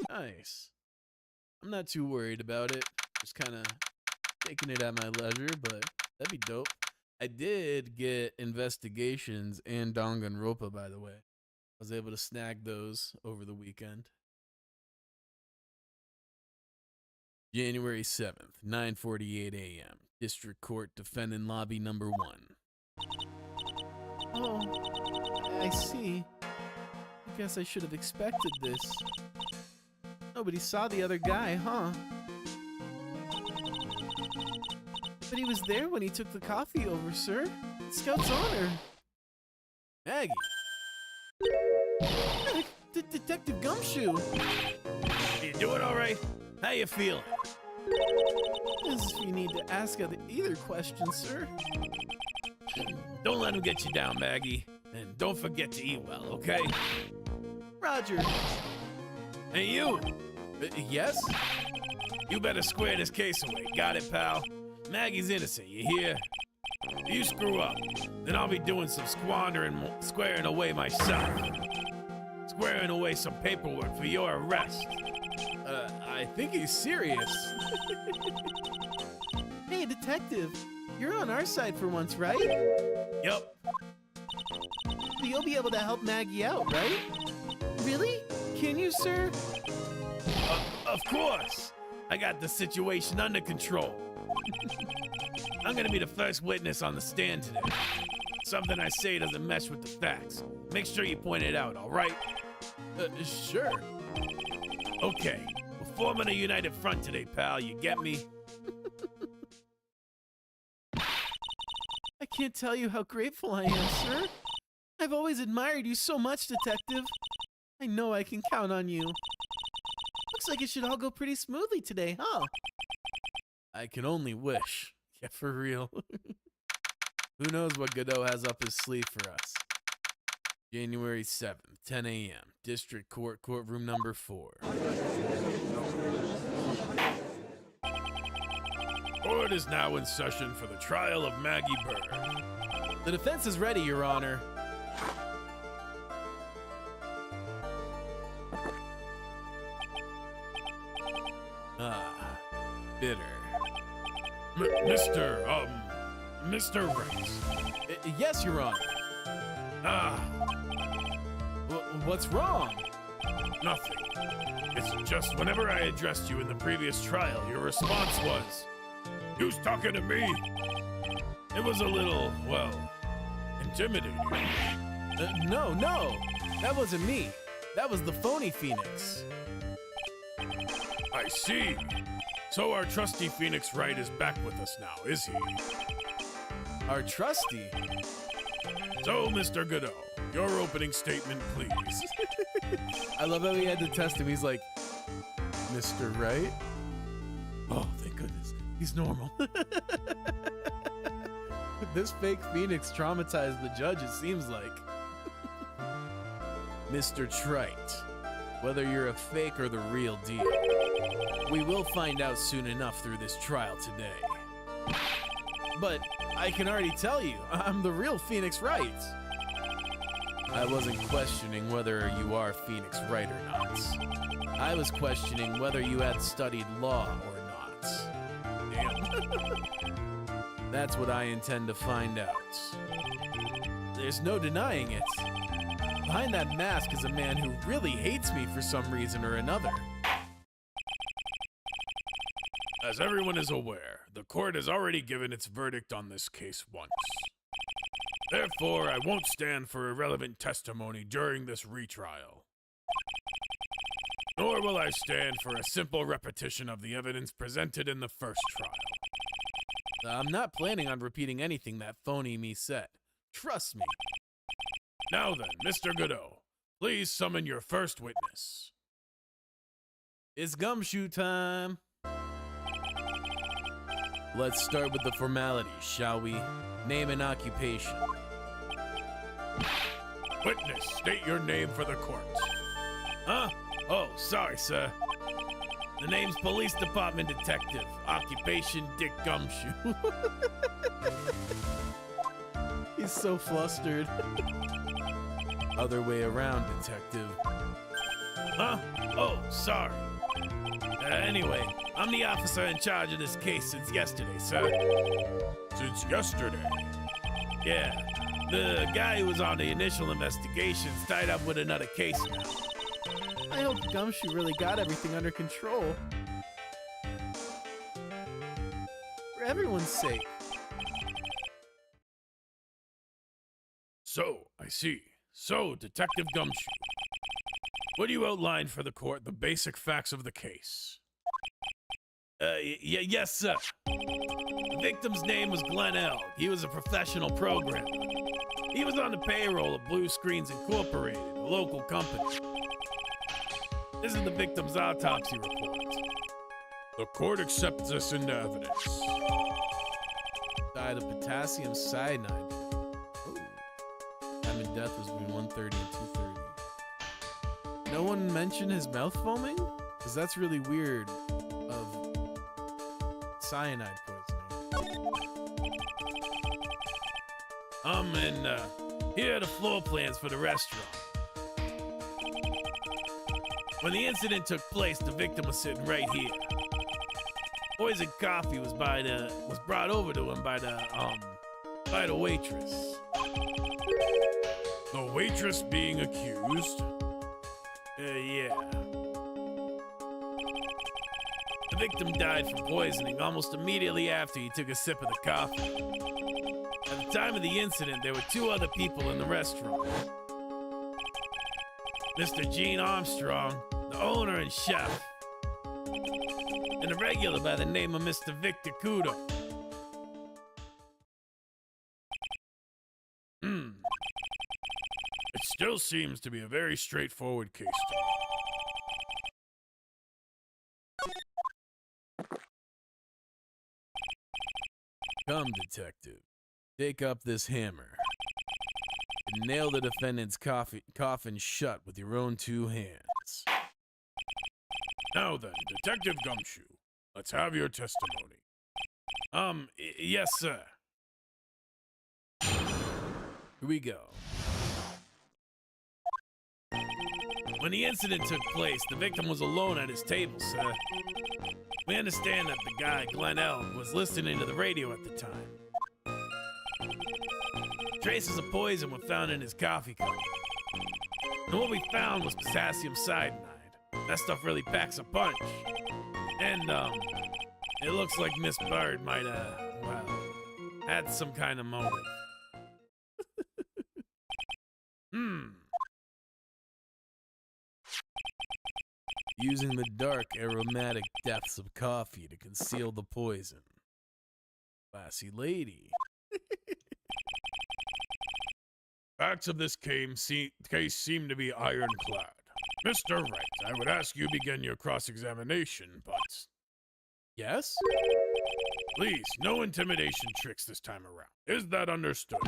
Nice. I'm not too worried about it. Just kind of taking it at my leisure, but that'd be dope. I did get investigations and Danganronpa, by the way. I was able to snag those over the weekend. January 7th, 9:48 a.m. District Court Defendant Lobby number 1. Oh, I see. I guess I should have expected this. Nobody saw the other guy, huh? But he was there when he took the coffee over, sir. Scout's honor. Maggie! Detective Gumshoe! You doing all right? How you feeling? As if you need to ask either question, sir. Don't let him get you down, Maggie. And don't forget to eat well, okay? Roger. Hey, you! Yes? You better square this case away. Got it, pal? Maggie's innocent, you hear? If you screw up, then I'll be doing some squaring away myself. Squaring away some paperwork for your arrest. I think he's serious. Hey, detective. You're on our side for once, right? Yup. So you'll be able to help Maggie out, right? Really? Can you, sir? Of course. I got the situation under control. I'm gonna be the first witness on the stand today. Something I say doesn't mesh with the facts. Make sure you point it out, all right? Sure. Okay. We're forming a united front today, pal. You get me? I can't tell you how grateful I am, sir. I've always admired you so much, detective. I know I can count on you. Looks like it should all go pretty smoothly today, huh? I can only wish. Yeah, for real. Who knows what Godot has up his sleeve for us? January 7th, 10 a.m. District Court, courtroom number 4. Court is now in session for the trial of Maggie Bird. The defense is ready, Your Honor. Bitter. Mr. Rex. Yes, Your Honor. What's wrong? Nothing. It's just whenever I addressed you in the previous trial, your response was, "Who's talking to me?" It was a little, well, intimidating. No, that wasn't me. That was the phony Phoenix. I see. So our trusty Phoenix Wright is back with us now, is he? Our trusty? So, Mr. Godot, your opening statement, please. I love how he had to test him. He's like, Mr. Wright? Oh, thank goodness. He's normal. This fake Phoenix traumatized the judge, it seems like. Mr. Trite, whether you're a fake or the real deal, we will find out soon enough through this trial today. But I can already tell you, I'm the real Phoenix Wright. I wasn't questioning whether you are Phoenix Wright or not. I was questioning whether you had studied law or not. Damn. That's what I intend to find out. There's no denying it. Behind that mask is a man who really hates me for some reason or another. As everyone is aware, the court has already given its verdict on this case once. Therefore, I won't stand for irrelevant testimony during this retrial. Nor will I stand for a simple repetition of the evidence presented in the first trial. I'm not planning on repeating anything that phony me said. Trust me. Now then, Mr. Godot, please summon your first witness. It's gumshoe time. Let's start with the formalities, shall we? Name and occupation. Witness, state your name for the court. Huh? Oh, sorry, sir. The name's Police Department Detective. Occupation, Dick Gumshoe. He's so flustered. Other way around, detective. Huh? Oh, sorry. Anyway, I'm the officer in charge of this case since yesterday, sir. Since yesterday. Yeah, the guy who was on the initial investigation's tied up with another case now. I hope Gumshoe really got everything under control. For everyone's sake. So, I see. So, Detective Gumshoe, would you outline for the court the basic facts of the case? Yes, sir. The victim's name was Glenn L. He was a professional programmer. He was on the payroll of Blue Screens Incorporated, a local company. This is the victim's autopsy report. The court accepts this into evidence. Died of potassium cyanide. Ooh. Time of death was between 1:30 and 2:30. No one mentioned his mouth foaming? Because that's really weird of cyanide poisoning. And here are the floor plans for the restaurant. When the incident took place, the victim was sitting right here. Poison coffee was brought over to him by the waitress. The waitress being accused. Yeah. The victim died from poisoning almost immediately after he took a sip of the coffee. At the time of the incident, there were two other people in the restaurant. Mr. Gene Armstrong, the owner and chef, and a regular by the name of Mr. Victor Kudo. It still seems to be a very straightforward case to me. Come, detective. Take up this hammer. And nail the defendant's coffin shut with your own two hands. Now then, Detective Gumshoe, let's have your testimony. Yes, sir. Here we go. When the incident took place, the victim was alone at his table, sir. We understand that the guy, Glenn L., was listening to the radio at the time. Traces of poison were found in his coffee cup. And what we found was potassium cyanide. That stuff really packs a punch. And, it looks like Miss Bird might have, had some kind of motive. Using the dark, aromatic depths of coffee to conceal the poison. Classy lady. Facts of this case seem to be ironclad. Mr. Wright, I would ask you begin your cross-examination, but... Yes? Please, no intimidation tricks this time around. Is that understood?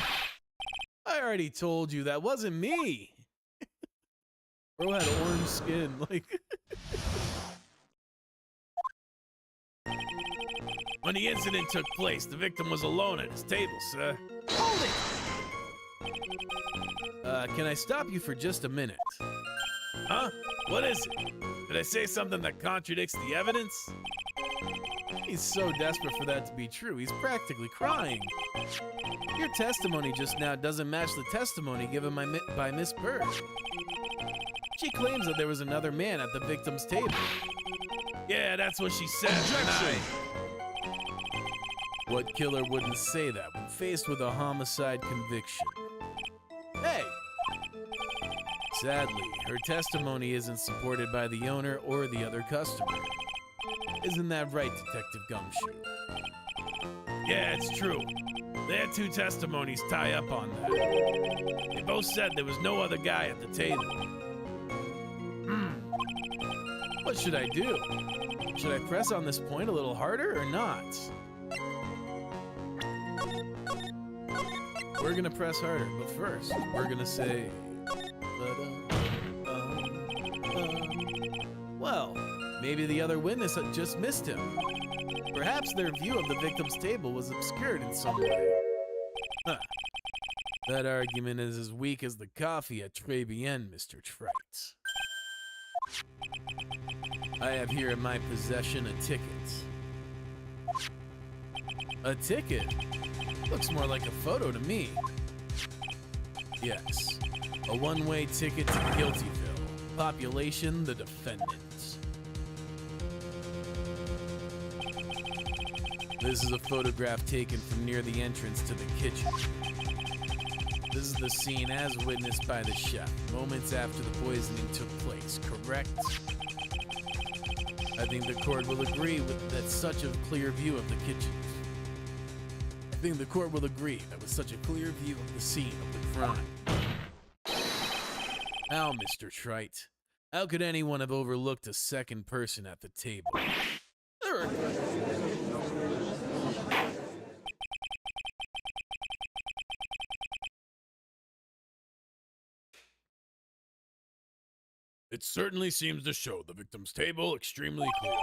I already told you that wasn't me. Bro had orange skin, like... When the incident took place, the victim was alone at his table, sir. Hold it! Can I stop you for just a minute? Huh? What is it? Did I say something that contradicts the evidence? He's so desperate for that to be true, he's practically crying. Your testimony just now doesn't match the testimony given by Miss Bird. She claims that there was another man at the victim's table. Yeah, that's what she said. What killer wouldn't say that when faced with a homicide conviction? Hey! Sadly, her testimony isn't supported by the owner or the other customer. Isn't that right, Detective Gumshoe? Yeah, it's true. Their two testimonies tie up on that. They both said there was no other guy at the table. What should I do? Should I press on this point a little harder or not? We're gonna press harder, but first, we're gonna say... Well, maybe the other witness had just missed him. Perhaps their view of the victim's table was obscured in some way. Huh. That argument is as weak as the coffee at Très Bien, Mr. Trite. I have here in my possession a ticket. A ticket? Looks more like a photo to me. Yes, a one-way ticket to Guiltyville. Population, the defendants. This is a photograph taken from near the entrance to the kitchen. This is the scene as witnessed by the chef, moments after the poisoning took place, correct? I think the court will agree with that such a clear view of the kitchen. I think the court will agree that with such a clear view of the scene of the crime. How, Mr. Trite? How could anyone have overlooked a second person at the table? It certainly seems to show the victim's table extremely clearly.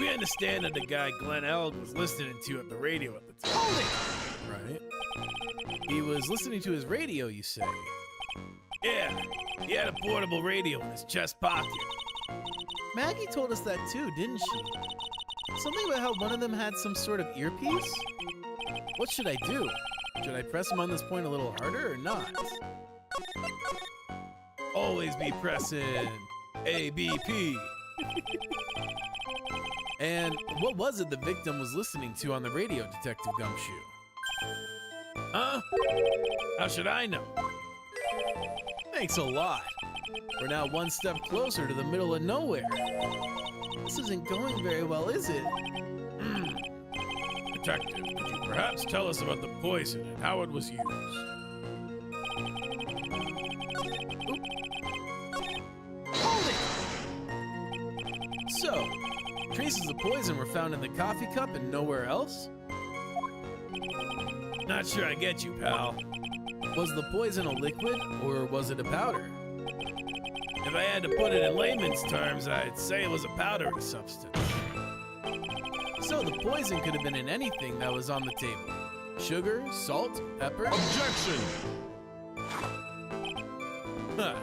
We understand that the guy Glenn Elg was listening to at the radio at the time. Right? He was listening to his radio, you say? Yeah, he had a portable radio in his chest pocket. Maggie told us that too, didn't she? Something about how one of them had some sort of earpiece? What should I do? Should I press him on this point a little harder or not? Always be pressing ABP. And what was it the victim was listening to on the radio, Detective Gumshoe? Huh? How should I know? Thanks a lot. We're now one step closer to the middle of nowhere. This isn't going very well, is it? Detective, could you perhaps tell us about the poison and how it was used? Hold it! So, traces of poison were found in the coffee cup and nowhere else? Not sure I get you, pal. Was the poison a liquid or was it a powder? If I had to put it in layman's terms, I'd say it was a powdery substance. So the poison could have been in anything that was on the table. Sugar, salt, pepper? Objection! Huh.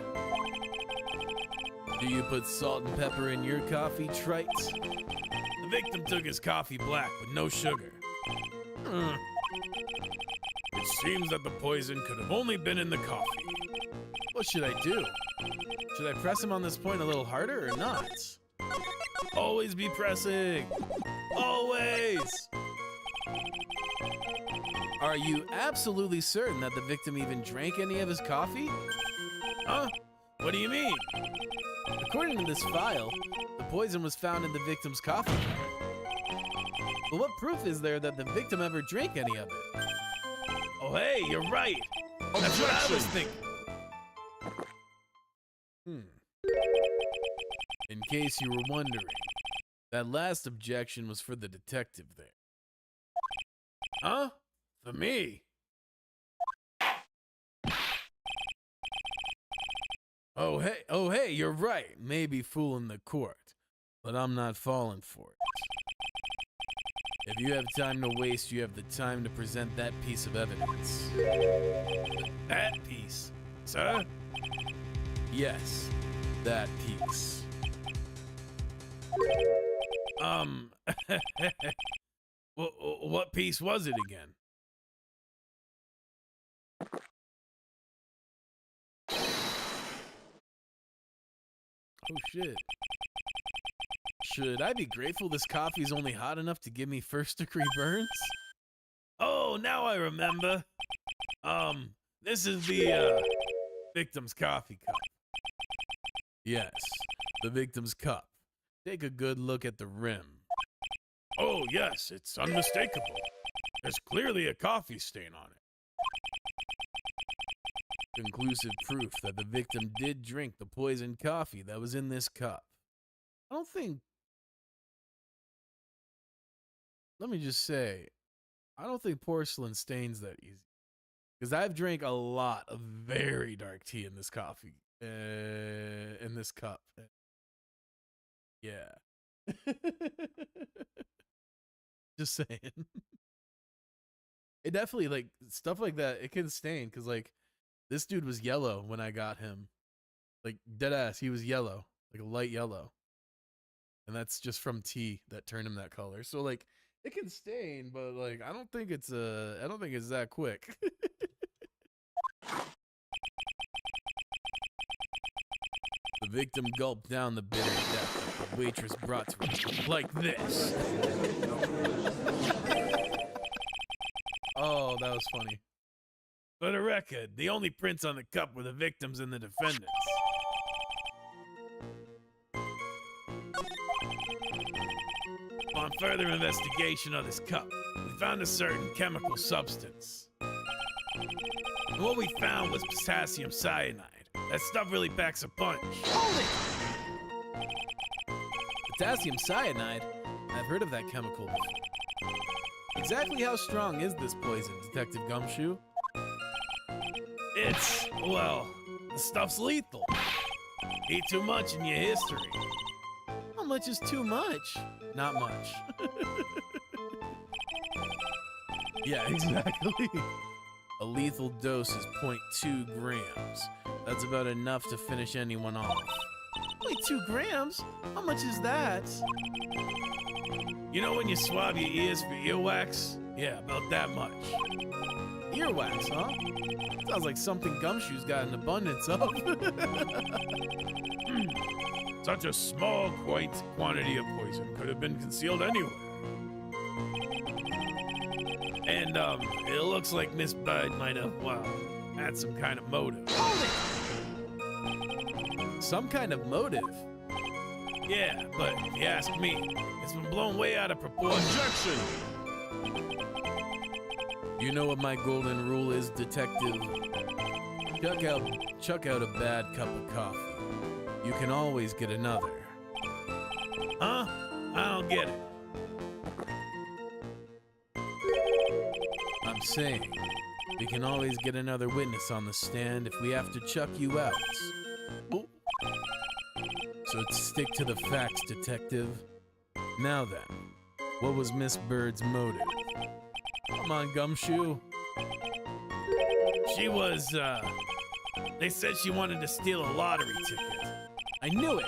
Do you put salt and pepper in your coffee, Trite? The victim took his coffee black with no sugar. It seems that the poison could have only been in the coffee. What should I do? Should I press him on this point a little harder or not? Always be pressing. Always! Are you absolutely certain that the victim even drank any of his coffee? Huh? What do you mean? According to this file, the poison was found in the victim's coffee cup. But what proof is there that the victim ever drank any of it? Oh, hey, you're right. That's what I was thinking. In case you were wondering, that last objection was for the detective there. Huh? For me? Oh hey, you're right. Maybe fooling the court, but I'm not falling for it. If you have time to waste, you have the time to present that piece of evidence. That piece, sir? Yes, that piece. What piece was it again? Oh shit. Should I be grateful this coffee's only hot enough to give me first-degree burns? Oh, now I remember. This is the, victim's coffee cup. Yes, the victim's cup. Take a good look at the rim. Oh, yes, it's unmistakable. There's clearly a coffee stain on it. Conclusive proof that the victim did drink the poisoned coffee that was in this cup. I don't think... Let me just say, I don't think porcelain stains that easy. Because I've drank a lot of very dark tea in this coffee. In this cup. Yeah. Just saying. It definitely, like, stuff like that, it can stain, because, like, this dude was yellow when I got him. Like, dead ass, he was yellow. Like, a light yellow. And that's just from tea that turned him that color. So, like, it can stain, but, like, I don't think it's that quick. The victim gulped down the bitter death the waitress brought to her like this. Oh, that was funny. For the record, the only prints on the cup were the victims and the defendants. On further investigation of this cup, we found a certain chemical substance. And what we found was potassium cyanide. That stuff really packs a punch. Hold it! Potassium cyanide? I've heard of that chemical before. Exactly how strong is this poison, Detective Gumshoe? Well, the stuff's lethal. Eat too much in your history. How much is too much? Not much. Yeah, exactly. A lethal dose is 0.2 grams. That's about enough to finish anyone off. Wait, 2 grams? How much is that? You know when you swab your ears for earwax? Yeah, about that much. Earwax, huh? Sounds like something Gumshoe's got an abundance of. Such a small, quaint quantity of poison could have been concealed anywhere. And, it looks like Miss Bird might have, well, had some kind of motive. Some kind of motive? Yeah, but if you ask me, it's been blown way out of proportion. Objection! You know what my golden rule is, Detective? Chuck out a bad cup of coffee. You can always get another. Huh? I don't get it. I'm saying, we can always get another witness on the stand if we have to chuck you out. So stick to the facts, Detective. Now then, what was Miss Bird's motive? Come on, Gumshoe. She was, they said she wanted to steal a lottery ticket. I knew it.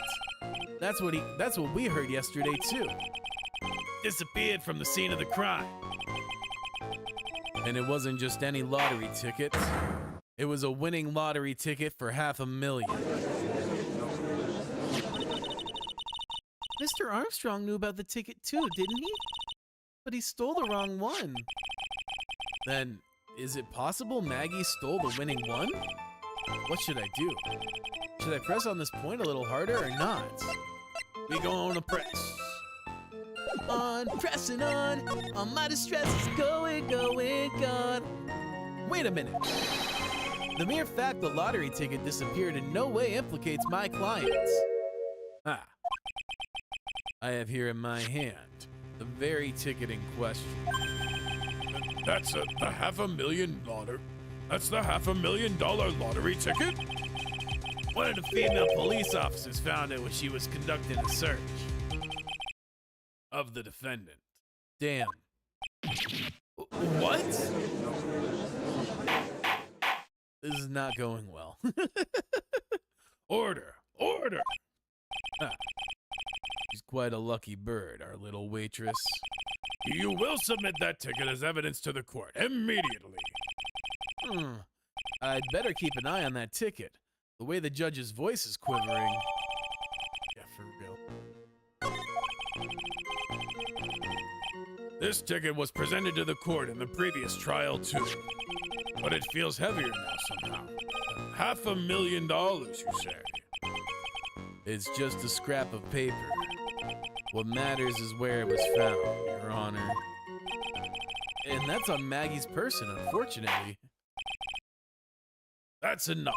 That's what we heard yesterday too. Disappeared from the scene of the crime. And it wasn't just any lottery ticket. It was a winning lottery ticket for $500,000. Mr. Armstrong knew about the ticket too, didn't he? But he stole the wrong one. Then, is it possible Maggie stole the winning one? What should I do? Should I press on this point a little harder or not? We gonna press. On, pressing on, all my distress is going, gone. Wait a minute. The mere fact the lottery ticket disappeared in no way implicates my clients. Ah. I have here in my hand the very ticket in question. That's the $500,000 lottery. That's the $500,000 lottery ticket? One of the female police officers found it when she was conducting a search of the defendant. Damn. What? This is not going well. Order! Order! Ah. She's quite a lucky bird, our little waitress. You will submit that ticket as evidence to the court immediately. I'd better keep an eye on that ticket. The way the judge's voice is quivering. Yeah, for real. This ticket was presented to the court in the previous trial too. But it feels heavier now somehow. $500,000, you say? It's just a scrap of paper. What matters is where it was found, Your Honor. And that's on Maggie's person, unfortunately. That's enough.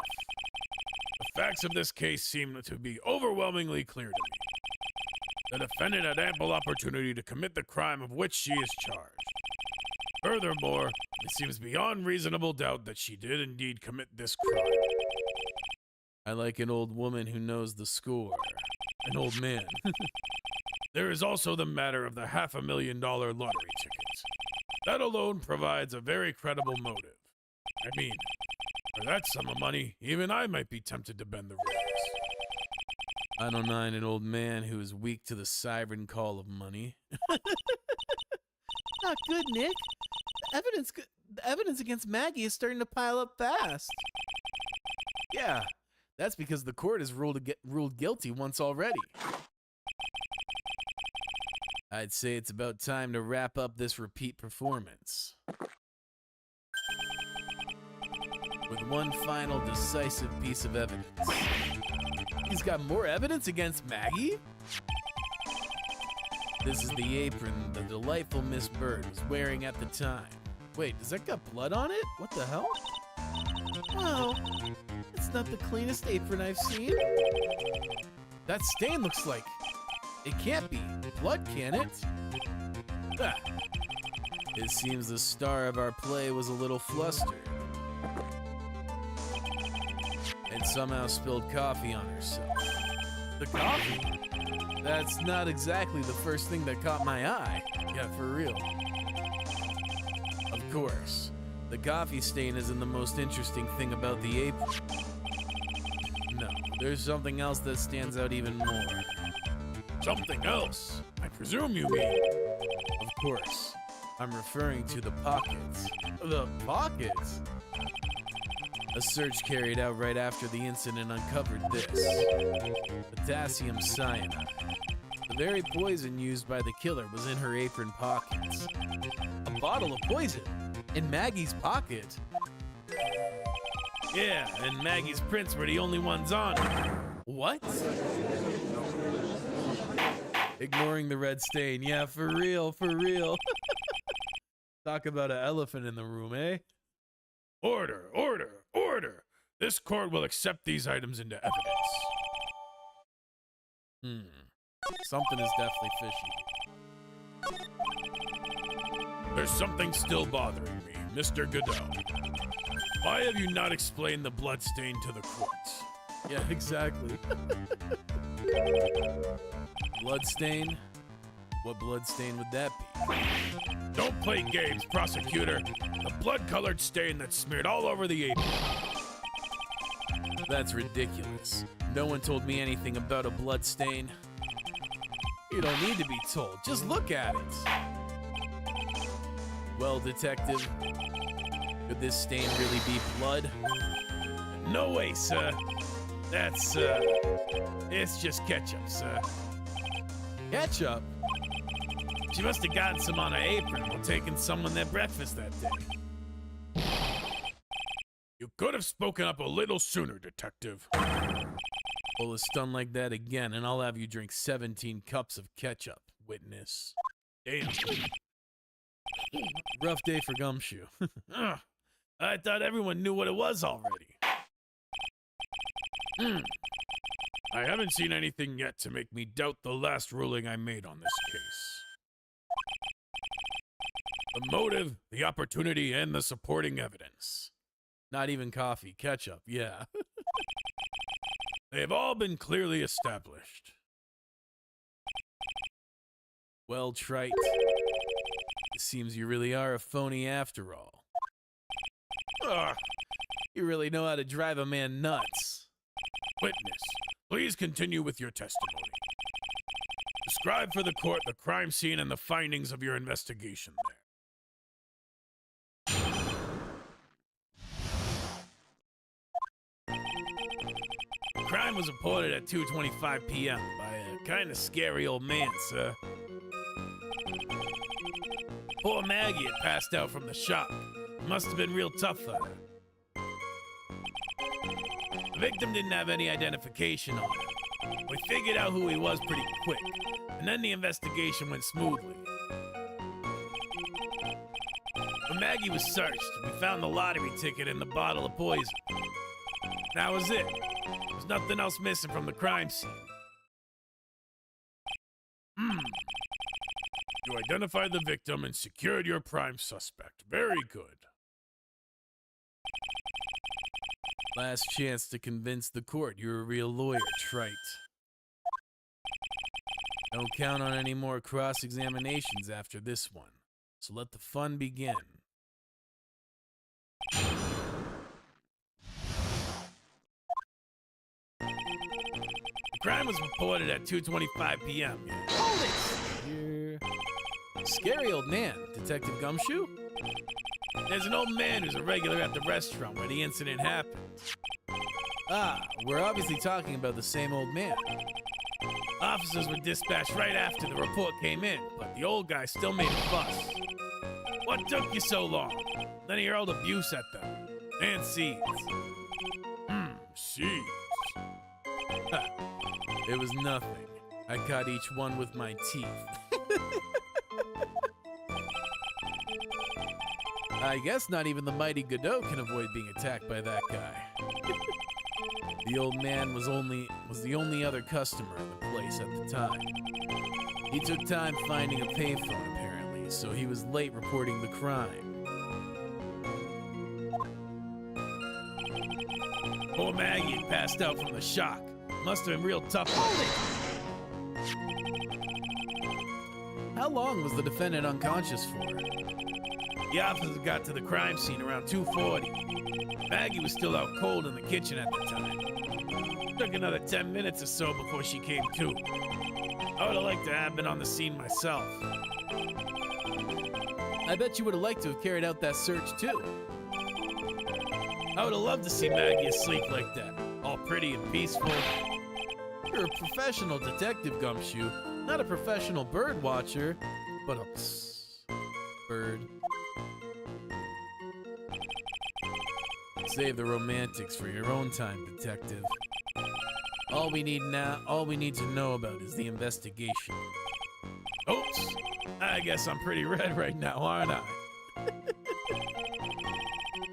The facts of this case seem to be overwhelmingly clear to me. The defendant had ample opportunity to commit the crime of which she is charged. Furthermore, it seems beyond reasonable doubt that she did indeed commit this crime. I like an old woman who knows the score. An old man. There is also the matter of the $500,000 lottery ticket. That alone provides a very credible motive. I mean, for that sum of money, even I might be tempted to bend the rules. I don't mind an old man who is weak to the siren call of money. Not good, Nick. The evidence against Maggie is starting to pile up fast. Yeah, that's because the court has ruled guilty once already. I'd say it's about time to wrap up this repeat performance with one final decisive piece of evidence. He's got more evidence against Maggie? This is the apron the delightful Miss Bird was wearing at the time. Wait, does that got blood on it? What the hell? Wow, it's not the cleanest apron I've seen. That stain looks like... It can't be blood, can it? Ah. It seems the star of our play was a little flustered and somehow spilled coffee on herself. The coffee? That's not exactly the first thing that caught my eye. Yeah, for real. Of course, the coffee stain isn't the most interesting thing about the apron. No, there's something else that stands out even more. Something else? I presume you mean. Of course, I'm referring to the pockets. The pockets? A search carried out right after the incident uncovered this. Potassium cyanide. The very poison used by the killer was in her apron pockets. A bottle of poison in Maggie's pocket. Yeah, and Maggie's prints were the only ones on it. What? Ignoring the red stain. Yeah, for real, for real. Talk about an elephant in the room, eh? Order, order, order! This court will accept these items into evidence. Something is definitely fishy. There's something still bothering me, Mr. Godot. Why have you not explained the bloodstain to the court? Yeah, exactly. Bloodstain? What bloodstain would that be? Don't play games, prosecutor. The blood-colored stain that's smeared all over the apron. That's ridiculous. No one told me anything about a blood stain. You don't need to be told. Just look at it. Well, detective, could this stain really be blood? No way, sir. That's, it's just ketchup, sir. Ketchup? She must have gotten some on her apron while taking someone their breakfast that day. You could have spoken up a little sooner, detective. Pull a stunt like that again, and I'll have you drink 17 cups of ketchup, witness. Damn. Rough day for Gumshoe. Ugh, I thought everyone knew what it was already. I haven't seen anything yet to make me doubt the last ruling I made on this case. The motive, the opportunity, and the supporting evidence. Not even coffee, ketchup, yeah. They have all been clearly established. Well, Trite, it seems you really are a phony after all. Ugh. You really know how to drive a man nuts. Witness, please continue with your testimony. Describe for the court the crime scene and the findings of your investigation there. The crime was reported at 2:25 p.m. by a kind of scary old man, sir. Poor Maggie had passed out from the shock. It must have been real tough for her. The victim didn't have any identification on him. We figured out who he was pretty quick, and then the investigation went smoothly. When Maggie was searched, we found the lottery ticket and the bottle of poison. That was it. There was nothing else missing from the crime scene. You identified the victim and secured your prime suspect. Very good. Last chance to convince the court you're a real lawyer, Trite. Don't count on any more cross-examinations after this one. So let the fun begin. The crime was reported at 2:25 p.m. Hold it! You're... Scary old man, Detective Gumshoe? There's an old man who's a regular at the restaurant where the incident happened. Ah, we're obviously talking about the same old man. Officers were dispatched right after the report came in, but the old guy still made a fuss. What took you so long? Then he hurled abuse at them. And seeds. Seeds. It was nothing. I caught each one with my teeth. I guess not even the mighty Godot can avoid being attacked by that guy. The old man was the only other customer in the place at the time. He took time finding a payphone apparently, so he was late reporting the crime. Poor Maggie had passed out from the shock. Must have been real tough. How long was the defendant unconscious for? The officers got to the crime scene around 2:40. Maggie was still out cold in the kitchen at the time. Took another 10 minutes or so before she came to. I would have liked to have been on the scene myself. I bet you would have liked to have carried out that search too. I would have loved to see Maggie asleep like that, all pretty and peaceful. You're a professional detective, Gumshoe, not a professional bird watcher, but a bird. Save the romantics for your own time, detective. All we need to know about is the investigation. Oops, I guess I'm pretty red right now, aren't I?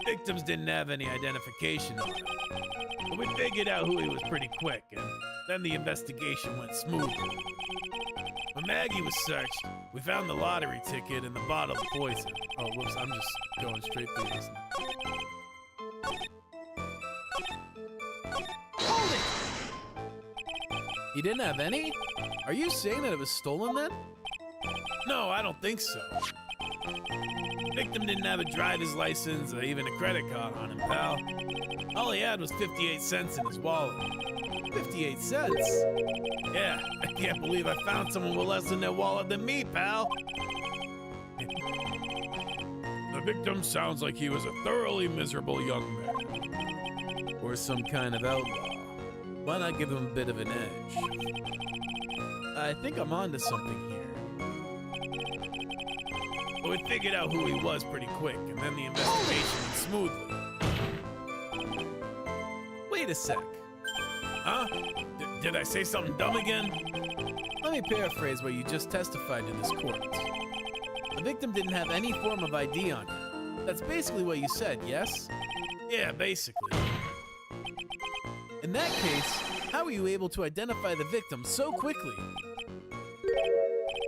Victims didn't have any identification on him, but we figured out who he was pretty quick, and then the investigation went smoothly. When Maggie was searched, we found the lottery ticket and the bottle of poison. Oh, whoops, I'm just going straight through this now. Hold it! He didn't have any? Are you saying that it was stolen then? No, I don't think so. Victim didn't have a driver's license or even a credit card on him, pal. All he had was 58 cents in his wallet. 58 cents? Yeah, I can't believe I found someone with less in their wallet than me, pal. The victim sounds like he was a thoroughly miserable young man. Or some kind of outlaw. Why not give him a bit of an edge? I think I'm onto something here. But we figured out who he was pretty quick, and then the investigation went smoothly. Wait a sec. Huh? Did I say something dumb again? Let me paraphrase what you just testified to this court. The victim didn't have any form of ID on him. That's basically what you said, yes? Yeah, basically. In that case, how were you able to identify the victim so quickly?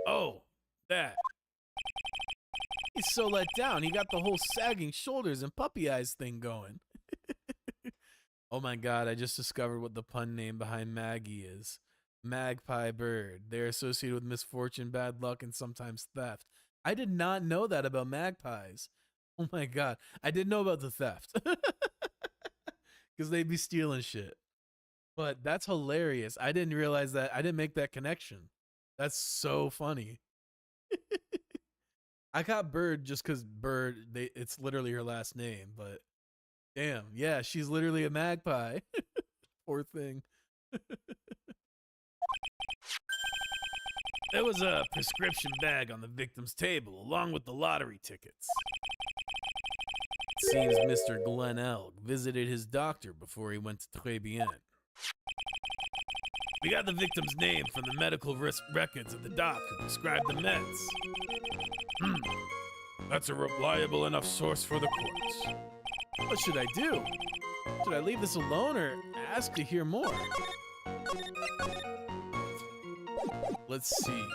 Oh, that. He's so let down, he got the whole sagging shoulders and puppy eyes thing going. Oh my god, I just discovered what the pun name behind Maggie is. Magpie bird. They're associated with misfortune, bad luck, and sometimes theft. I did not know that about magpies. Oh my god. I didn't know about the theft. Because they'd be stealing shit. But that's hilarious. I didn't realize that. I didn't make that connection. That's so funny. I got Bird just because Bird, it's literally her last name, but damn, yeah, she's literally a magpie. Poor thing. There was a prescription bag on the victim's table, along with the lottery tickets. It seems Mr. Glenn Elg visited his doctor before he went to Très Bien. We got the victim's name from the medical records of the doc who prescribed the meds. That's a reliable enough source for the courts. What should I do? Should I leave this alone or ask to hear more? Let's see.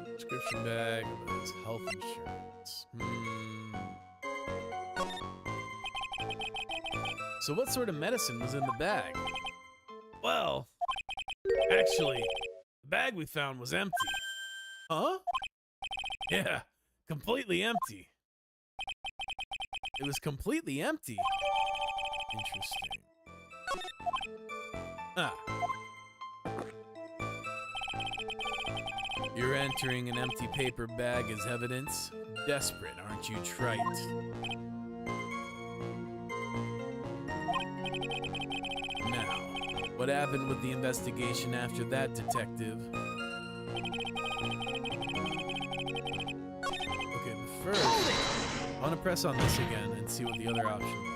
Prescription bag of his health insurance. So what sort of medicine was in the bag? Well, actually, The bag we found was empty. Huh? Yeah, completely empty. It was completely empty. Interesting. Ah. You're entering an empty paper bag as evidence? Desperate, aren't you, trite? Now, what happened with the investigation after that, detective? Okay, but first, I want to press on this again and see what the other option is.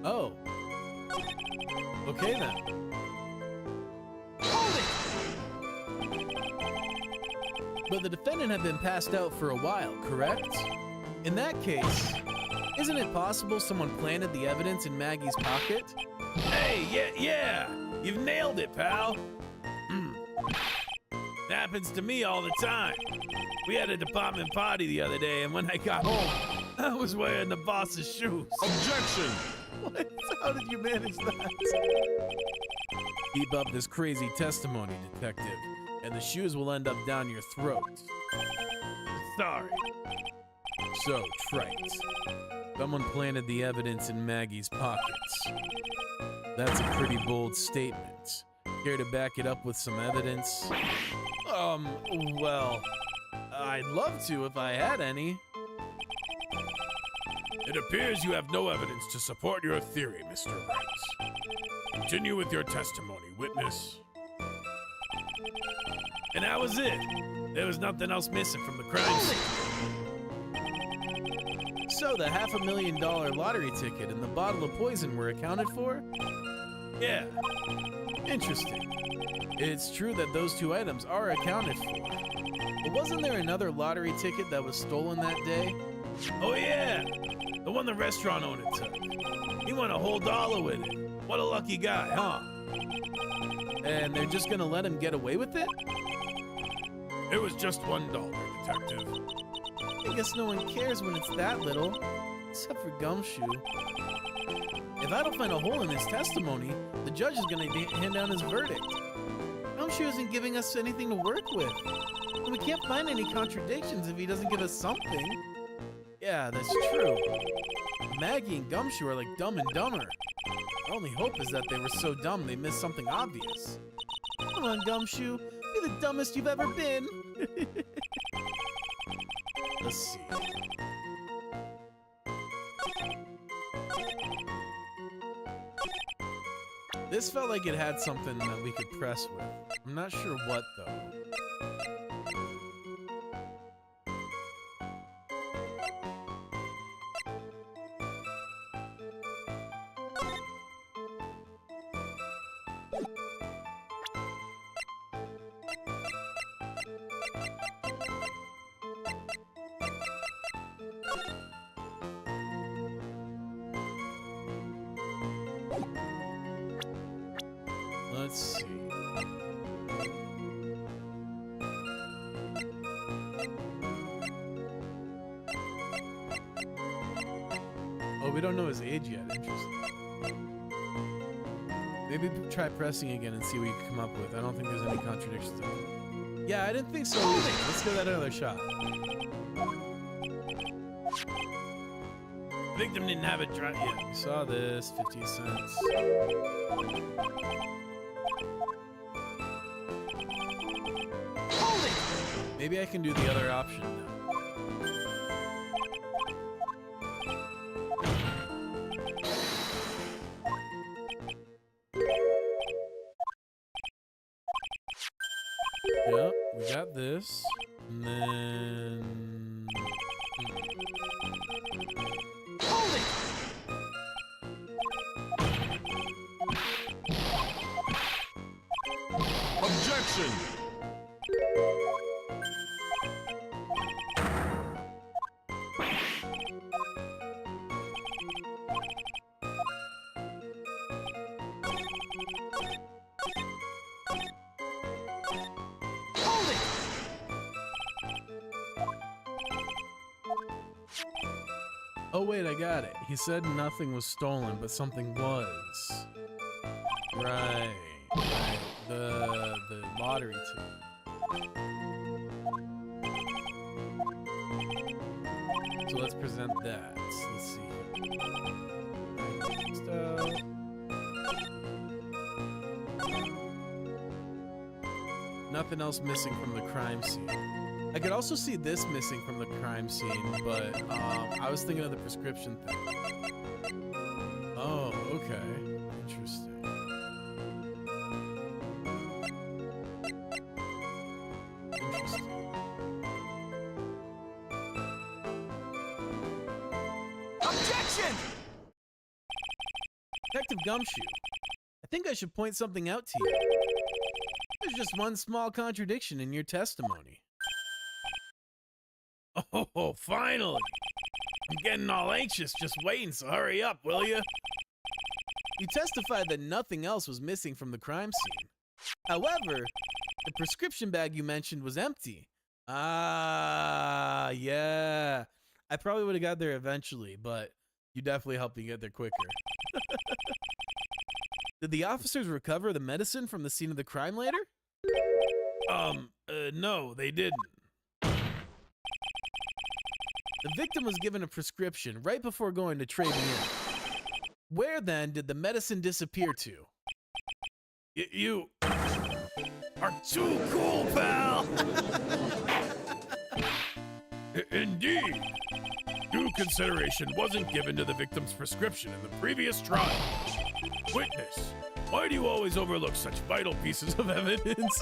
Oh. Okay then. But the defendant had been passed out for a while, correct? In that case, isn't it possible someone planted the evidence in Maggie's pocket? Hey, yeah, you've nailed it, pal. It happens to me all the time. We had a department party the other day, and when I got home, I was wearing the boss's shoes. Objection! What? How did you manage that? Keep up this crazy testimony, detective, and the shoes will end up down your throat. Sorry. So, trite. Someone planted the evidence in Maggie's pockets. That's a pretty bold statement. Care to back it up with some evidence? Well, I'd love to if I had any. It appears you have no evidence to support your theory, Mr. Rice. Continue with your testimony, witness. And that was it. There was nothing else missing from the crime scene. So the $500,000 lottery ticket and the bottle of poison were accounted for? Yeah, Interesting. It's true that those two items are accounted for. But wasn't there another lottery ticket that was stolen that day? oh yeah, the one the restaurant owner took. He won a whole $1 with it. What a lucky guy, huh? And they're just gonna let him get away with it? It was just $1, detective. I guess no one cares when it's that little, except for Gumshoe. If I don't find a hole in his testimony, the judge is gonna hand down his verdict. Gumshoe isn't giving us anything to work with. And we can't find any contradictions if he doesn't give us something. Yeah, that's true. Maggie and Gumshoe are like Dumb and Dumber. Our only hope is that they were so dumb they missed something obvious. Come on, Gumshoe. Be the dumbest you've ever been. Let's see. This felt like it had something that we could press with. I'm not sure what, though. Let's see. Oh, we don't know his age yet. Interesting. Maybe try pressing again and see what you can come up with. I don't think there's any contradictions. Yeah, I didn't think so either. Let's give that another shot. Victim didn't have it dry yet. We saw this, 50 cents. Maybe I can do the other option now. Yep, we got this. And then... Objection! Oh wait, I got it. He said nothing was stolen, but something was. Right. The lottery ticket. So let's present that. Let's see. Next up. Nothing else missing from the crime scene. I could also see this missing from the crime scene, but I was thinking of the prescription thing. Oh, okay. Interesting. Interesting. Objection! Detective Gumshoe, I think I should point something out to you. There's just one small contradiction in your testimony. Oh, finally! I'm getting all anxious just waiting, so hurry up, will you? You testified that nothing else was missing from the crime scene. However, the prescription bag you mentioned was empty. Ah, yeah. I probably would have got there eventually, but you definitely helped me get there quicker. Did the officers recover the medicine from the scene of the crime later? No, they didn't. The victim was given a prescription right before going to trading in. Where then did the medicine disappear to? You are too cool, pal! Indeed. Due consideration wasn't given to the victim's prescription in the previous trial. Witness, why do you always overlook such vital pieces of evidence?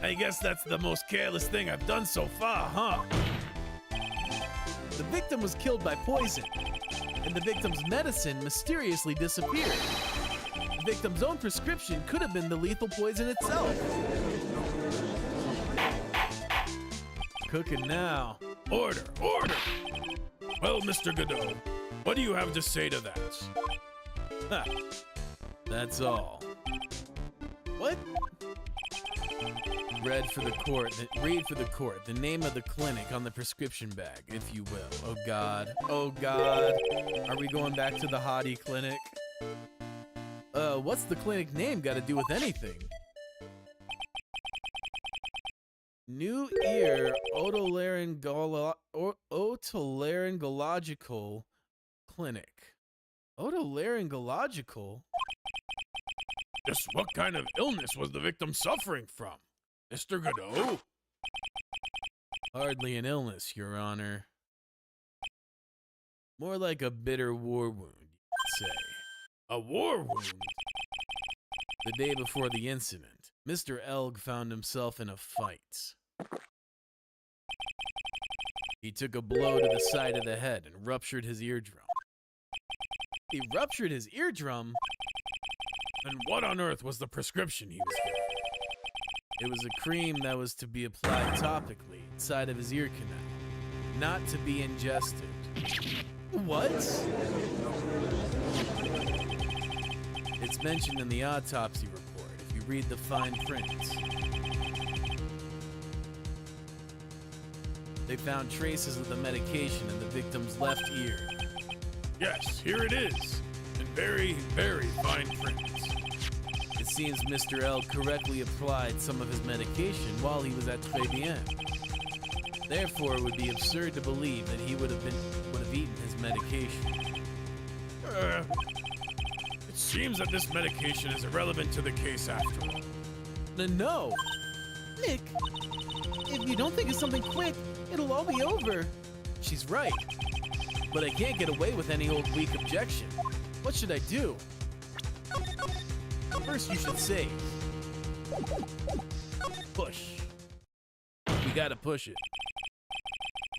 I guess that's the most careless thing I've done so far, huh? The victim was killed by poison, and the victim's medicine mysteriously disappeared. The victim's own prescription could have been the lethal poison itself. Cooking now. Order, order! Well, Mr. Godot, what do you have to say to that? Ha. That's all. What? Read for the court the name of the clinic on the prescription bag, if you will. Oh God. Oh God. Are we going back to the hottie clinic? What's the clinic name got to do with anything? New Ear Otolaryngological Clinic. Otolaryngological? Just what kind of illness was the victim suffering from? Mr. Godot? Hardly an illness, Your Honor. More like a bitter war wound, you'd say. A war wound? The day before the incident, Mr. Elg found himself in a fight. He took a blow to the side of the head and ruptured his eardrum. He ruptured his eardrum? And what on earth was the prescription he was given? It was a cream that was to be applied topically inside of his ear canal, not to be ingested. What? It's mentioned in the autopsy report if you read the fine print. They found traces of the medication in the victim's left ear. Yes, here it is. In very, very fine print. It seems Mr. L correctly applied some of his medication while he was at Très Bien. Therefore, it would be absurd to believe that he would have eaten his medication. It seems that this medication is irrelevant to the case after all. No! Nick, if you don't think of something quick, it'll all be over. She's right. But I can't get away with any old weak objection. What should I do? First, you should save. Push. We gotta push it.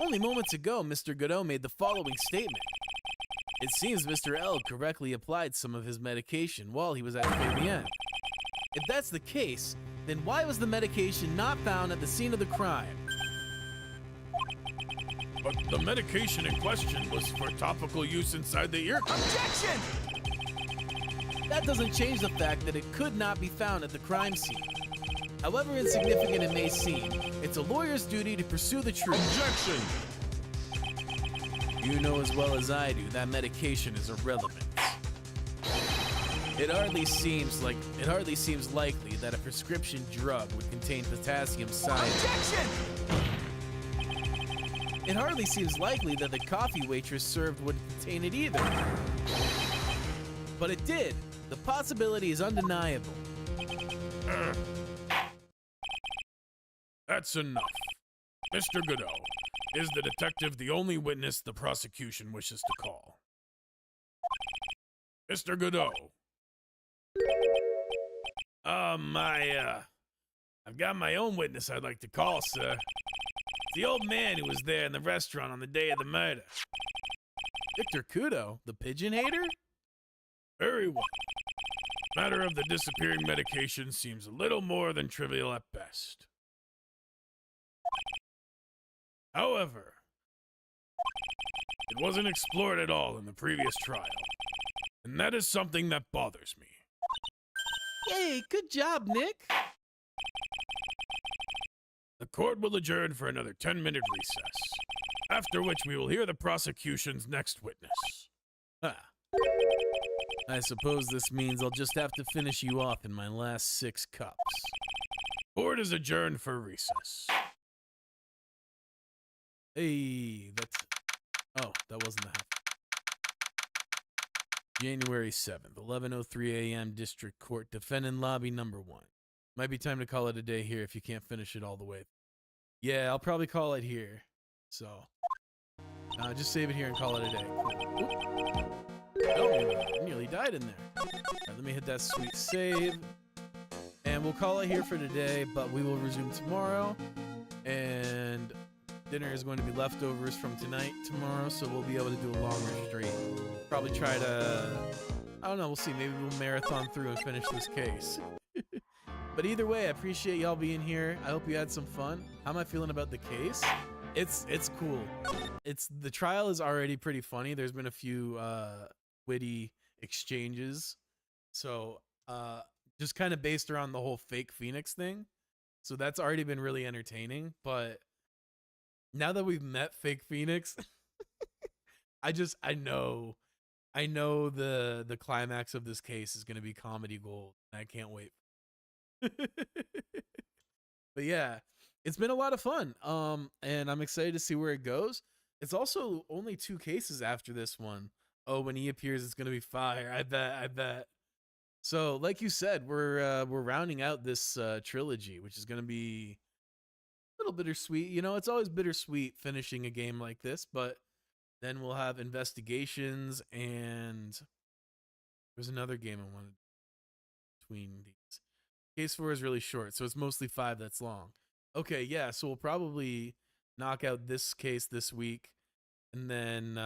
Only moments ago, Mr. Godot made the following statement. It seems Mr. L correctly applied some of his medication while he was at Très Bien. If that's the case, then why was the medication not found at the scene of the crime? But the medication in question was for topical use inside the ear canal. Objection! That doesn't change the fact that it could not be found at the crime scene. However insignificant it may seem, it's a lawyer's duty to pursue the truth. Objection! You know as well as I do that medication is irrelevant. It hardly seems likely that a prescription drug would contain potassium cyanide. Objection! It hardly seems likely that the coffee waitress served would contain it either. But it did. The possibility is undeniable. That's enough. Mr. Godot, is the detective the only witness the prosecution wishes to call? Mr. Godot. I've got my own witness I'd like to call, sir. It's the old man who was there in the restaurant on the day of the murder. Victor Kudo, the pigeon hater? Very well. Matter of the disappearing medication seems a little more than trivial at best. However, it wasn't explored at all in the previous trial, and that is something that bothers me. Yay, good job, Nick. The court will adjourn for another 10-minute recess, after which we will hear the prosecution's next witness. Ha. I suppose this means I'll just have to finish you off in my last 6 cups. Court is adjourned for recess. Hey, that's... Oh, that wasn't the half. January 7th, 11:03 a.m. District Court, Defendant Lobby Number 1. Might be time to call it a day here if you can't finish it all the way. Yeah, I'll probably call it here. So, just save it here and call it a day. Cool. Oh, I nearly died in there. All right, let me hit that sweet save. And we'll call it here for today, but we will resume tomorrow. And dinner is going to be leftovers from tonight tomorrow, so we'll be able to do a longer stream. Probably try to, I don't know, we'll see. Maybe we'll marathon through and finish this case. But either way, I appreciate y'all being here. I hope you had some fun. How am I feeling about the case? It's cool. The trial is already pretty funny. There's been a few witty exchanges. So just kind of based around the whole fake Phoenix thing. So that's already been really entertaining. But now that we've met fake Phoenix, I know the climax of this case is going to be comedy gold. And I can't wait. But yeah, it's been a lot of fun. And I'm excited to see where it goes. It's also only 2 cases after this one. Oh, when he appears, it's gonna be fire. I bet. So, like you said, we're rounding out this trilogy, which is gonna be a little bittersweet. You know, it's always bittersweet finishing a game like this, but then we'll have investigations, and there's another game I wanted between these. Case 4 is really short, so it's mostly 5 that's long. Okay, yeah, so we'll probably knock out this case this week, and then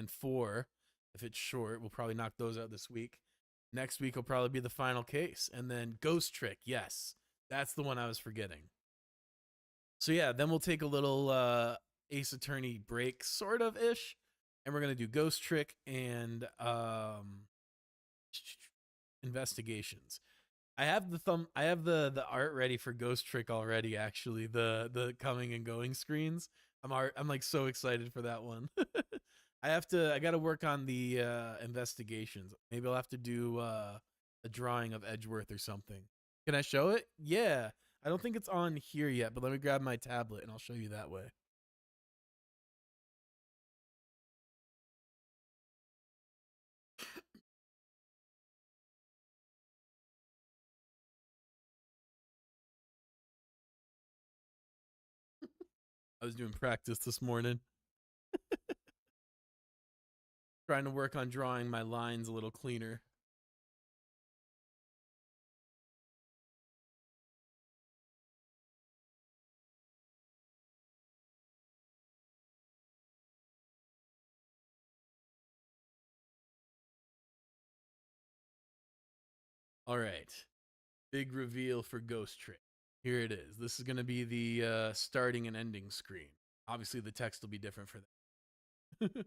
4, if it's short, we'll probably knock those out this week. Next week will probably be the final case, and then Ghost Trick, yes, that's the one I was forgetting. So yeah, then we'll take a little Ace Attorney break, sort of ish, and we're gonna do Ghost Trick and investigations. I have the art ready for Ghost Trick already, actually, the coming and going screens. I'm like so excited for that one. I gotta work on the investigations. Maybe I'll have to do a drawing of Edgeworth or something. Can I show it? Yeah. I don't think it's on here yet, but let me grab my tablet and I'll show you that way. I was doing practice this morning. Trying to work on drawing my lines a little cleaner. All right. Big reveal for Ghost Trick. Here it is. This is going to be the starting and ending screen. Obviously, the text will be different for that.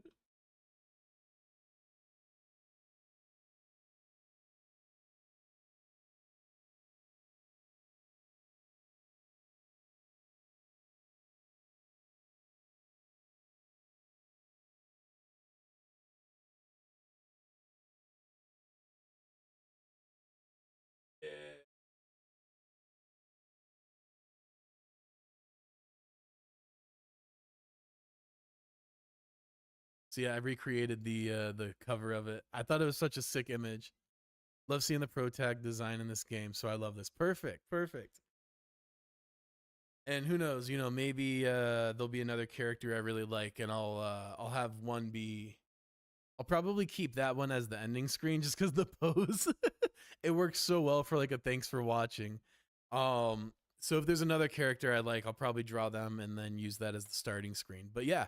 So yeah, I recreated the cover of it. I thought it was such a sick image. Love seeing the pro tag design in this game, so I love this. Perfect, perfect. And who knows, you know, maybe there'll be another character I really like, and I'll have one be. I'll probably keep that one as the ending screen just because the pose it works so well for like a thanks for watching. So if there's another character I like, I'll probably draw them and then use that as the starting screen. But yeah,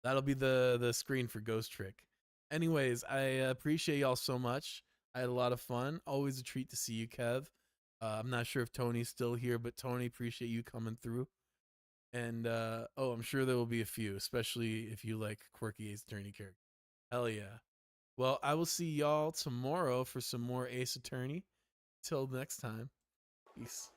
that'll be the screen for Ghost Trick. Anyways, I appreciate y'all so much. I had a lot of fun. Always a treat to see you, Kev. I'm not sure if Tony's still here, but Tony, appreciate you coming through. And oh, I'm sure there will be a few, especially if you like quirky Ace Attorney characters. Hell yeah. Well, I will see y'all tomorrow for some more Ace Attorney. Till next time. Peace.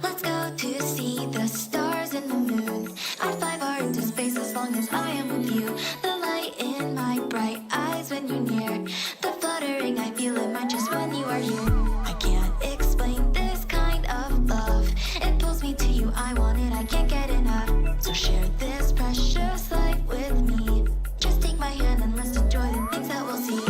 Let's go to see the stars and the moon. I'd fly far into space as long as I am with you. The light in my bright eyes when you're near. The fluttering I feel in my chest when you are here. I can't explain this kind of love. It pulls me to you, I want it, I can't get enough. So share this precious light with me. Just take my hand and let's enjoy the things that we'll see.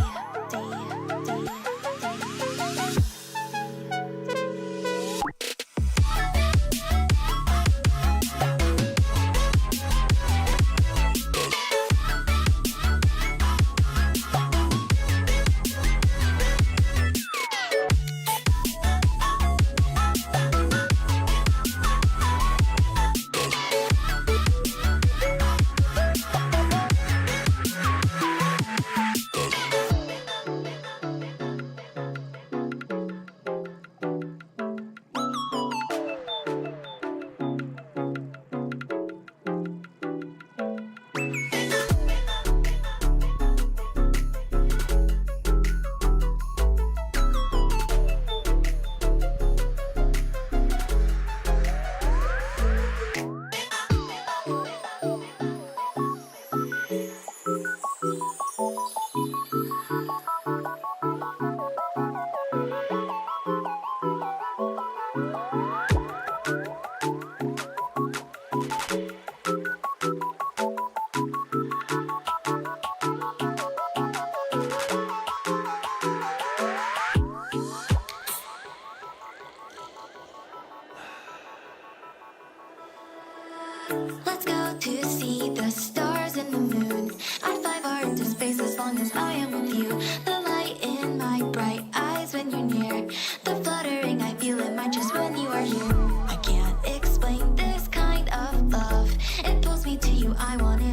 Let's go to see the stars and the moon. I'd fly far into space as long as I am with you. The light in my bright eyes when you're near. The fluttering I feel in my chest when you are here. I can't explain this kind of love. It pulls me to you, I want it.